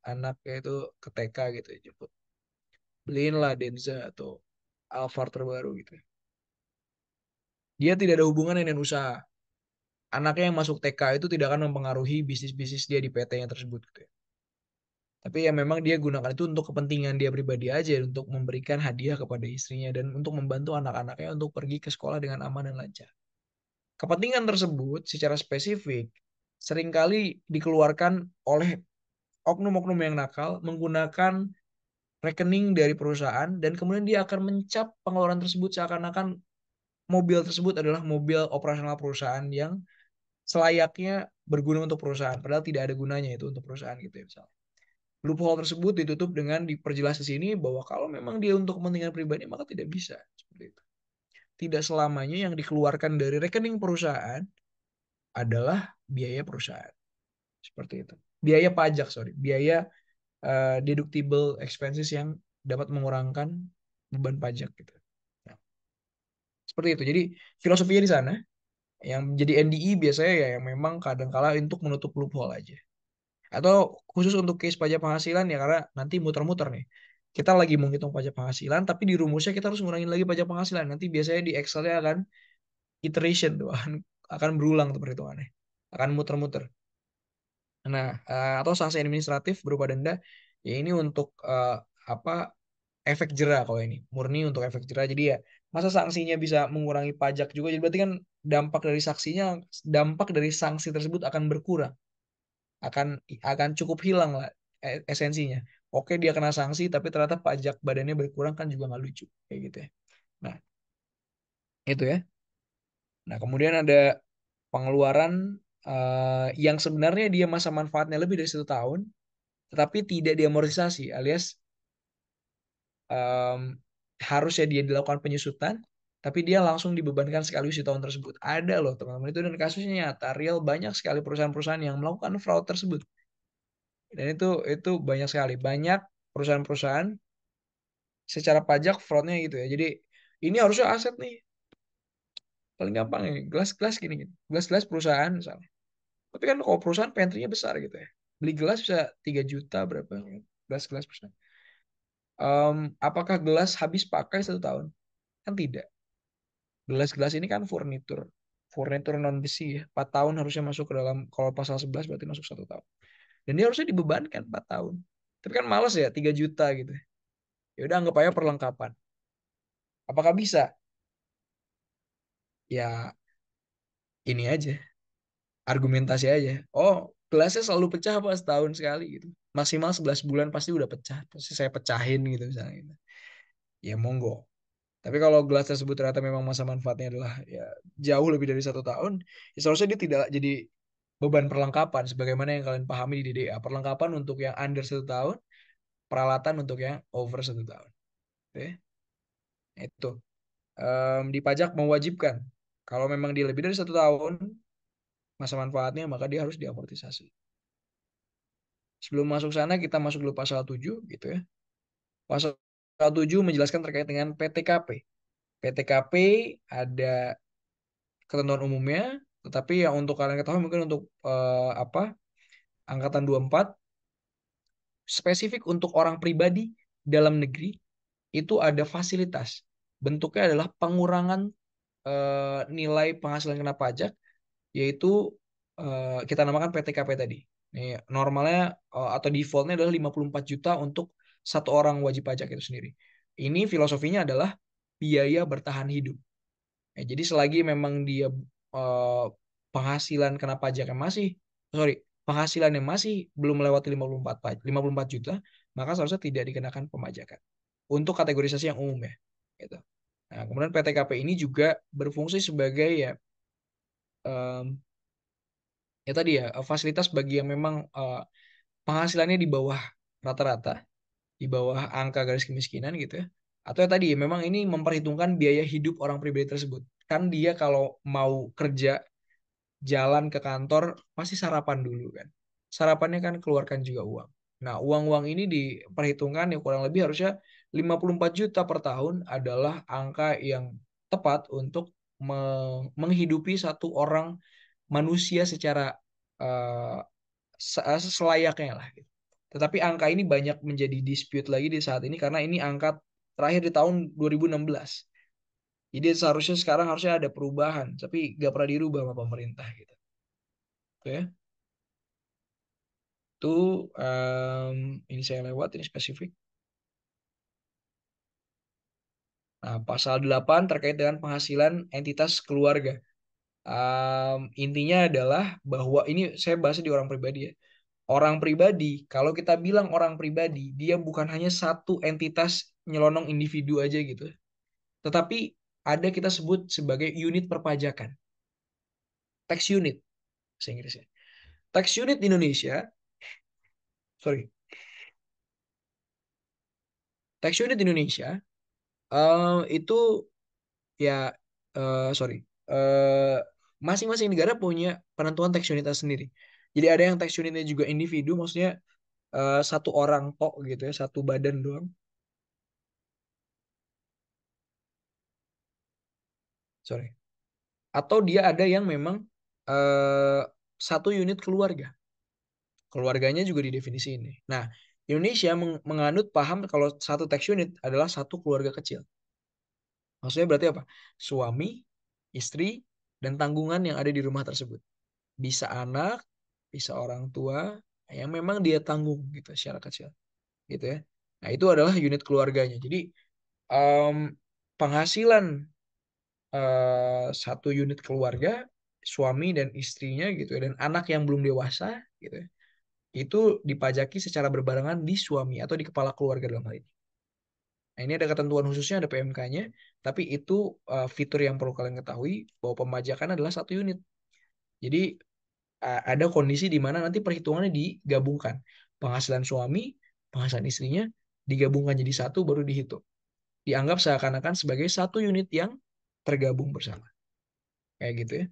anaknya itu ke TK gitu ya, jemput. Beliin lah Denza atau Alphard terbaru gitu ya. Dia tidak ada hubungan dengan usaha. Anaknya yang masuk TK itu tidak akan mempengaruhi bisnis-bisnis dia di PT-nya tersebut gitu ya. Tapi ya memang dia gunakan itu untuk kepentingan dia pribadi aja, untuk memberikan hadiah kepada istrinya dan untuk membantu anak-anaknya untuk pergi ke sekolah dengan aman dan lancar. Kepentingan tersebut secara spesifik seringkali dikeluarkan oleh oknum-oknum yang nakal menggunakan rekening dari perusahaan dan kemudian dia akan mencap pengeluaran tersebut seakan-akan mobil tersebut adalah mobil operasional perusahaan yang selayaknya berguna untuk perusahaan, padahal tidak ada gunanya itu untuk perusahaan gitu ya misalnya. Loophole tersebut ditutup dengan diperjelas di sini bahwa kalau memang dia untuk kepentingan pribadi maka tidak bisa seperti itu. Tidak selamanya yang dikeluarkan dari rekening perusahaan adalah biaya perusahaan. Seperti itu. Biaya pajak, sorry. Biaya deductible expenses yang dapat mengurangkan beban pajak gitu. Nah, seperti itu. Jadi filosofinya di sana yang jadi NDI biasanya ya yang memang kadang-kala untuk menutup loophole aja. Atau khusus untuk case pajak penghasilan ya karena nanti muter-muter nih. Kita lagi menghitung pajak penghasilan, tapi di rumusnya kita harus ngurangin lagi pajak penghasilan. Nanti biasanya di Excel-nya akan iteration tuh, akan berulang tuh perhitungannya. Akan muter-muter. Nah, atau sanksi administratif berupa denda, ya ini untuk apa efek jera kalau ini. Murni untuk efek jera. Jadi ya masa sanksinya bisa mengurangi pajak juga. Jadi berarti kan dampak dari sanksi tersebut akan berkurang, akan akan cukup hilang lah esensinya. Oke dia kena sanksi tapi ternyata pajak badannya berkurang kan juga nggak lucu kayak gitu ya. Nah itu ya. Nah kemudian ada pengeluaran yang sebenarnya dia masa manfaatnya lebih dari 1 tahun tetapi tidak diamortisasi alias em, harusnya dia dilakukan penyusutan tapi dia langsung dibebankan sekaligus di tahun tersebut. Ada loh teman-teman itu dan kasusnya nyata real banyak sekali perusahaan-perusahaan yang melakukan fraud tersebut. Dan itu banyak sekali. Banyak perusahaan-perusahaan secara pajak fraudnya gitu ya. Jadi ini harusnya aset nih. Paling gampang nih, gelas-gelas gini gitu. Gelas-gelas perusahaan misalnya. Tapi kan kalau perusahaan pantry-nya besar gitu ya. Beli gelas bisa 3 juta berapa gitu. Gelas-gelas perusahaan. Apakah gelas habis pakai 1 tahun? Kan tidak. Gelas-gelas ini kan furnitur. Furnitur non besi ya. 4 tahun harusnya masuk ke dalam, kalau pasal 11 berarti masuk 1 tahun. Dan dia harusnya dibebankan 4 tahun. Tapi kan males ya 3 juta gitu. Ya udah anggap aja perlengkapan. Apakah bisa? Ya ini aja, argumentasi aja. Oh, gelasnya selalu pecah apa setahun sekali gitu. Maksimal 11 bulan pasti udah pecah. Pasti saya pecahin gitu misalnya gitu. Ya monggo. Tapi kalau gelas tersebut ternyata memang masa manfaatnya adalah ya jauh lebih dari 1 tahun, ya seharusnya dia tidak jadi beban perlengkapan sebagaimana yang kalian pahami di DDA. Perlengkapan untuk yang under 1 tahun, peralatan untuk yang over 1 tahun. Oke, itu. Di pajak mewajibkan kalau memang dia lebih dari 1 tahun masa manfaatnya maka dia harus diamortisasi. Sebelum masuk sana kita masuk dulu pasal 7 gitu ya. Pasal 7 menjelaskan terkait dengan PTKP. PTKP ada ketentuan umumnya, tetapi yang untuk kalian ketahui mungkin untuk apa? Angkatan 24 spesifik untuk orang pribadi dalam negeri itu ada fasilitas. Bentuknya adalah pengurangan nilai penghasilan kena pajak yaitu kita namakan PTKP tadi. Nih, normalnya atau defaultnya adalah 54 juta untuk satu orang wajib pajak itu sendiri. Ini filosofinya adalah biaya bertahan hidup. Jadi selagi memang dia eh, penghasilan kena pajak yang masih, sorry, penghasilan yang masih belum melewati 54 juta, maka seharusnya tidak dikenakan pemajakan. Untuk kategorisasi yang umum ya. Gitu. Nah, kemudian PTKP ini juga berfungsi sebagai ya ya tadi ya fasilitas bagi yang memang penghasilannya di bawah rata-rata, di bawah angka garis kemiskinan gitu ya. Atau ya tadi ya memang ini memperhitungkan biaya hidup orang pribadi tersebut. Kan dia kalau mau kerja jalan ke kantor pasti sarapan dulu kan. Sarapannya kan keluarkan juga uang. Nah, uang-uang ini diperhitungkan ya kurang lebih harusnya 54 juta per tahun adalah angka yang tepat untuk menghidupi satu orang manusia secara eh, selayaknya lah gitu. Tetapi angka ini banyak menjadi dispute lagi di saat ini karena ini angka terakhir di tahun 2016. Jadi seharusnya sekarang harusnya ada perubahan, tapi nggak pernah dirubah sama pemerintah gitu. Oke ya. Itu ini saya lewat, ini spesifik. Nah, pasal 8 terkait dengan penghasilan entitas keluarga. Intinya adalah bahwa ini saya bahas di orang pribadi ya. Orang pribadi, kalau kita bilang orang pribadi, dia bukan hanya satu entitas nyelonong individu aja gitu. Tetapi ada kita sebut sebagai unit perpajakan. Tax unit, bahasa Inggrisnya. Tax unit di Indonesia, sorry, tax unit di Indonesia itu ya, sorry, eh, masing-masing negara punya penentuan tax unitnya sendiri. Jadi ada yang tax unitnya juga individu, maksudnya satu orang tok gitu ya, satu badan doang. Sorry. Atau dia ada yang memang eh, satu unit keluarga. Keluarganya juga didefinisi ini. Nah, Indonesia menganut paham kalau satu tax unit adalah satu keluarga kecil. Maksudnya berarti apa? Suami, istri, dan tanggungan yang ada di rumah tersebut. Bisa anak, bisa orang tua yang memang dia tanggung gitu secara kecil, gitu ya. Nah, itu adalah unit keluarganya. Jadi em, penghasilan satu unit keluarga, suami dan istrinya gitu ya, dan anak yang belum dewasa gitu ya, itu dipajaki secara berbarengan di suami atau di kepala keluarga dalam hal ini. Nah, ini ada ketentuan khususnya, ada PMK-nya, tapi itu fitur yang perlu kalian ketahui bahwa pembajakan adalah satu unit. Jadi ada kondisi di mana nanti perhitungannya digabungkan. Penghasilan suami, penghasilan istrinya digabungkan jadi satu baru dihitung. Dianggap seakan-akan sebagai satu unit yang tergabung bersama. Kayak gitu ya.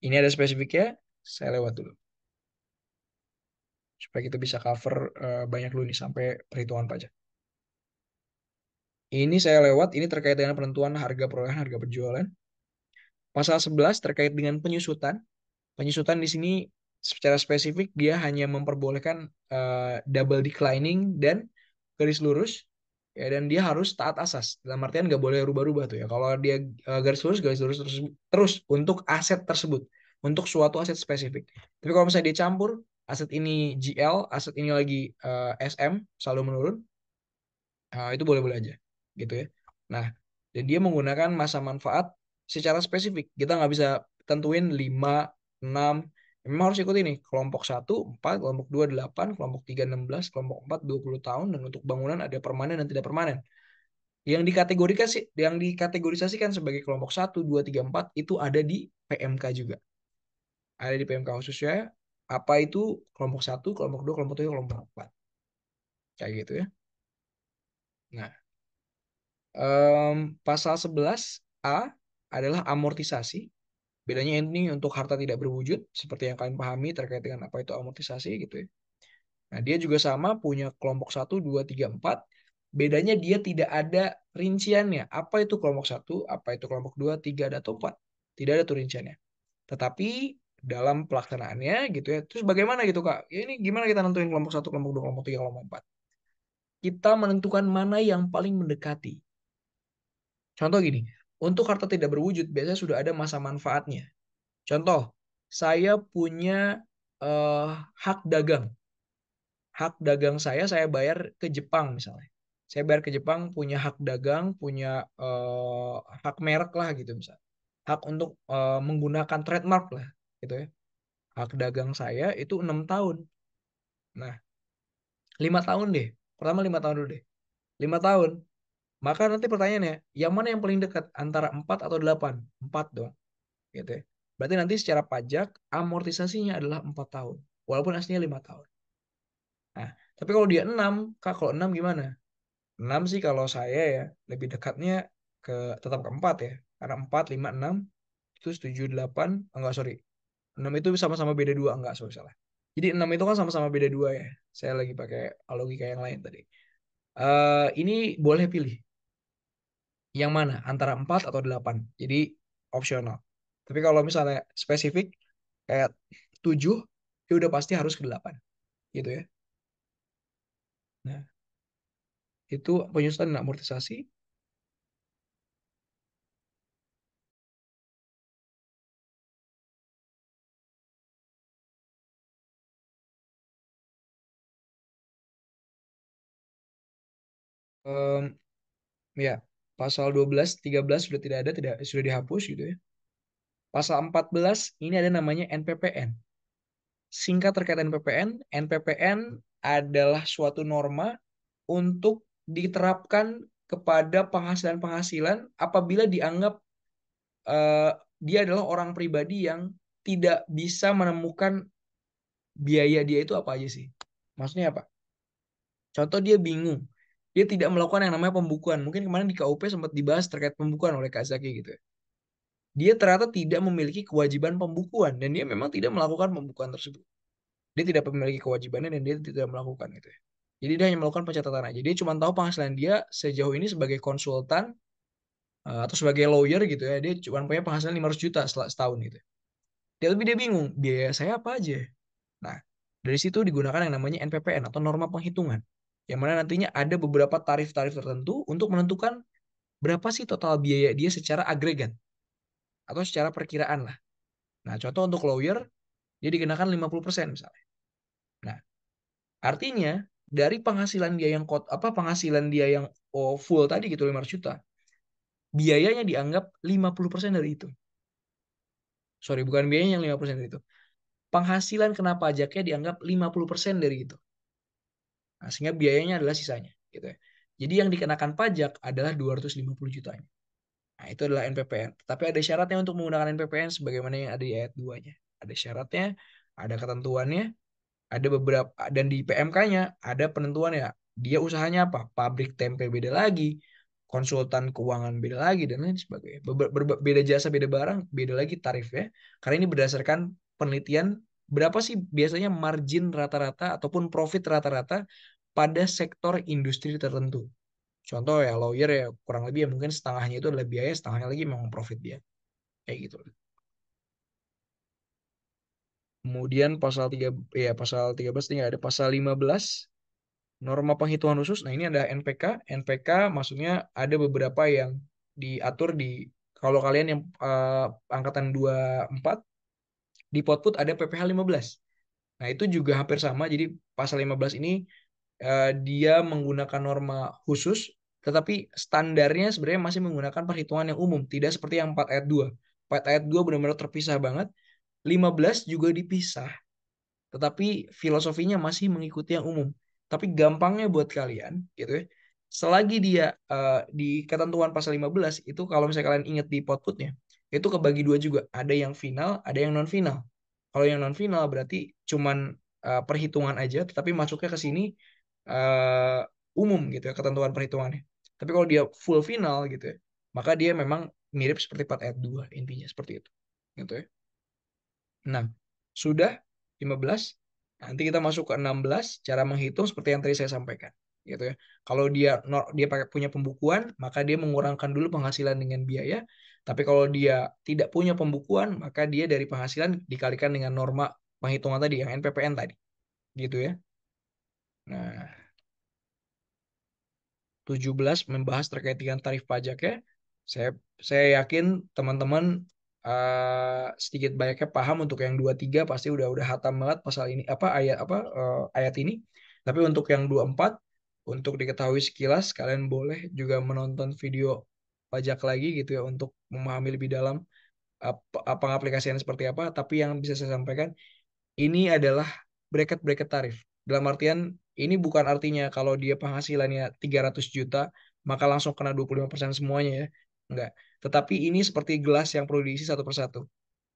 Ini ada spesifiknya, saya lewat dulu. Supaya kita bisa cover banyak dulu nih sampai perhitungan pajak. Ini saya lewat, ini terkait dengan penentuan harga perolehan, harga penjualan. Pasal 11 terkait dengan penyusutan. Penyusutan di sini secara spesifik dia hanya memperbolehkan double declining dan garis lurus, ya, dan dia harus taat asas. Dalam artian nggak boleh rubah-rubah tuh ya. Kalau dia garis lurus terus untuk aset tersebut, untuk suatu aset spesifik. Tapi kalau misalnya dia campur, aset ini GL, aset ini lagi SM, selalu menurun, itu boleh-boleh aja, gitu ya. Nah, dan dia menggunakan masa manfaat secara spesifik. Kita nggak bisa tentuin 5, 6. Memang harus ikuti nih. Kelompok 1, 4, kelompok 2, 8, kelompok 3, 16, kelompok 4, 20 tahun, dan untuk bangunan ada permanen dan tidak permanen. Yang dikategorisasikan sebagai kelompok 1, 2, 3, 4 itu ada di PMK juga. Ada di PMK khususnya, apa itu kelompok 1, kelompok 2, kelompok 3, kelompok 4. Kayak gitu ya. Nah, pasal 11A adalah amortisasi. Bedanya ini untuk harta tidak berwujud, seperti yang kalian pahami terkait dengan apa itu amortisasi gitu ya. Nah, dia juga sama, punya kelompok 1, 2, 3, 4. Bedanya dia tidak ada rinciannya. Apa itu kelompok 1, apa itu kelompok 2, 3, atau 4. Tidak ada tuh rinciannya. Tetapi dalam pelaksanaannya gitu ya. Terus bagaimana gitu Kak? Ya ini gimana kita nentuin kelompok 1, kelompok 2, kelompok 3, kelompok 4? Kita menentukan mana yang paling mendekati. Contoh gini, untuk harta tidak berwujud biasanya sudah ada masa manfaatnya. Contoh, saya punya eh, hak dagang. Hak dagang saya bayar ke Jepang misalnya. Saya bayar ke Jepang, punya hak dagang, punya hak merek lah gitu misalnya. Hak untuk menggunakan trademark lah gitu ya. Hak dagang saya itu 6 tahun. Nah, 5 tahun deh. Pertama 5 tahun dulu deh. 5 tahun. Maka nanti pertanyaannya, yang mana yang paling dekat antara 4 atau 8? 4 dong. Gitu ya. Berarti nanti secara pajak amortisasinya adalah 4 tahun. Walaupun aslinya 5 tahun. Nah, tapi kalau dia 6, Kak, kalau 6 gimana? 6 sih kalau saya ya lebih dekatnya ke tetap ke 4 ya. Karena 4, 5, 6 itu 7, 8, enggak sorry. 6 itu sama-sama beda 2, enggak, sorry salah. Jadi 6 itu kan sama-sama beda 2 ya. Saya lagi pakai logika yang lain tadi. Ini boleh pilih yang mana antara 4 atau 8. Jadi opsional. Tapi kalau misalnya spesifik kayak 7, ya udah pasti harus ke 8 gitu ya. Nah, itu penyusunan dan amortisasi. Em, ya, pasal 12, 13 sudah tidak ada, tidak sudah dihapus gitu ya. Pasal 14 ini ada namanya NPPN. Singkat terkait NPPN, NPPN adalah suatu norma untuk diterapkan kepada penghasilan-penghasilan apabila dianggap eh, dia adalah orang pribadi yang tidak bisa menemukan biaya dia itu apa aja sih. Maksudnya apa? Contoh dia bingung. Dia tidak melakukan yang namanya pembukuan. Mungkin kemarin di KUP sempat dibahas terkait pembukuan oleh Kak Zaki gitu ya. Dia ternyata tidak memiliki kewajiban pembukuan dan dia memang tidak melakukan pembukuan tersebut. Dia tidak memiliki kewajibannya dan dia tidak melakukan itu ya. Jadi dia hanya melakukan pencatatan aja. Dia cuma tahu penghasilan dia sejauh ini sebagai konsultan atau sebagai lawyer gitu ya. Dia cuma punya penghasilan 500 juta setahun gitu. Dia bingung, biaya saya apa aja? Nah, dari situ digunakan yang namanya NPPN atau norma penghitungan. Yang mana nantinya ada beberapa tarif-tarif tertentu untuk menentukan berapa sih total biaya dia secara agregat atau secara perkiraan lah. Nah, contoh untuk lawyer, dia dikenakan 50% misalnya. Nah, artinya dari penghasilan dia yang penghasilan dia yang full tadi gitu 500 juta, biayanya dianggap 50% dari itu. Sorry, bukan biayanya yang 50% dari itu. Penghasilan kena pajaknya dianggap 50% dari itu. Nah, sehingga biayanya adalah sisanya gitu ya. Jadi yang dikenakan pajak adalah 250 jutanya. Nah, itu adalah NPPN. Tapi ada syaratnya untuk menggunakan NPPN sebagaimana yang ada di ayat 2-nya. Ada syaratnya, ada ketentuannya, ada beberapa dan di PMK-nya ada penentuan ya. Dia usahanya apa? Pabrik tempe beda lagi, konsultan keuangan beda lagi dan lain sebagainya. Beda jasa, beda barang, beda lagi tarifnya. Karena ini berdasarkan penelitian berapa sih biasanya margin rata-rata ataupun profit rata-rata pada sektor industri tertentu. Contoh ya lawyer ya kurang lebih ya mungkin setengahnya itu adalah biaya, setengahnya lagi memang profit dia. Kayak gitu. Kemudian pasal 13 tinggal ada pasal 15 norma penghitungan khusus. Nah, ini ada NPK. NPK maksudnya ada beberapa yang diatur di kalau kalian yang angkatan 24 di Potput ada PPh 15. Nah, itu juga hampir sama. Jadi pasal 15 ini dia menggunakan norma khusus tetapi standarnya sebenarnya masih menggunakan perhitungan yang umum, tidak seperti yang 4 ayat 2. 4 ayat 2 benar-benar terpisah banget. 15 juga dipisah tetapi filosofinya masih mengikuti yang umum. Tapi gampangnya buat kalian, gitu ya. Selagi dia di ketentuan pasal 15 itu kalau misalnya kalian ingat di outputnya, itu kebagi dua juga. Ada yang final, ada yang non final. Kalau yang non final berarti cuman perhitungan aja, tetapi masuknya ke sini uh, umum gitu ya ketentuan perhitungannya. Tapi kalau dia full final gitu ya, maka dia memang mirip seperti 4 ayat 2 intinya seperti itu. Gitu ya. Nah, sudah 15. Nanti kita masuk ke 16, cara menghitung seperti yang tadi saya sampaikan. Gitu ya. Kalau dia pakai punya pembukuan, maka dia mengurangkan dulu penghasilan dengan biaya. Tapi kalau dia tidak punya pembukuan, maka dia dari penghasilan dikalikan dengan norma penghitungan tadi, yang NPPN tadi. Gitu ya. Nah, 17 membahas terkait dengan tarif pajak ya. Saya saya yakin teman-teman sedikit banyaknya paham untuk yang 23 pasti udah hatam banget pasal ini ayat ini. Tapi untuk yang 24 untuk diketahui sekilas kalian boleh juga menonton video pajak lagi gitu ya untuk memahami lebih dalam pengaplikasian seperti apa. Tapi yang bisa saya sampaikan ini adalah bracket-bracket tarif. Dalam artian ini bukan artinya kalau dia penghasilannya 300 juta maka langsung kena 25% semuanya ya. Enggak. Tetapi ini seperti gelas yang perlu diisi satu persatu.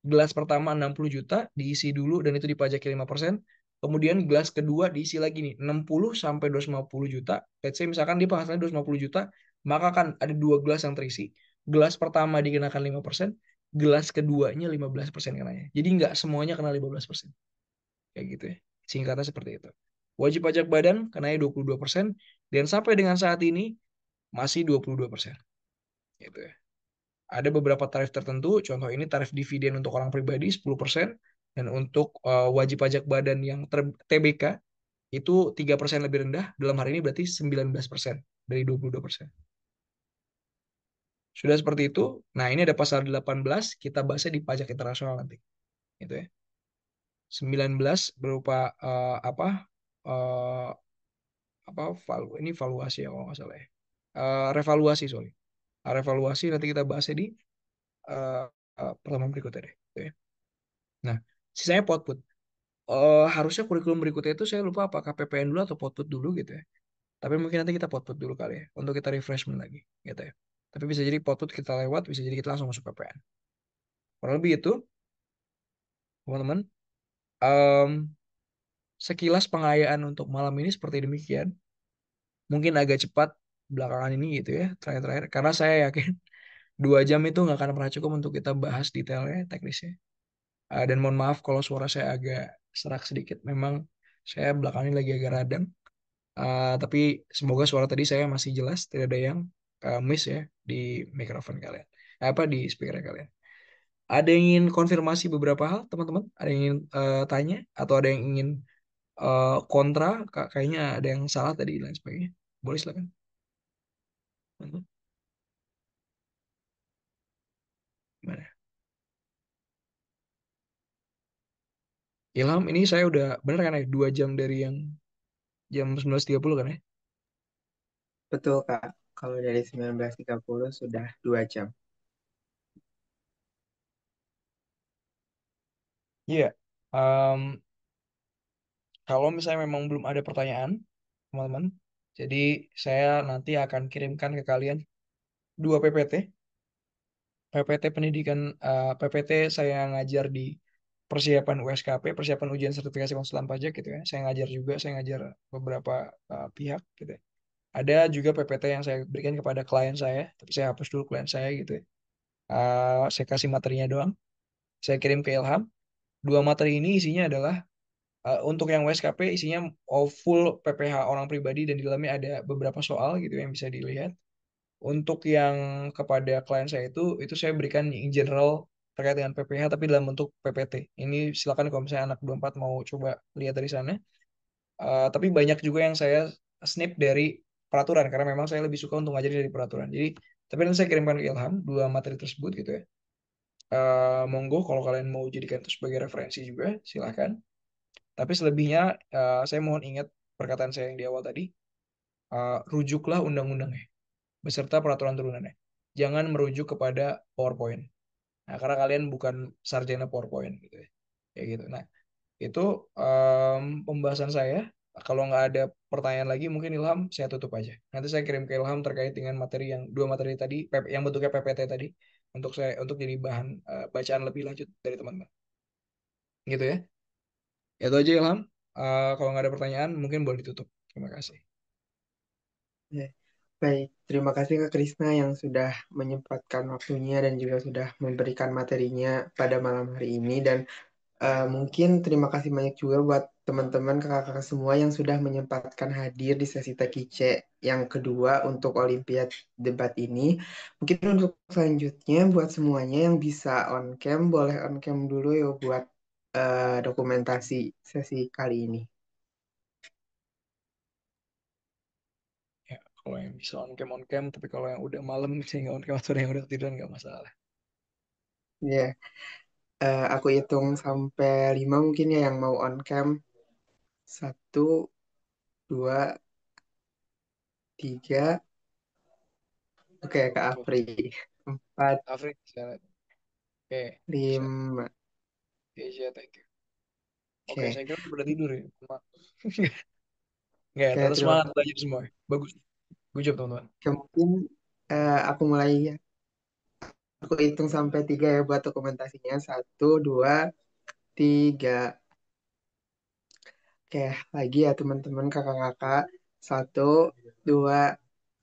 Gelas pertama 60 juta diisi dulu dan itu dipajaki 5%. Kemudian gelas kedua diisi lagi nih 60 sampai 250 juta. Let's say misalkan dia penghasilannya 250 juta, maka kan ada dua gelas yang terisi. Gelas pertama dikenakan 5%, gelas keduanya 15% kenanya. Jadi nggak semuanya kena 15%. Kayak gitu ya. Singkatnya seperti itu. Wajib pajak badan kenanya 22%, dan sampai dengan saat ini masih 22%. Gitu ya. Ada beberapa tarif tertentu, contoh ini tarif dividen untuk orang pribadi 10%, dan untuk wajib pajak badan yang TBK itu 3% lebih rendah, dalam hari ini berarti 19% dari 22%. Sudah seperti itu, nah ini ada pasal 18, kita bahasnya di pajak internasional nanti. Gitu ya. 19 berupa eh, ini valuasi ya kalau nggak salah ya. Revaluasi, sorry. Revaluasi nanti kita bahasnya di eh, pertemuan berikutnya deh. Gitu ya. Nah, sisanya output. Harusnya kurikulum berikutnya itu saya lupa apakah PPN dulu atau output dulu gitu ya. Tapi mungkin nanti kita output dulu kali ya, untuk kita refreshment lagi gitu ya. Tapi bisa jadi output kita lewat, bisa jadi kita langsung masuk PPN. Kurang lebih itu, teman-teman. Em, Sekilas pengayaan untuk malam ini seperti demikian. Mungkin agak cepat belakangan ini gitu ya, terakhir-terakhir. Karena saya yakin 2 jam itu nggak akan pernah cukup untuk kita bahas detailnya, teknisnya. Dan mohon maaf kalau suara saya agak serak sedikit. Memang saya belakangan ini lagi agak radang. Tapi semoga suara tadi saya masih jelas, tidak ada yang miss ya di mikrofon kalian. Apa di speaker kalian. Ada yang ingin konfirmasi beberapa hal, teman-teman? Ada yang ingin tanya atau ada yang ingin kontra? Kayaknya ada yang salah tadi dan lain sebagainya. Boleh silakan. Teman-teman. Gimana? Ilham, ini saya udah bener kan ya 2 jam dari yang jam 19.30 kan ya? Betul, Kak. Kalau dari 19.30 sudah 2 jam. Iya. Em, Kalau misalnya memang belum ada pertanyaan, teman-teman, jadi saya nanti akan kirimkan ke kalian 2 PPT. PPT pendidikan, PPT saya ngajar di persiapan USKP, persiapan ujian sertifikasi konsultan pajak gitu ya. Saya ngajar juga, saya ngajar beberapa pihak gitu ya. Ada juga PPT yang saya berikan kepada klien saya, tapi saya hapus dulu klien saya gitu ya. Saya kasih materinya doang, saya kirim ke Ilham. 2 materi ini isinya adalah untuk yang USKP isinya full PPH orang pribadi dan di dalamnya ada beberapa soal gitu yang bisa dilihat. Untuk yang kepada klien saya itu saya berikan in general terkait dengan PPH tapi dalam bentuk PPT. Ini silakan kalau misalnya anak 24 mau coba lihat dari sana. Tapi banyak juga yang saya snip dari peraturan karena memang saya lebih suka untuk ngajarin dari peraturan. Jadi tapi nanti saya kirimkan ke Ilham 2 materi tersebut gitu ya. Monggo kalau kalian mau jadikan itu sebagai referensi juga silahkan. Tapi selebihnya saya mohon ingat perkataan saya yang di awal tadi. Rujuklah undang-undangnya beserta peraturan turunannya. Jangan merujuk kepada PowerPoint. Nah, karena kalian bukan sarjana PowerPoint gitu ya. Kayak gitu. Nah, itu pembahasan saya. Kalau nggak ada pertanyaan lagi, mungkin Ilham saya tutup aja. Nanti saya kirim ke Ilham terkait dengan materi yang 2 materi tadi, yang bentuknya PPT tadi, untuk jadi bahan bacaan lebih lanjut dari teman-teman. Gitu ya. Itu aja Ilham. Kalau nggak ada pertanyaan, mungkin boleh ditutup. Terima kasih. Ya. Baik, terima kasih Kak Krisna yang sudah menyempatkan waktunya dan juga sudah memberikan materinya pada malam hari ini. Dan mungkin terima kasih banyak juga buat teman-teman kakak-kakak semua yang sudah menyempatkan hadir di sesi TKIC yang kedua untuk Olimpiade debat ini. Mungkin untuk selanjutnya buat semuanya yang bisa on cam, boleh on cam dulu ya buat dokumentasi sesi kali ini. Ya, kalau yang bisa on cam, tapi kalau yang udah malam sehingga on cam atau yang udah tidur nggak masalah. Ya, aku hitung sampai 5 mungkin ya yang mau on cam. 1, 2, 3. Oke, Kak Tuh, Afri. 4, Afrik, saya lihat. Oke, siap. 5. Asia, thank you. Oke, Oke, saya kira udah tidur ya. Maaf. Nggak, oke, tetap terima semangat kasih. belajar semua. Bagus. Good job, teman-teman. Oke, mungkin aku mulai ya. Aku hitung sampai 3 ya buat dokumentasinya. 1, 2, 3. Oke, lagi ya teman-teman kakak-kakak. 1, 2,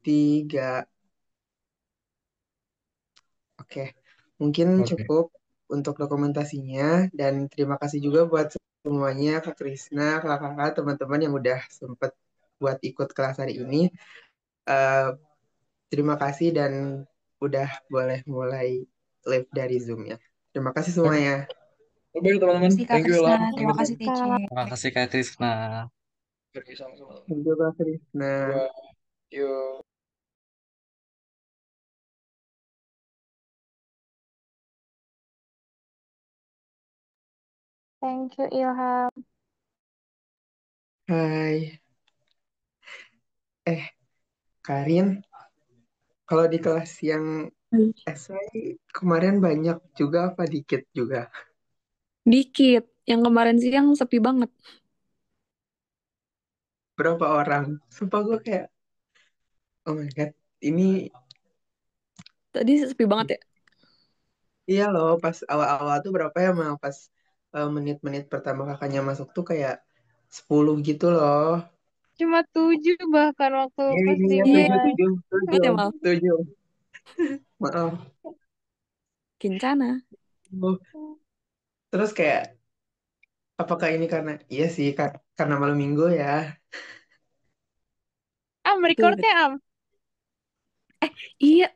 3. Oke, mungkin Oke, cukup. untuk dokumentasinya dan terima kasih juga buat semuanya Kak Krisna, kakak-kakak, teman-teman yang udah sempet buat ikut kelas hari ini. Eh, Terima kasih dan udah boleh mulai live dari Zoom ya. Terima kasih Oke, semuanya. baik teman-teman. Terima kasih Kak Thank you Krisna, Ilham. Thank terima you kasih teman. TC. Terima kasih Kak Krisna. Oke, sama-sama. Thank you Kak Krisna. Bye. Yuk. Thank you, Ilham. Hai. Karin, kalau di kelas yang esai kemarin banyak juga apa dikit juga? Dikit. Yang kemarin siang sepi banget. Berapa orang? Sumpah gue kayak, oh my God, ini Tadi sepi banget ya. iya loh, pas awal-awal tuh berapa ya, mal pas menit-menit pertama kakaknya masuk tuh kayak 10 gitu loh. Cuma 7 bahkan waktu Iya, pas iya, iya, Iya, tujuh, dimulai. tujuh, banget tujuh, ya Mal. tujuh. Maaf. Kincana. Terus kayak, apakah ini karena, iya sih, karena malam minggu ya. Am, Betul, recordnya betul. Am. Iya,